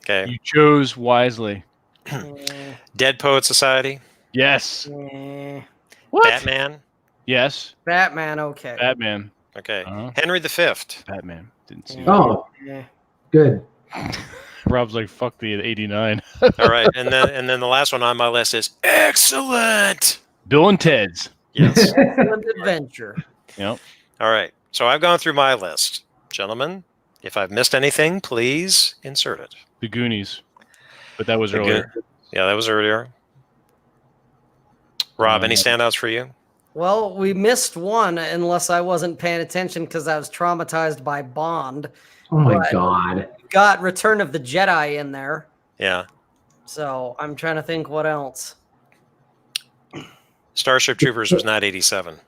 Okay. You chose wisely. Dead Poet Society. Yes. What? Batman. Yes. Batman, okay. Batman. Okay. Uh-huh. Henry V. Batman. Didn't see it. Oh, Yeah. good. Rob's like, fuck the 89. All right, and then the last one on my list is excellent. Bill and Ted's. Yes. Excellent adventure. Yep. All right. So I've gone through my list. Gentlemen, if I've missed anything, please insert it. The Goonies. But that was The earlier. Yeah, that was earlier. Rob, any standouts for you? Well, we missed one unless I wasn't paying attention because I was traumatized by Bond. Oh my But god. got Return of the Jedi in there. Yeah. So I'm trying to think what else. Starship Troopers was not 87.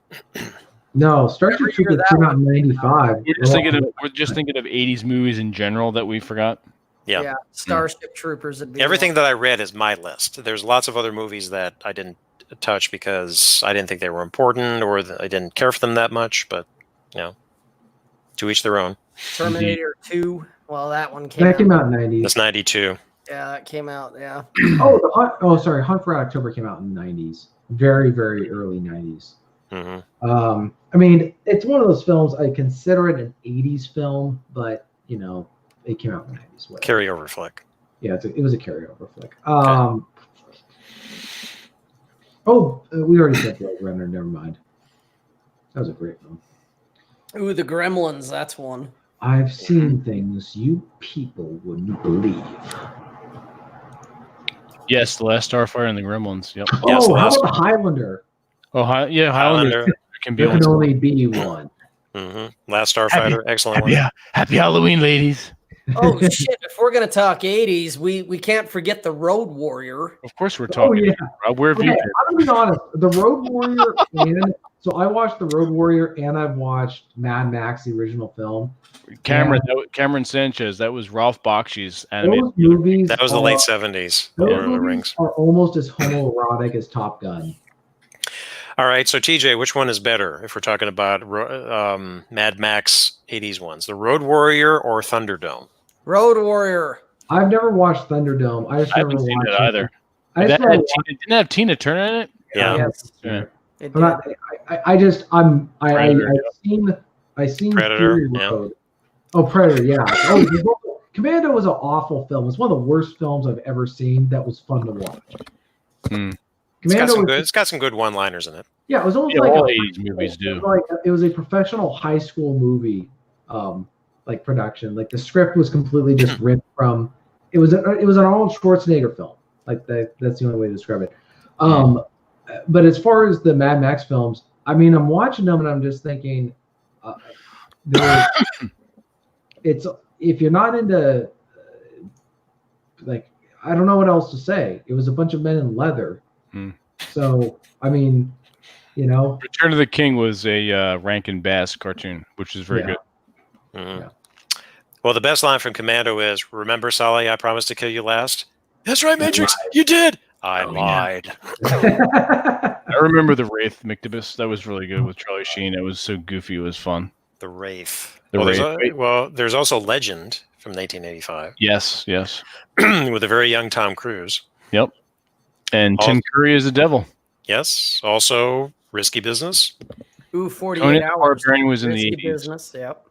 No, Starship Every year Troopers that came one out in '95. We're just thinking of 80s movies in general that we forgot. Yeah. Starship Troopers would be Everything that I read is my list. There's lots of other movies that I didn't touch because I didn't think they were important or I didn't care for them that much, but to each their own. Terminator 2. Well, that one came That out. came out in '90s. That's 92. Yeah, that came out. Yeah. Hunt for October came out in '90s. Very, very early '90s. Mm-hmm. I mean, it's one of those films. I consider it an '80s film, but it came out in the '90s. Carryover flick. Yeah, it was a carryover flick. We already said Blade Runner. Never mind. That was a great film. Ooh, the Gremlins. That's one. I've seen things you people wouldn't believe. Yes, The Last Starfire and the Gremlins. Yep. Yes, How about the Highlander? Oh, Highlander can be There can on. only be one. Mm-hmm. Last Starfighter, excellent one. Happy Halloween, ladies. Oh shit! If we're gonna talk '80s, we can't forget the Road Warrior. Of course, we're talking. yeah. Rob, where have you Okay, been? I'm gonna be honest. The Road Warrior so I watched the Road Warrior and I've watched Mad Max, the original film. Cameron Sanchez. That was Ralph Bakshi's animated. Those movies That was the late 70s. Those Lord of the movies Rings. are almost as homoerotic as Top Gun. All right, so TJ, which one is better if we're talking about Mad Max 80s ones? The Road Warrior or Thunderdome? Road Warrior. I've never watched Thunderdome. I I haven't seen it either. I just Didn't have Tina Turner in it? Yeah. Yes. Yeah. It But did. I've seen Predator, Fury yeah. Road. Oh, Predator, yeah. Commando was an awful film. It's one of the worst films I've ever seen. That was fun to watch. Hmm. Commando It's got some good one-liners in it. Yeah, it was almost Yeah, like all a 80s movies do. it was a professional high school movie, like production. Like the script was completely just ripped from. It was an Arnold Schwarzenegger film. Like that's the only way to describe it. But as far as the Mad Max films, I mean, I'm watching them and I'm just thinking, it's if you're not into, like, I don't know what else to say. It was a bunch of men in leather. So I mean, you know, Return of the King was a Rankin Bass cartoon, which is very good. Mhm. Yeah. Well, the best line from Commando is, "Remember, Sully, I promised to kill you last." That's right, Matrix. You did. I lied. I remember the Wraith McDibus. That was really good with Charlie Sheen. It was so goofy. It was fun. The Wraith. The Wraith. There's also Legend from 1985 Yes. with a very young Tom Cruise. Yep. And Tim Curry is the devil. Yes. Also, Risky Business. Ooh, 48 Conan the hours. Barbarian was in the Risky 80s. business. Yep.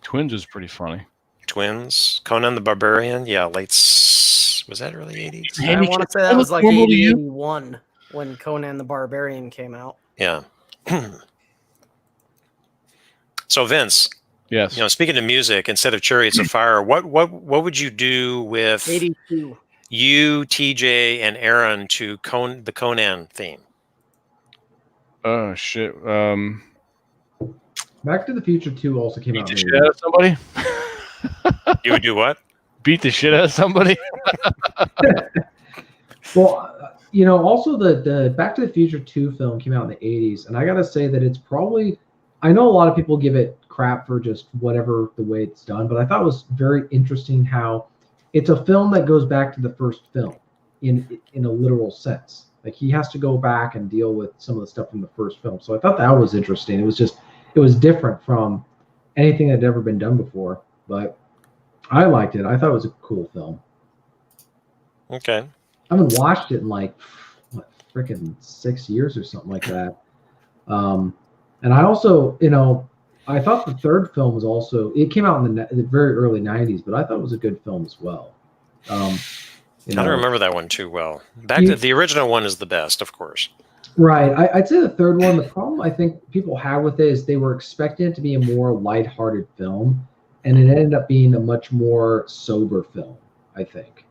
Twins was pretty funny. Twins. Conan the Barbarian. Yeah, was that early 80s? I want to say that was like 80, 81 when Conan the Barbarian came out. Yeah. So Vince, Yes. speaking of music, instead of Chariots of Fire, what would you do with 82. you, TJ, and Aaron to the Conan theme? Oh shit. Back to the Future 2 also came Beat out. the shit out of somebody. You would do what? Beat the shit out of somebody. Well, also the Back to the Future 2 film came out in the 80s, and I gotta say that it's probably, I know a lot of people give it crap for just whatever the way it's done, but I thought it was very interesting how it's a film that goes back to the first film in a literal sense. Like he has to go back and deal with some of the stuff from the first film. So I thought that was interesting. It was different from anything that had ever been done before, but I liked it. I thought it was a cool film. Okay. I haven't watched it in like freaking 6 years or something like that. And I also, I thought the third film was also, it came out in the very early 90s, but I thought it was a good film as well. I don't remember that one too well. The original one is the best, of course. Right. I'd say the third one, the problem I think people have with it is they were expecting it to be a more lighthearted film, and it ended up being a much more sober film, I think,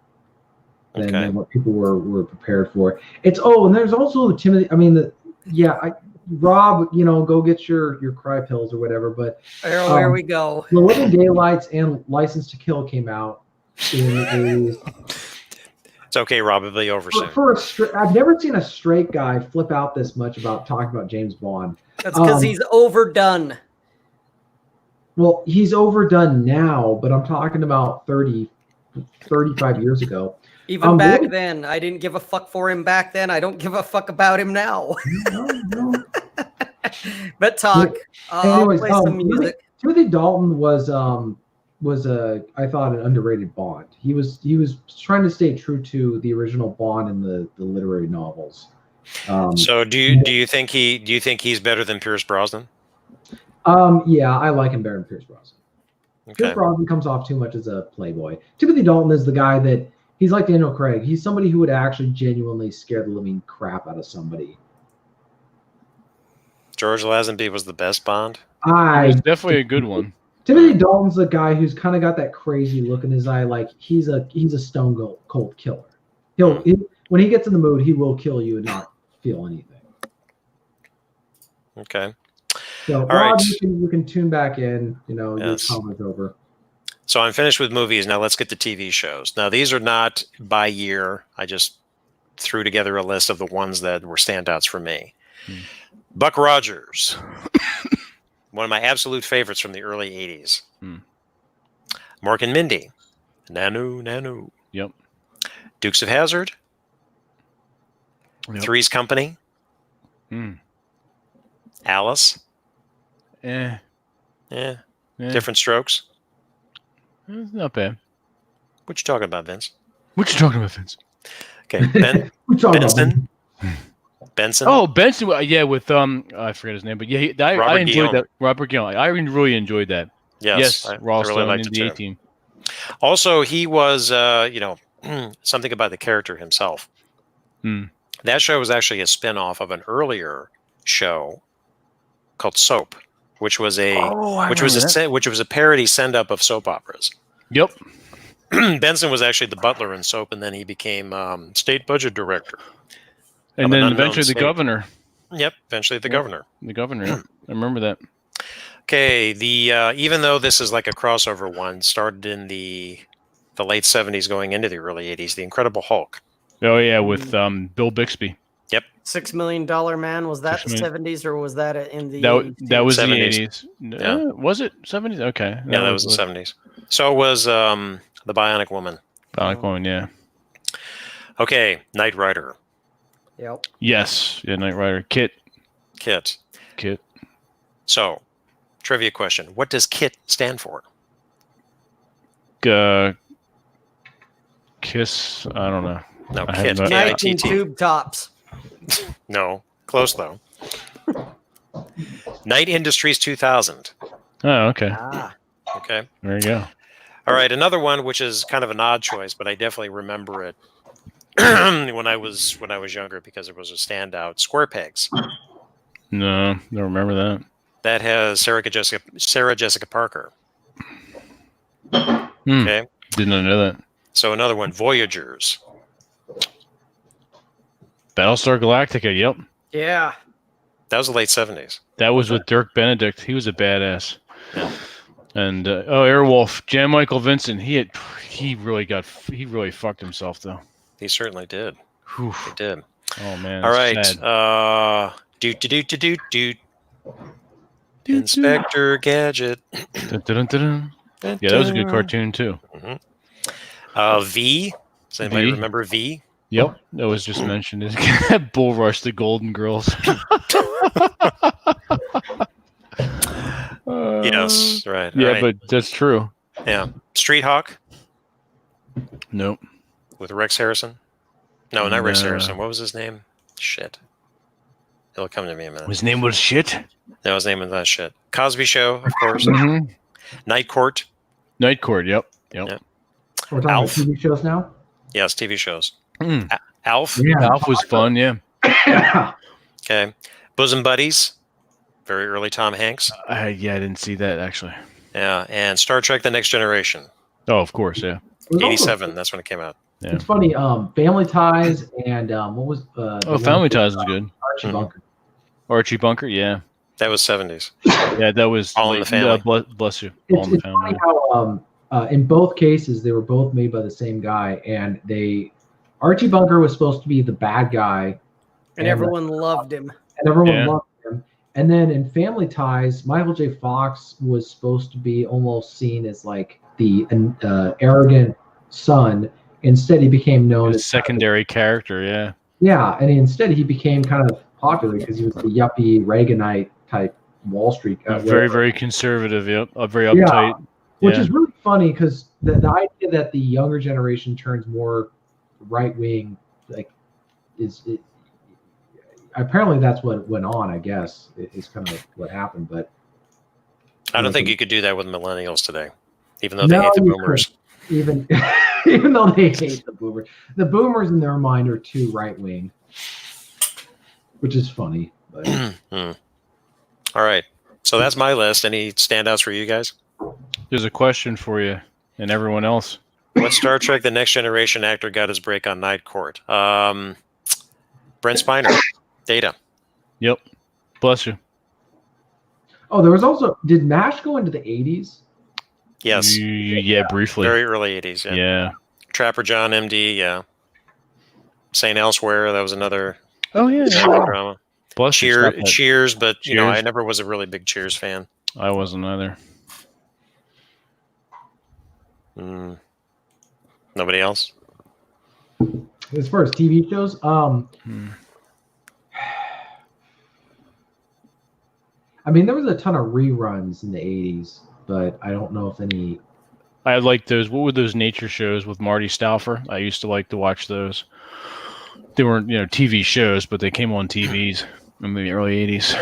than what people were prepared for. And there's also Timothy, Rob, go get your cry pills or whatever, but here we go. The Living Daylights and License to Kill came out in the 80s. It's okay, Rob. It'll be over soon. I've never seen a straight guy flip out this much about talking about James Bond. That's because he's overdone. Well, he's overdone now, but I'm talking about 35 years ago. Even back then, I didn't give a fuck for him back then. I don't give a fuck about him now. No. But talk. Anyways, I'll play some music. Timothy Dalton was I thought an underrated Bond. He was trying to stay true to the original Bond in the literary novels. So do you think he's better than Pierce Brosnan? Yeah, I like him better than Pierce Brosnan. Okay. Pierce Brosnan comes off too much as a playboy. Timothy Dalton is the guy that he's like Daniel Craig. He's somebody who would actually genuinely scare the living crap out of somebody. George Lazenby was the best Bond. It's definitely a good one. Timothy Dalton's the guy who's kind of got that crazy look in his eye, like he's a stone cold killer. When he gets in the mood, he will kill you and not feel anything. Okay. So, Rob, right. you can tune back in. Your Yes. comments over. So I'm finished with movies. Now let's get to TV shows. Now these are not by year. I just threw together a list of the ones that were standouts for me. Buck Rogers, one of my absolute favorites from the early 80s. Mork and Mindy, Nanu. Yep. Dukes of Hazzard, Yep. Three's Company, Alice, Yeah. Different Strokes. It's not bad. What you talking about, Vince? What you talking about, Vince? Okay, We're talking about Benson, Benson. Oh, Benson. Yeah, with I forget his name, but yeah, I Robert enjoyed Guillaume. that. Robert Guillaume. I really enjoyed that. Yes, I Raw really Stone liked in it the too. A-Team. Also, he was, something about the character himself. Hmm. That show was actually a spin-off of an earlier show called Soap, which was a parody send-up of soap operas. Yep. Benson was actually the butler in Soap, and then he became state budget director. And then eventually the governor. Yep, eventually the governor. The governor. Yeah. I remember that. Okay, even though this is like a crossover one, started in the late 70s going into the early 80s, The Incredible Hulk. Oh yeah, with Bill Bixby. Yep. $6 Million Man, was that the 70s or was that in the 80s? That was 70s. the 80s. Yeah. Was it 70s? Okay. Yeah, that was the 70s. So was The Bionic Woman. Bionic Woman, yeah. Okay, Knight Rider. Yep. Yes. Yeah, Knight Rider. Kit. So, trivia question. What does KIT stand for? Kiss. I don't know. No, I KIT. have no- Night in KITT. tube tops. No, close though. Knight Industries 2000. Oh, okay. Ah. Okay. There you go. All right, another one which is kind of an odd choice, but I definitely remember it when I was younger because it was a standout. Square Pegs. No, don't remember that. That has Sarah Jessica Parker. Okay. Did not know that. So another one, Voyagers. Battlestar Galactica. Yep. Yeah. That was the late 70s. That was with Dirk Benedict. He was a badass. Yeah. And Airwolf, Jan Michael Vincent. He really fucked himself though. He certainly did. Whew. He did. Oh man. All right. sad. Inspector Gadget. Dun, dun, dun, dun, dun. Yeah, that was a good cartoon too. V. Does anybody V? remember V? Yep, that was just mentioned. Bull Rush, the Golden Girls. Yes, right. Yeah, all right. but that's true. Yeah. Street Hawk Nope. with Rex Harrison. No, not Rex No. Harrison. What was his name? Shit. It'll come to me in a minute. His name was shit. No, his name was not shit. Cosby Show, of course. Mhm. Night Court. Night Court. Yep. Yeah. We're talking Alf. about TV shows now. Yes, TV shows. Mm. Alf. Yeah. Alf was fun. Yeah. Okay. Bosom Buddies. Very early Tom Hanks. I didn't see that actually. Yeah. And Star Trek The Next Generation. Oh, of course. Yeah. It was also- 87. That's when it came out. Yeah. It's funny. Family Ties and what was the Family one- Ties was good. Archie Mhm. Bunker. Archie Bunker. Yeah. That was 70s. Yeah, that was All in the Family. Bless you. All in the It's funny Family. how in both cases they were both made by the same guy, and Archie Bunker was supposed to be the bad guy, And everyone loved him. and everyone Yeah. loved him. And then in Family Ties, Michael J. Fox was supposed to be almost seen as like the arrogant son. Instead, he became known His as secondary character. Yeah. yeah, and instead he became kind of popular because he was the yuppie Reaganite type Wall Street guy. Very, very conservative. Yep. Very Yeah. uptight. Which Yeah. is really funny because the idea that the younger generation turns more right wing, like, apparently that's what went on. I guess is kind of what happened. But I don't think you could do that with millennials today, even though they hate the you boomers. couldn't. Even though they hate the boomers in their mind are too right wing, which is funny. But All right. So that's my list. Any standouts for you guys? There's a question for you and everyone else. What Star Trek The Next Generation actor got his break on Night Court? Brent Spiner. Data. Yep. Bless you. oh, there was also did MASH go into the 80s? Yes. Yeah, briefly. Very early 80s. Yeah. Yeah. Trapper John, MD. Yeah. St. Elsewhere. That was another Oh yeah. drama. Bless you. Stop that. Cheers, but you know, Cheers. I never was a really big Cheers fan. I wasn't either. Nobody else? As far as TV shows, I mean, there was a ton of reruns in the 80s, but I don't know if any. I like those. What were those nature shows with Marty Stauffer? I used to like to watch those. They weren't, TV shows, but they came on TVs in the early 80s.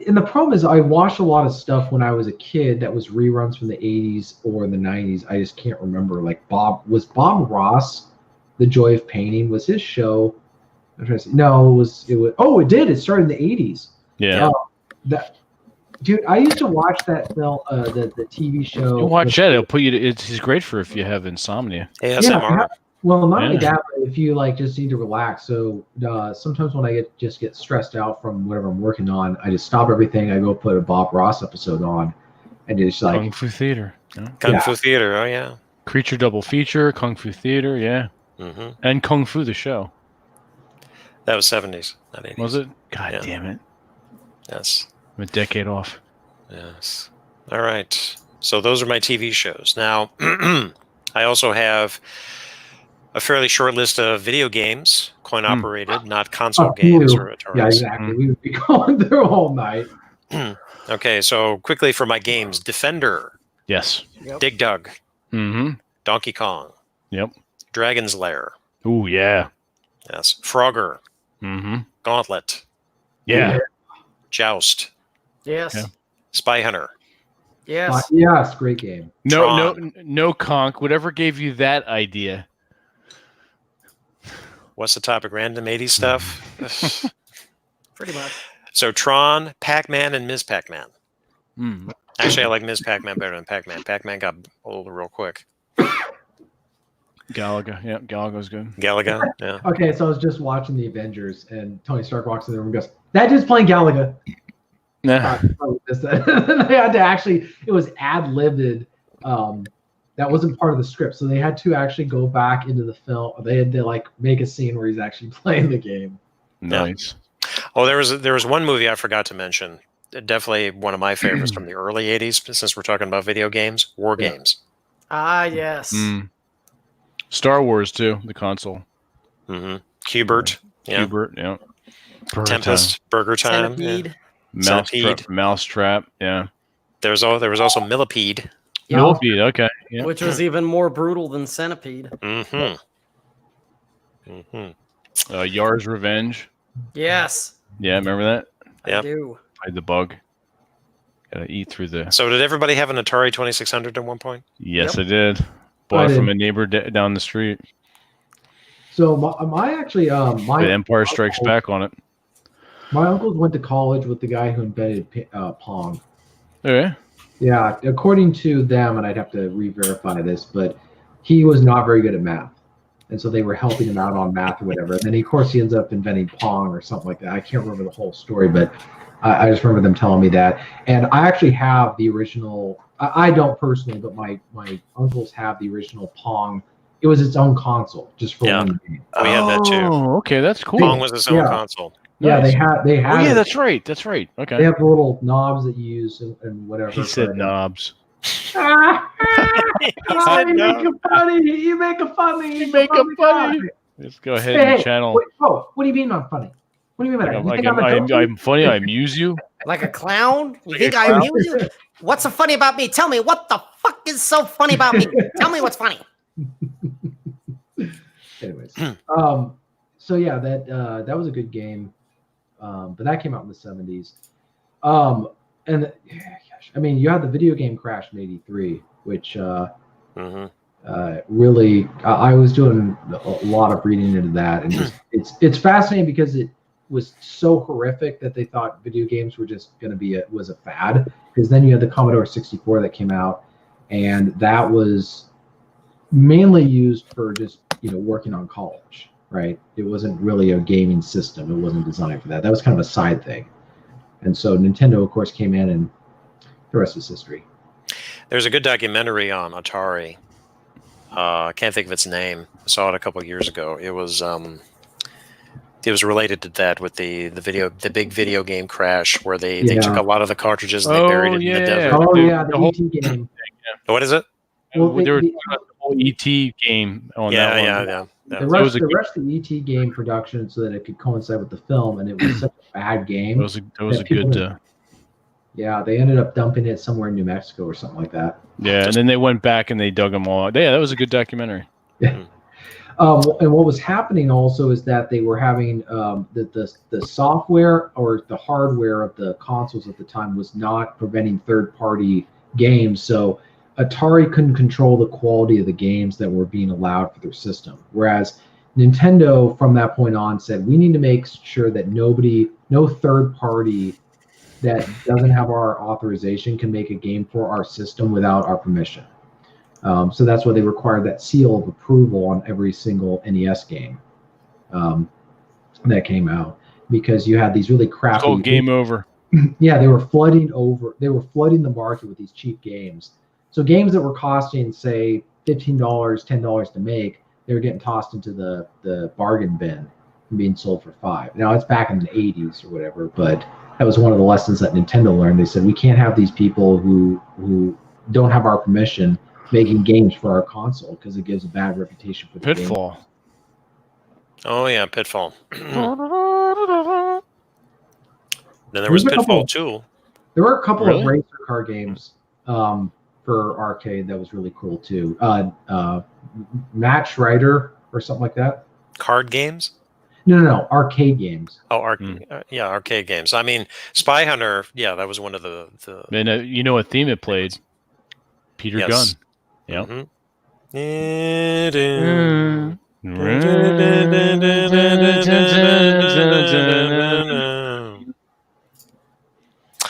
And the problem is I watched a lot of stuff when I was a kid that was reruns from the 80s or the 90s. I just can't remember. Like Bob Ross, The Joy of Painting, was his show. No, it was. Oh, it did. It started in the 80s. Yeah. Dude, I used to watch that film, the TV show. You watch that; it'll put you. It's great for if you have insomnia. ASMR. Well, not only that, but if you just need to relax. So sometimes when I get stressed out from whatever I'm working on, I just stop everything. I go put a Bob Ross episode on, and just like Kung Fu Theater. Kung Fu Theater. Oh yeah. Creature double feature, Kung Fu Theater. Yeah. Mm-hmm. And Kung Fu the show. That was 70s, not 80s. Was it? God damn it! Yes. I'm a decade off. Yes. All right. So those are my TV shows. Now, I also have a fairly short list of video games, coin-operated, not console games or Ataris. Yeah, exactly. We would be going through all night. Okay, so quickly for my games. Defender. Yes. Yep. Dig Dug. Mm-hmm. Donkey Kong. Yep. Dragon's Lair. Ooh, yeah. Yes. Frogger. Mm-hmm. Gauntlet. Yeah. Joust. Yes. Yeah. Spy Hunter. Yes. Yes, great game. No conch. Whatever gave you that idea? What's the topic? Random 80s stuff? Pretty much. So Tron, Pac-Man, and Ms. Pac-Man. Mm. Actually, I like Ms. Pac-Man better than Pac-Man. Pac-Man got old real quick. Galaga. Yeah, Galaga's good. Galaga, yeah. Okay, so I was just watching the Avengers, and Tony Stark walks in the room and goes, "That dude's playing Galaga." Nah. They had to actually, it was ad-libbed. That wasn't part of the script, so they had to actually go back into the film. They had to make a scene where he's actually playing the game. Nice. Oh, there was one movie I forgot to mention. Definitely one of my favorites from the early 80s, since we're talking about video games. War Games. Ah, yes. Mm. Star Wars, too, the console. Mm-hmm. Hubert. Yeah. Hubert, yeah. Tempest. Burger Time. Centipede. Mousetrap, yeah. There was also Millipede. Millipede, okay. Yeah. Which was even more brutal than Centipede. Mm-hmm. Mm-hmm. Yar's Revenge. Yes. Yeah, remember that? Yep. I do. Played the bug. Gotta eat through the... So did everybody have an Atari 2600 at one point? Yes, Yep. I did. Bought it from a neighbor down the street. So my The Empire Strikes Back on it. My uncles went to college with the guy who invented Pong. Oh, yeah? Yeah, according to them, and I'd have to re-verify this, but he was not very good at math. And so they were helping him out on math or whatever. And then, of course, he ends up inventing Pong or something like that. I can't remember the whole story, but I just remember them telling me that. And I actually have the original. I don't personally, but my uncles have the original Pong. It was its own console, just for one game. We had that too. Oh, okay, that's cool. Pong was its own console. Yeah, Nice. they had. Oh, yeah, it. that's right. That's right. Okay. They have the little knobs that you use and whatever. He said knobs. He said You no. make it funny. You make it funny. You make it funny. Let's go ahead and channel. Wait, what do you mean I'm funny? What do you mean by that? You think I'm funny. I amuse you. Like a clown? You Like think a I clown? amuse you? What's so funny about me? Tell me, what the fuck is so funny about me? Tell me what's funny. Anyways, so yeah, that was a good game, but that came out in the 70s. And gosh, I mean, you had the video game crash in '83, which really, I was doing a lot of reading into that, and just, it's fascinating because it was so horrific that they thought video games were just going to be a fad. Because then you had the Commodore 64 that came out, and that was mainly used for just working on college, right? It wasn't really a gaming system. It wasn't designed for that. That was kind of a side thing. And so Nintendo, of course, came in, and the rest is history. There's a good documentary on Atari. I can't think of its name. I saw it a couple of years ago. It was related to that with the big video game crash where they took a lot of the cartridges and they buried it in the desert. Oh Dude, yeah, the ET game. What is it? Well, There was the whole ET game on that one. Yeah. The rest of the ET game production so that it could coincide with the film, and it was such a bad game. That was a good. Yeah, they ended up dumping it somewhere in New Mexico or something like that. Yeah, and then they went back and they dug them all out. Yeah, that was a good documentary. And what was happening also is that they were having the software or the hardware of the consoles at the time was not preventing third-party games. So Atari couldn't control the quality of the games that were being allowed for their system. Whereas Nintendo, from that point on, said we need to make sure that no third party that doesn't have our authorization can make a game for our system without our permission. So that's why they required that seal of approval on every single NES game that came out, because you had these really crappy. It's game over. Yeah, they were flooding the market with these cheap games. So games that were costing, say, $15, $10 to make, they were getting tossed into the bargain bin and being sold for $5. Now it's back in the 80s or whatever, but that was one of the lessons that Nintendo learned. They said we can't have these people who don't have our permission making games for our console because it gives a bad reputation for the Pitfall. game. Oh yeah, Pitfall. Then there was Pitfall 2. There were a couple Really? of racer car games for arcade that was really cool too. Match Rider or something like that. Card games? No, arcade games. Oh, arcade games. I mean, Spy Hunter. Yeah, that was one of the. And you know what theme it played? Peter Yes. Gunn. Yep.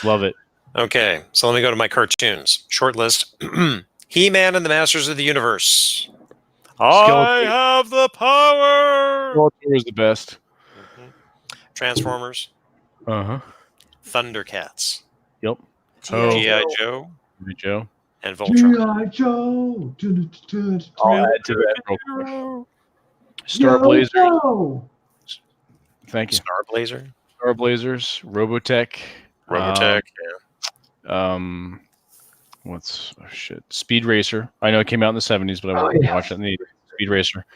Love it. Okay, so let me go to my cartoons. Short list. He-Man and the Masters of the Universe. I have the power. Skeletor is the best. Transformers. Uh-huh. Thundercats. Yep. G.I. Joe. G.I. Joe. And Voltron. G.I. Joe. I'll add to that real quick. Star Blazer. Thank you. Star Blazer. Star Blazers. Robotech. Robotech. Speed Racer. I know it came out in the 70s, but I watched it in the 80s. Speed Racer.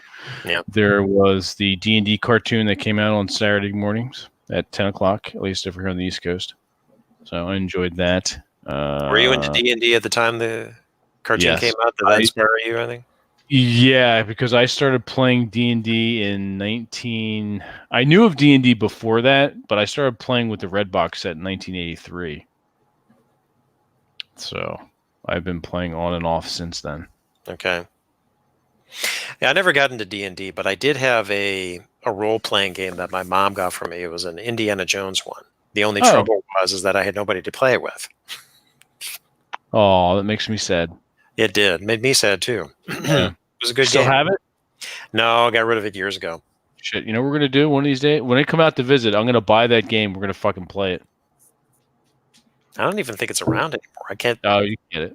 Yeah. There was the D&D cartoon that came out on Saturday mornings at 10 o'clock, at least over here on the East Coast. So I enjoyed that. Were you into D&D at the time the cartoon came out? Did that inspire you, I think? Yeah, because I started playing D&D in I knew of D&D before that, but I started playing with the Red Box set in 1983. So I've been playing on and off since then. Okay. Yeah, I never got into D&D, but I did have a role-playing game that my mom got for me. It was an Indiana Jones one. The only trouble was that I had nobody to play it with. Oh, that makes me sad. It did. Made me sad, too. Yeah. It was a good Still game. have it? No, I got rid of it years ago. Shit, you know what we're going to do one of these days? When they come out to visit, I'm going to buy that game. We're going to fucking play it. I don't even think it's around anymore. I can't. Oh, you get it.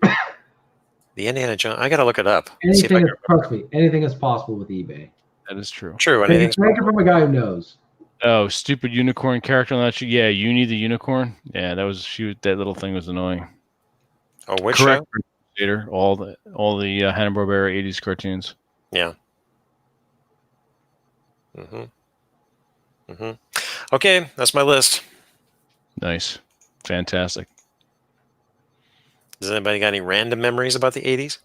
The Indiana Jones. I got to look it up. Trust me, anything is possible with eBay. That is true. True. Take it from a guy who knows. Oh, stupid unicorn character on that shit. Yeah, Uni the unicorn. Yeah, that little thing was annoying. Oh, which Correct. show? All the Hanna-Barbera 80s cartoons. Yeah. Okay, that's my list. Nice. Fantastic. Does anybody got any random memories about the 80s?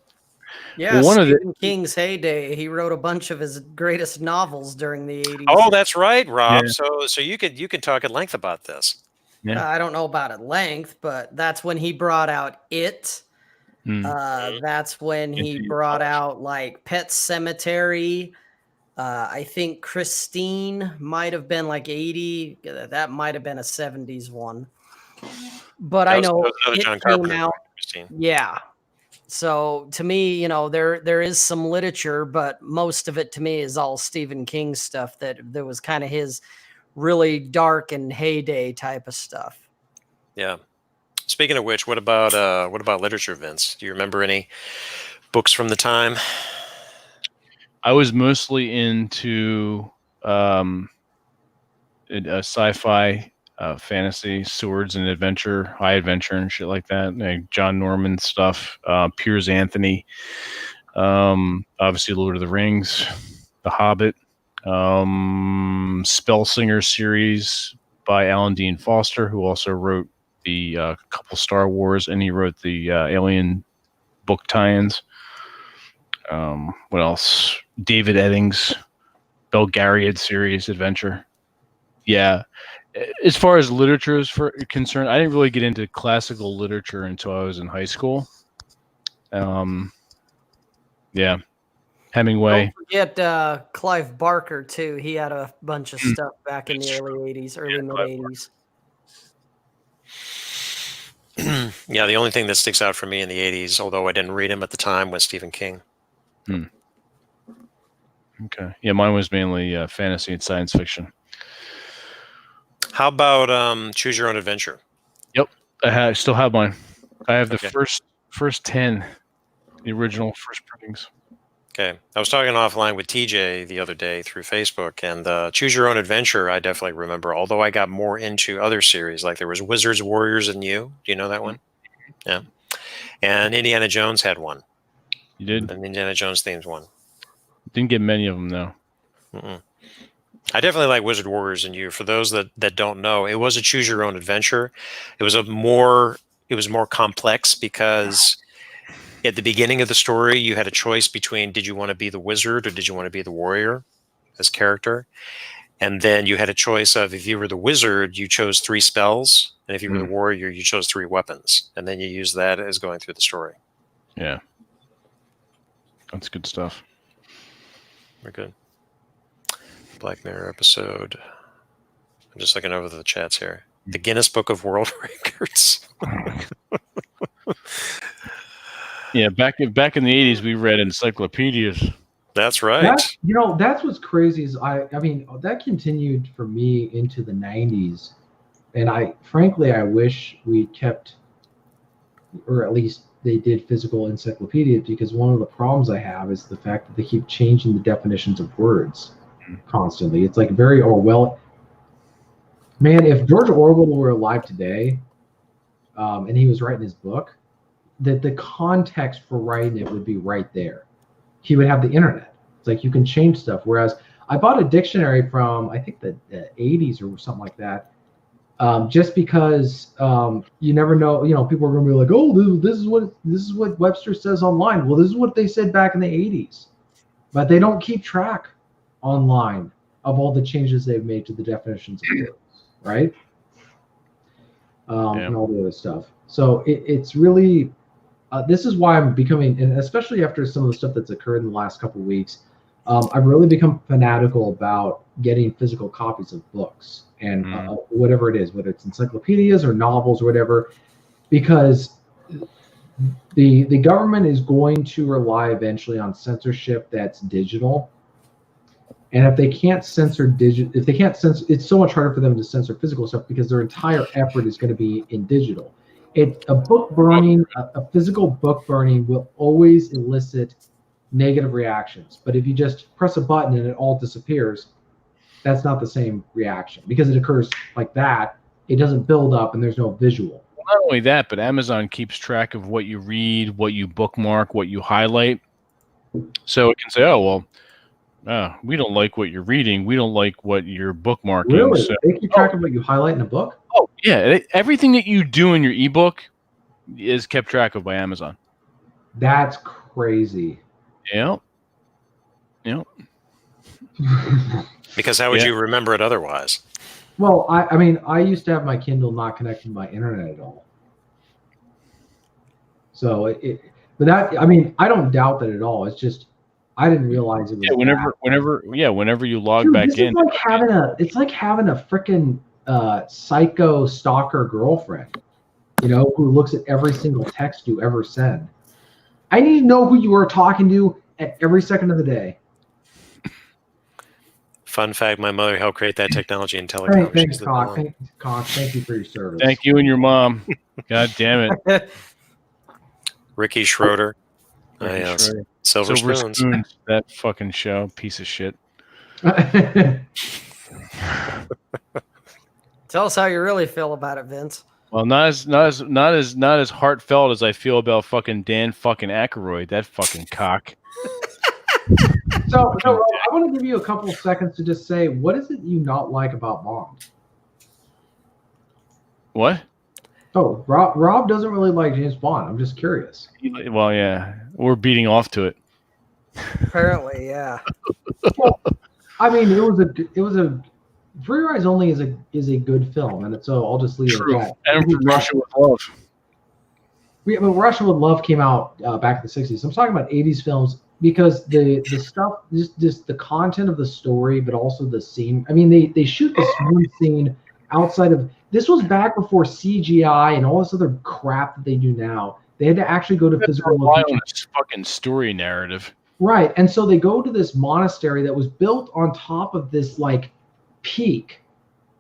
Yeah, Stephen King's heyday. He wrote a bunch of his greatest novels during the 80s. Oh, that's right, Rob. Yeah. So you could talk at length about this. Yeah. I don't know about at length, but that's when he brought out It. That's when he brought out like Pet Sematary. I think Christine might have been like 80. That might have been a 70s one. But I know it John came Carpenter, out. Christine. Yeah. So to me, there is some literature, but most of it to me is all Stephen King stuff that was kind of his really dark and heyday type of stuff. Yeah. Speaking of which, what about literature, Vince? Do you remember any books from the time? I was mostly into sci-fi, fantasy, swords and adventure, high adventure and shit like that. Like John Norman stuff, Piers Anthony, obviously Lord of the Rings, The Hobbit, Spellsinger series by Alan Dean Foster, who also wrote the couple Star Wars, and he wrote the Alien book tie-ins. What else? David Eddings, Belgariad series adventure. Yeah. As far as literature is concerned, I didn't really get into classical literature until I was in high school. Yeah. Hemingway. Don't forget Clive Barker too. He had a bunch of stuff back in the early 80s, early mid-80s. Yeah, the only thing that sticks out for me in the 80s, although I didn't read him at the time, was Stephen King. Okay. Yeah, mine was mainly fantasy and science fiction. How about Choose Your Own Adventure? Yep. I still have mine. I have the Okay. first 10, the original first printings. Okay. I was talking offline with TJ the other day through Facebook, and Choose Your Own Adventure, I definitely remember, although I got more into other series, like there was Wizards, Warriors, and You. Do you know that one? Yeah. And Indiana Jones had one. You did? An Indiana Jones themed one. Didn't get many of them, though. Mm-mm. I definitely like Wizard, Warriors, and You. For those that don't know, it was a Choose Your Own Adventure. It was more complex because at the beginning of the story, you had a choice between did you want to be the wizard or did you want to be the warrior as character? And then you had a choice of if you were the wizard, you chose 3 spells. And if you were the warrior, you chose 3 weapons. And then you use that as going through the story. Yeah. That's good stuff. Very good. Black Mirror episode. I'm just looking over the chats here. The Guinness Book of World Records. Yeah, back in the 80s, we read encyclopedias. That's right. That's what's crazy is I mean, that continued for me into the 90s. And I wish we kept, or at least they did, physical encyclopedias, because one of the problems I have is the fact that they keep changing the definitions of words constantly. It's like very Orwell. Man, if George Orwell were alive today, and he was writing his book, that the context for writing it would be right there. He would have the internet. It's like you can change stuff. Whereas I bought a dictionary from, I think, the 80s or something like that, just because you never know. People are going to be like, oh, this is what Webster says online. Well, this is what they said back in the 80s. But they don't keep track online of all the changes they've made to the definitions of words, right? And all the other stuff. So it's really, this is why I'm becoming, and especially after some of the stuff that's occurred in the last couple of weeks, I've really become fanatical about getting physical copies of books and whatever it is, whether it's encyclopedias or novels or whatever, because the government is going to rely eventually on censorship that's digital. And if they can't censor it's so much harder for them to censor physical stuff because their entire effort is going to be in digital. A book burning, a physical book burning will always elicit negative reactions. But if you just press a button and it all disappears, that's not the same reaction because it occurs like that. It doesn't build up and there's no visual. Not only that, but Amazon keeps track of what you read, what you bookmark, what you highlight. So it can say, oh, well, we don't like what you're reading. We don't like what you're bookmarking. Really? So, they keep track of what you highlight in a book? Oh, yeah. Everything that you do in your ebook is kept track of by Amazon. That's crazy. Yeah. Because how would you remember it otherwise? Well, I mean, I used to have my Kindle not connected to my internet at all. So but that, I mean, I don't doubt that at all. It's just, I didn't realize it was. Yeah, whenever you log back in. It's like having a freaking psycho stalker girlfriend, who looks at every single text you ever send. I need to know who you are talking to at every second of the day. Fun fact: my mother helped create that technology in telecom. Thanks, Cock. Thank you for your service. Thank you and your mom. God damn it. Ricky Schroeder. Schroeder. Silver Spoons. That fucking show, piece of shit. Tell us how you really feel about it, Vince. Well, not as heartfelt as I feel about fucking Dan fucking Aykroyd, that fucking cock. So Rob, I want to give you a couple of seconds to just say, what is it you not like about Bond? What? Oh, Rob doesn't really like James Bond. I'm just curious. Well, yeah, we're beating off to it. Apparently, yeah. Well, I mean, it was a For Your Eyes Only is a good film, and so I'll just leave it True. at that. And for Russia with Love. But Russia with Love came out back in the '60s. I'm talking about '80s films because the stuff, just the content of the story, but also the scene. I mean, they shoot this one scene outside of. This was back before CGI and all this other crap that they do now. They had to actually go to physical Rely on locations. this fucking story narrative. Right. And so they go to this monastery that was built on top of this like peak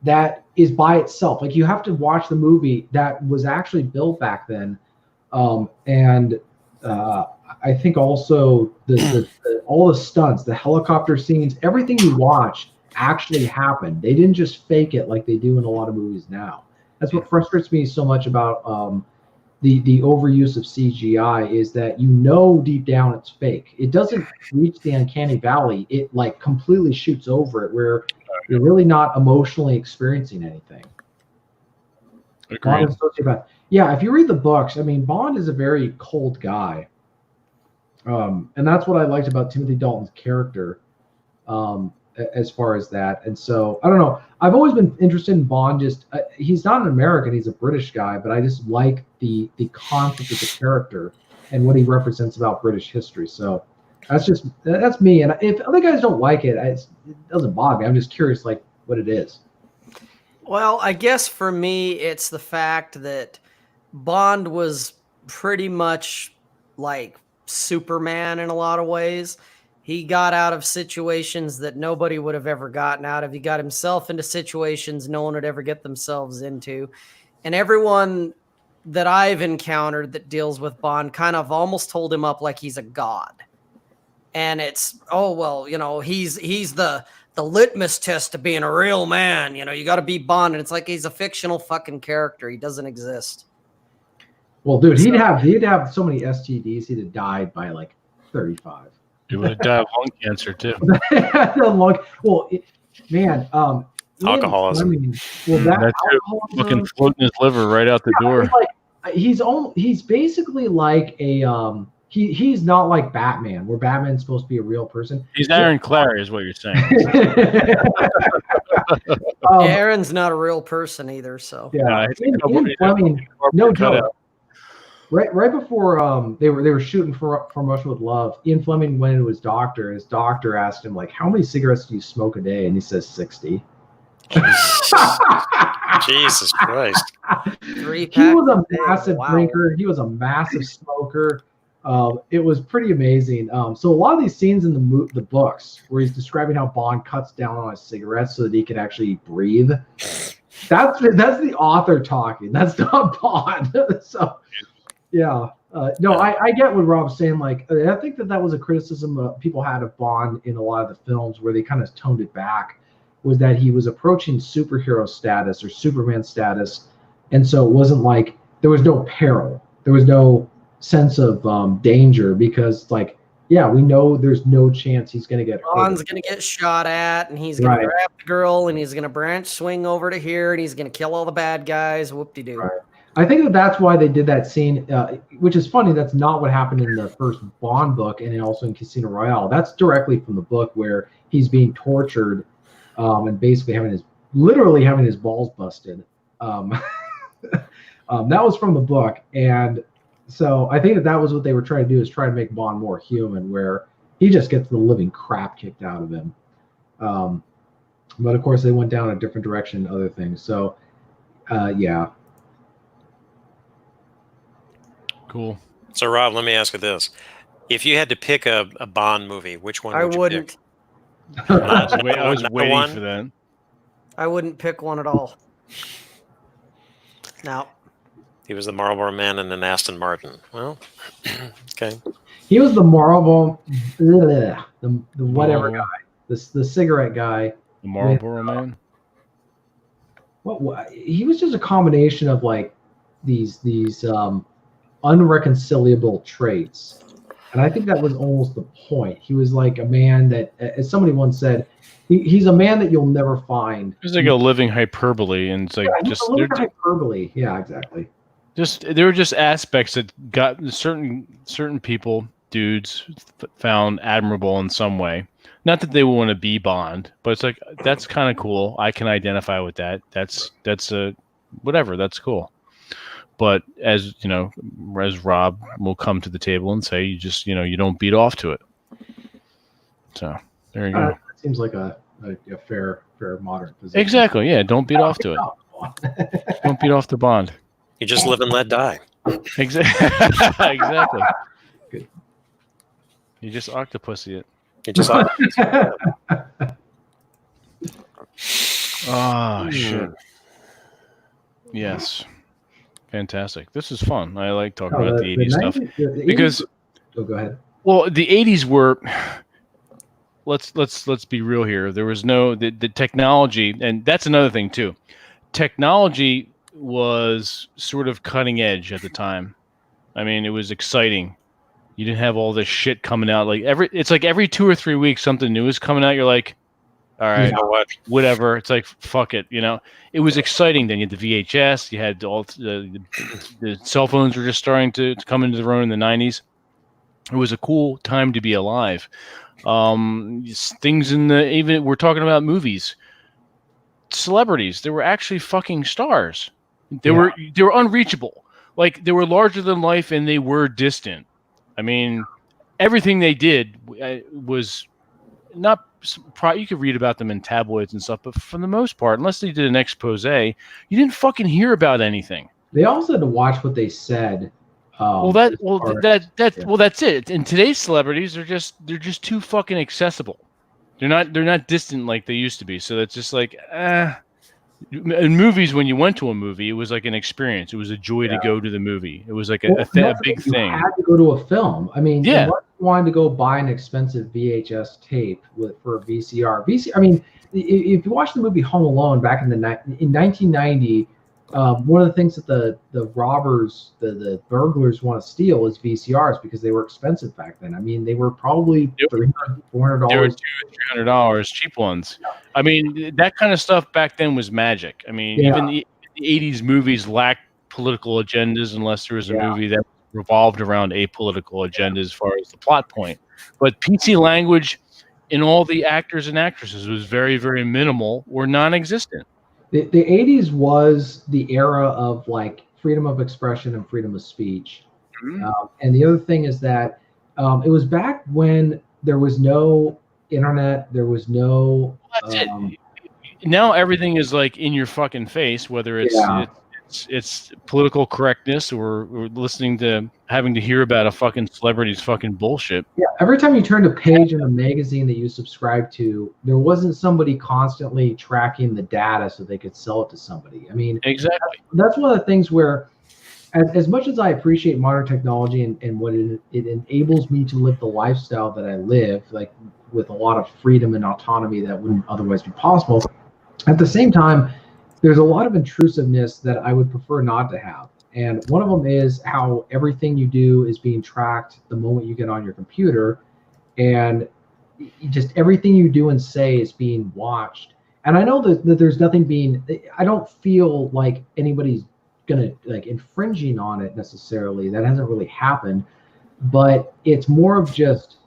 that is by itself. Like you have to watch the movie that was actually built back then. And I think also all the stunts, the helicopter scenes, everything you watch actually happened. They didn't just fake it like they do in a lot of movies now. That's what frustrates me so much about the overuse of CGI is that deep down it's fake. It doesn't reach the uncanny valley. It like completely shoots over it where you're really not emotionally experiencing anything. Agreed. Yeah, if you read the books, I mean, Bond is a very cold guy. And that's what I liked about Timothy Dalton's character as far as that. And so, I don't know. I've always been interested in Bond. He's not an American. He's a British guy. But I just like the concept of the character and what he represents about British history. So that's me. And if other guys don't like it, it doesn't bother me. I'm just curious, like, what it is. Well, I guess for me, it's the fact that Bond was pretty much like Superman in a lot of ways. He got out of situations that nobody would have ever gotten out of. He got himself into situations no one would ever get themselves into. And everyone that I've encountered that deals with Bond kind of almost hold him up like he's a god. And it's, oh, well, he's the litmus test to being a real man. You got to be Bond. And it's like he's a fictional fucking character. He doesn't exist. Well, dude, he'd have so many STDs, he'd have died by like 35. He would have died of lung cancer too. Alcoholism. That too. Fucking floating his liver right out the door. He's basically like a he's not like Batman, where Batman's supposed to be a real person. He's Aaron Clary, is what you're saying. Aaron's not a real person either. So yeah, Fleming, no joke. Right before they were shooting for Russia with Love, Ian Fleming went into his doctor. His doctor asked him, like, how many cigarettes do you smoke a day? And he says 60. Jesus Christ. He was a massive drinker. He was a massive smoker. It was pretty amazing. So a lot of these scenes in the books where he's describing how Bond cuts down on his cigarettes so that he can actually breathe. That's the author talking. That's not Bond. So yeah. I get what Rob's saying. Like, I think that was a criticism people had of Bond in a lot of the films where they kind of toned it back, was that he was approaching superhero status or Superman status. And so it wasn't like there was no peril. There was no sense of danger because, like, yeah, we know there's no chance he's going to get hurt. Bond's going to get shot at, and he's going to grab the girl, and he's going to branch swing over to here, and he's going to kill all the bad guys. Whoop-de-doo. Right. I think that's why they did that scene, which is funny. That's not what happened in the first Bond book and also in Casino Royale. That's directly from the book where he's being tortured and basically literally having his balls busted. That was from the book. And so I think that was what they were trying to do, is try to make Bond more human, where he just gets the living crap kicked out of him. But of course they went down a different direction and other things. So yeah. Cool. So, Rob, let me ask you this: if you had to pick a Bond movie, which one would you pick? I was waiting for that. I wouldn't pick one at all. No. He was the Marlboro Man and an Aston Martin. Well, okay. He was the Marlboro, the whatever guy, the cigarette guy. The Marlboro Man. What? He was just a combination of like these unreconcilable traits. And I think that was almost the point. He was like a man that, as somebody once said, he's a man that you'll never find. He's like a living hyperbole, and it's like hyperbole. Yeah, exactly. There were just aspects that got certain people dudes found admirable in some way. Not that they want to be Bond, but it's like, that's kind of cool. I can identify with that. That's a whatever. That's cool. But as you know, as Rob will come to the table and say, you just, you don't beat off to it. So there you go. That seems like a fair modern position. Exactly. Yeah. Don't beat off to it. Don't beat off to Bond. You just live and let die. Exactly. Good. You just octopussy it. You just Oh shit. Yes. Fantastic. This is fun. I like talking about the 80s stuff. Because go ahead. Well, the 80s were, let's be real here. There was no the technology, and that's another thing too. Technology was sort of cutting edge at the time. I mean, it was exciting. You didn't have all this shit coming out it's like every 2 or 3 weeks something new is coming out. You're like, all right, you know what? Whatever. It's like, fuck it. It was exciting. Then you had the VHS. You had all the cell phones were just starting to come into their own in the 90s. It was a cool time to be alive. Things even we're talking about movies. Celebrities, they were actually fucking stars. They were unreachable. Like, they were larger than life and they were distant. I mean, everything they did was not. You could read about them in tabloids and stuff, but for the most part, unless they did an expose, you didn't fucking hear about anything. They also had to watch what they said. That's it. And today's celebrities are they're just too fucking accessible. They're not distant like they used to be. So it's just like, in movies, when you went to a movie, it was like an experience. It was a joy to go to the movie. It was like a big thing. You had to go to a film. I mean, yeah. You wanted to go buy an expensive VHS tape for a VCR. I mean, if you watch the movie Home Alone back in 1990, one of the things that the robbers, the burglars want to steal is VCRs because they were expensive back then. I mean, they were probably $300, $400. They were $200-$300, cheap ones. I mean, that kind of stuff back then was magic. I mean, even the 80s movies lacked political agendas unless there was a movie that revolved around a political agenda as far as the plot point. But PC language in all the actors and actresses was very, very minimal or non-existent. The 80s was the era of like freedom of expression and freedom of speech. Mm-hmm. And the other thing is that it was back when there was no internet, there was no. Well, that's it. Now everything is like in your fucking face, whether it's political correctness or listening to having to hear about a fucking celebrity's fucking bullshit. Yeah, every time you turned a page in a magazine that you subscribed to, there wasn't somebody constantly tracking the data so they could sell it to somebody. I mean, exactly. That's one of the things where, as much as I appreciate modern technology and what it enables me to live the lifestyle that I live, like with a lot of freedom and autonomy that wouldn't otherwise be possible, at the same time, there's a lot of intrusiveness that I would prefer not to have. And one of them is how everything you do is being tracked the moment you get on your computer. And just everything you do and say is being watched. And I know that there's nothing I don't feel like anybody's going to like infringing on it necessarily. That hasn't really happened. But it's more of just,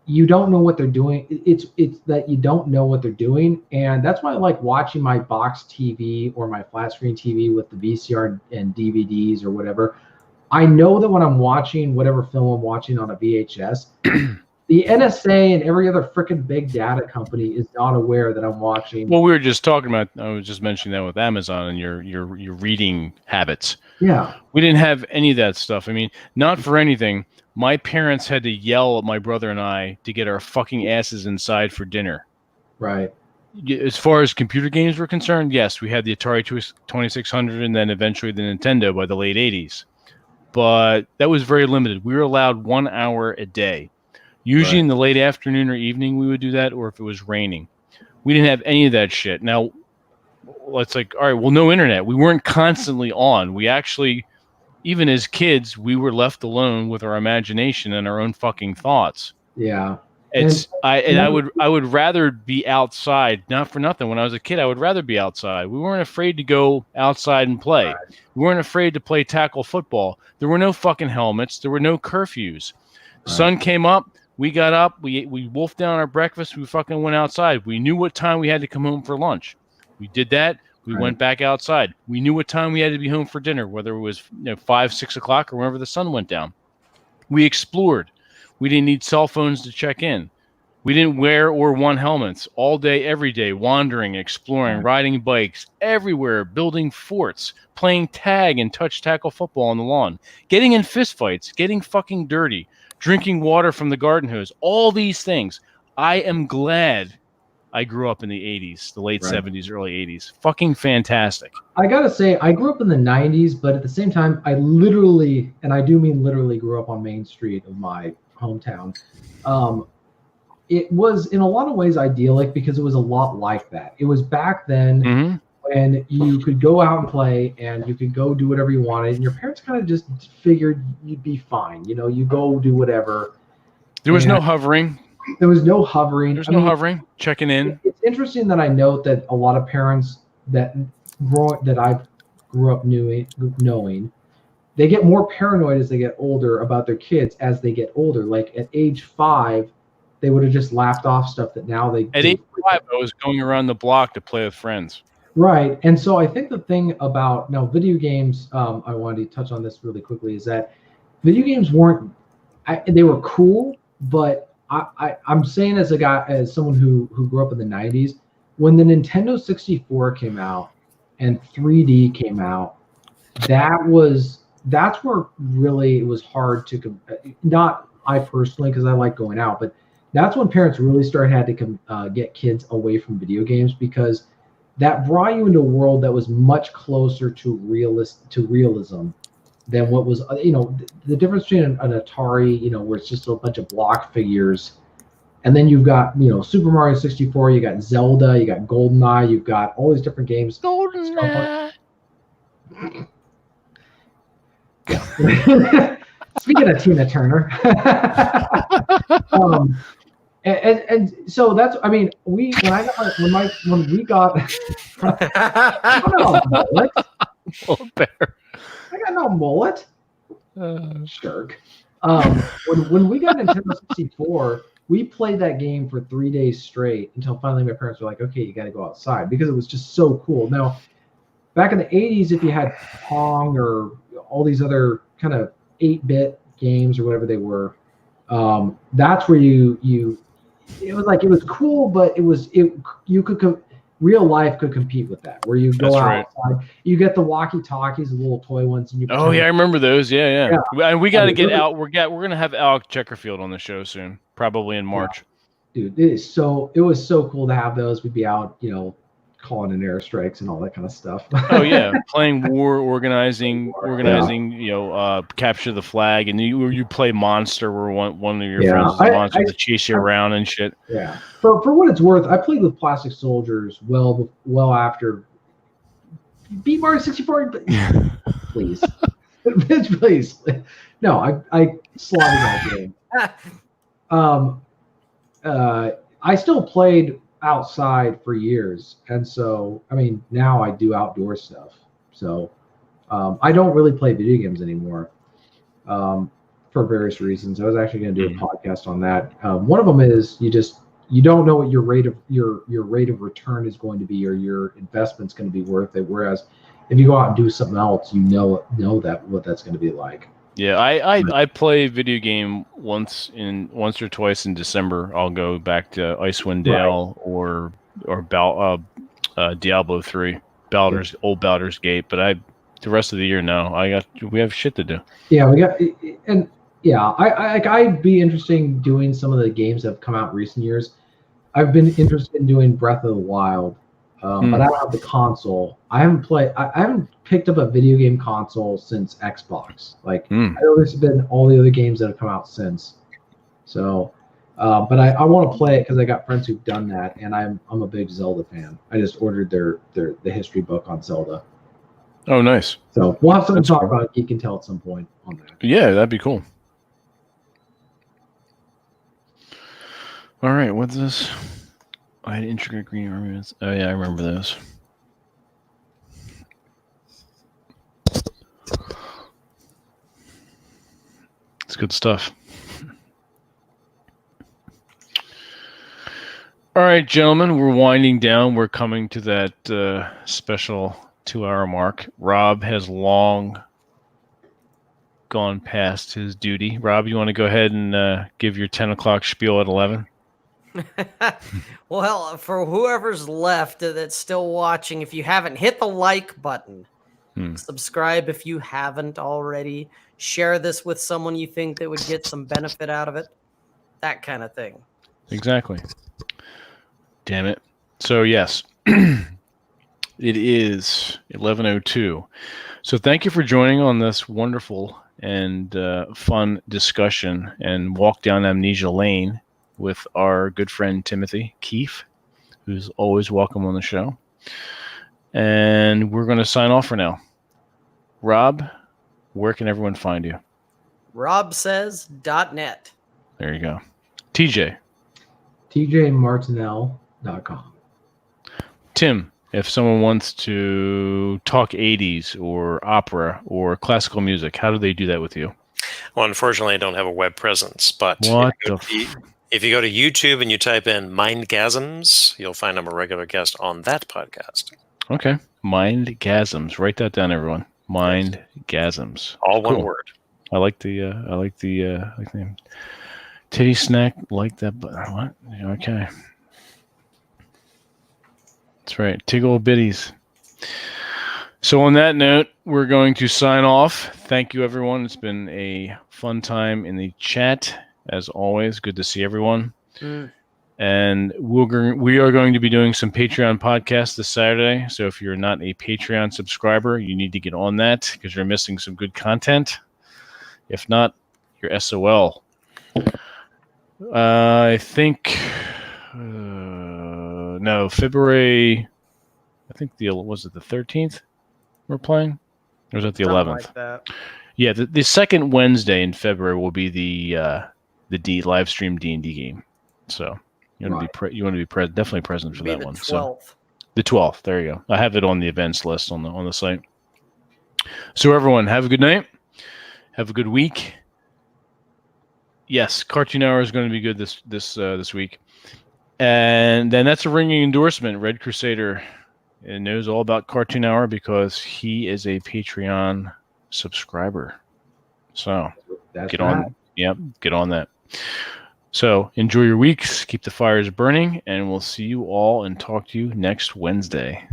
you don't know what they're doing. It's that you don't know what they're doing. And that's why I like watching my box TV or my flat screen TV with the VCR and DVDs or whatever. I know that when I'm watching whatever film I'm watching on a VHS, the NSA and every other freaking big data company is not aware that I'm watching. Well, we were just talking about, I was just mentioning that with Amazon and your reading habits. Yeah. We didn't have any of that stuff. I mean, not for anything. My parents had to yell at my brother and I to get our fucking asses inside for dinner. Right. As far as computer games were concerned, yes, we had the Atari 2600 and then eventually the Nintendo by the late 80s. But that was very limited. We were allowed 1 hour a day. Usually in the late afternoon or evening we would do that, or if it was raining. We didn't have any of that shit. Now, it's like, all right, well, no internet. We weren't constantly on. We actually... Even as kids, we were left alone with our imagination and our own fucking thoughts. Yeah. I would rather be outside, not for nothing. When I was a kid, I would rather be outside. We weren't afraid to go outside and play. Right. We weren't afraid to play tackle football. There were no fucking helmets. There were no curfews. Sun came up. We got up. We wolfed down our breakfast. We fucking went outside. We knew what time we had to come home for lunch. We did that. We went back outside. We knew what time we had to be home for dinner, whether it was 5, 6 o'clock, or whenever the sun went down. We explored. We didn't need cell phones to check in. We didn't wear or want helmets all day, every day, wandering, exploring, riding bikes everywhere, building forts, playing tag and touch tackle football on the lawn, getting in fistfights, getting fucking dirty, drinking water from the garden hose, all these things. I am glad I grew up in the 80s, the late 70s, early 80s. Fucking fantastic. I gotta say, I grew up in the 90s, but at the same time, I literally, and I do mean literally, grew up on Main Street of my hometown. It was in a lot of ways idyllic because it was a lot like that. It was back then when you could go out and play and you could go do whatever you wanted, and your parents kind of just figured you'd be fine. You go do whatever. There was no hovering. There was no hovering. There's no hovering. Checking in. It's interesting that I note that a lot of parents that I grew up knowing, they get more paranoid as they get older about their kids as they get older. Like at age 5, they would have just laughed off stuff that now they. At age 5, I was going around the block to play with friends. Right, and so I think the thing about now video games, I wanted to touch on this really quickly, is that video games weren't. They were cool, but I'm saying as someone who grew up in the 90s, when the Nintendo 64 came out and 3D came out, that's where really it was hard to not I personally, because I like going out, but that's when parents really had to get kids away from video games, because that brought you into a world that was much closer to realism than what was, the difference between an Atari, where it's just a bunch of block figures, and then you've got, Super Mario 64, you got Zelda, you got GoldenEye, you've got all these different games. GoldenEye. Speaking of Tina Turner. And so that's, I mean, when we got I don't know, mullet. I got no mullet. Shirk. When we got Nintendo 64, we played that game for 3 days straight until finally my parents were like, okay, you got to go outside, because it was just so cool. Now, back in the 80s, if you had Pong or all these other kind of 8-bit games or whatever they were, that's where it was cool, but real life could compete with that, where you go outside, you get the walkie-talkies, the little toy ones, and I remember those. Yeah. And we got to get out. We're gonna have Alec Checkerfield on the show soon, probably in March. Dude, it was so cool to have those. We'd be out, calling in airstrikes and all that kind of stuff. Oh yeah, playing war, organizing, capture the flag, and you play Monster, where one of your friends is a monster to chase you around and shit. Yeah. For what it's worth, I played with Plastic Soldiers well after. Beat Mario 64, but please, please. No, I slaughtered that game. I still played outside for years, and so now I do outdoor stuff, so I don't really play video games anymore for various reasons. I was actually going to do a podcast on that. One of them is you don't know what your rate of return is going to be, or your investment's going to be worth it, whereas if you go out and do something else, know that what that's going to be like. Yeah, I play video game once or twice in December. I'll go back to Icewind Dale or Diablo 3, old Baldur's Gate. But the rest of the year, no. We have shit to do. Yeah, I'd be interested in doing some of the games that have come out in recent years. I've been interested in doing Breath of the Wild, but I don't have the console. I haven't picked up a video game console since Xbox. I know there's been all the other games that have come out since. So, but I want to play it because I got friends who've done that, and I'm a big Zelda fan. I just ordered the history book on Zelda. Oh, nice. So we'll have something to talk about Geek and Tell at some point on that. Yeah, that'd be cool. All right, what's this? I had intricate green armaments. Oh yeah, I remember those. It's good stuff. All right, gentlemen, we're winding down. We're coming to that special 2-hour mark. Rob has long gone past his duty. Rob, you want to go ahead and give your 10 o'clock spiel at 11? Well, for whoever's left that's still watching, if you haven't hit the like button, subscribe if you haven't already, share this with someone you think that would get some benefit out of it, that kind of thing. Exactly. Damn it. So, yes, it is 11:02. So thank you for joining on this wonderful and fun discussion and walk down amnesia lane with our good friend Timothy Keefe, who's always welcome on the show. And we're going to sign off for now. Rob, where can everyone find you? robsays.net. There you go. TJ. tjmartinell.com. Tim, if someone wants to talk 80s or opera or classical music, how do they do that with you? Well, unfortunately, I don't have a web presence, but What if you go to YouTube and you type in Mindgasms, you'll find I'm a regular guest on that podcast. Okay. Mindgasms. Write that down, everyone. Mindgasms. All one Cool. word. I like the name. Titty snack, like that, but what? Okay. That's right. Tiggle bitties. So on that note, we're going to sign off. Thank you, everyone. It's been a fun time in the chat. As always, good to see everyone. And we are going to be doing some Patreon podcasts this Saturday. So if you're not a Patreon subscriber, you need to get on that because you're missing some good content. If not, you're SOL. I think no, February. I think was it the 13th we're playing, or was it the 11th? Like that. Yeah, the second Wednesday in February will be the live stream D&D game. So you want to be definitely present for that one. 12th. So the 12th. There you go. I have it on the events list on the site. So everyone, have a good night. Have a good week. Yes, Cartoon Hour is going to be good this week. And then that's a ringing endorsement. Red Crusader knows all about Cartoon Hour because he is a Patreon subscriber. So get on that. So enjoy your weeks, keep the fires burning, and we'll see you all and talk to you next Wednesday.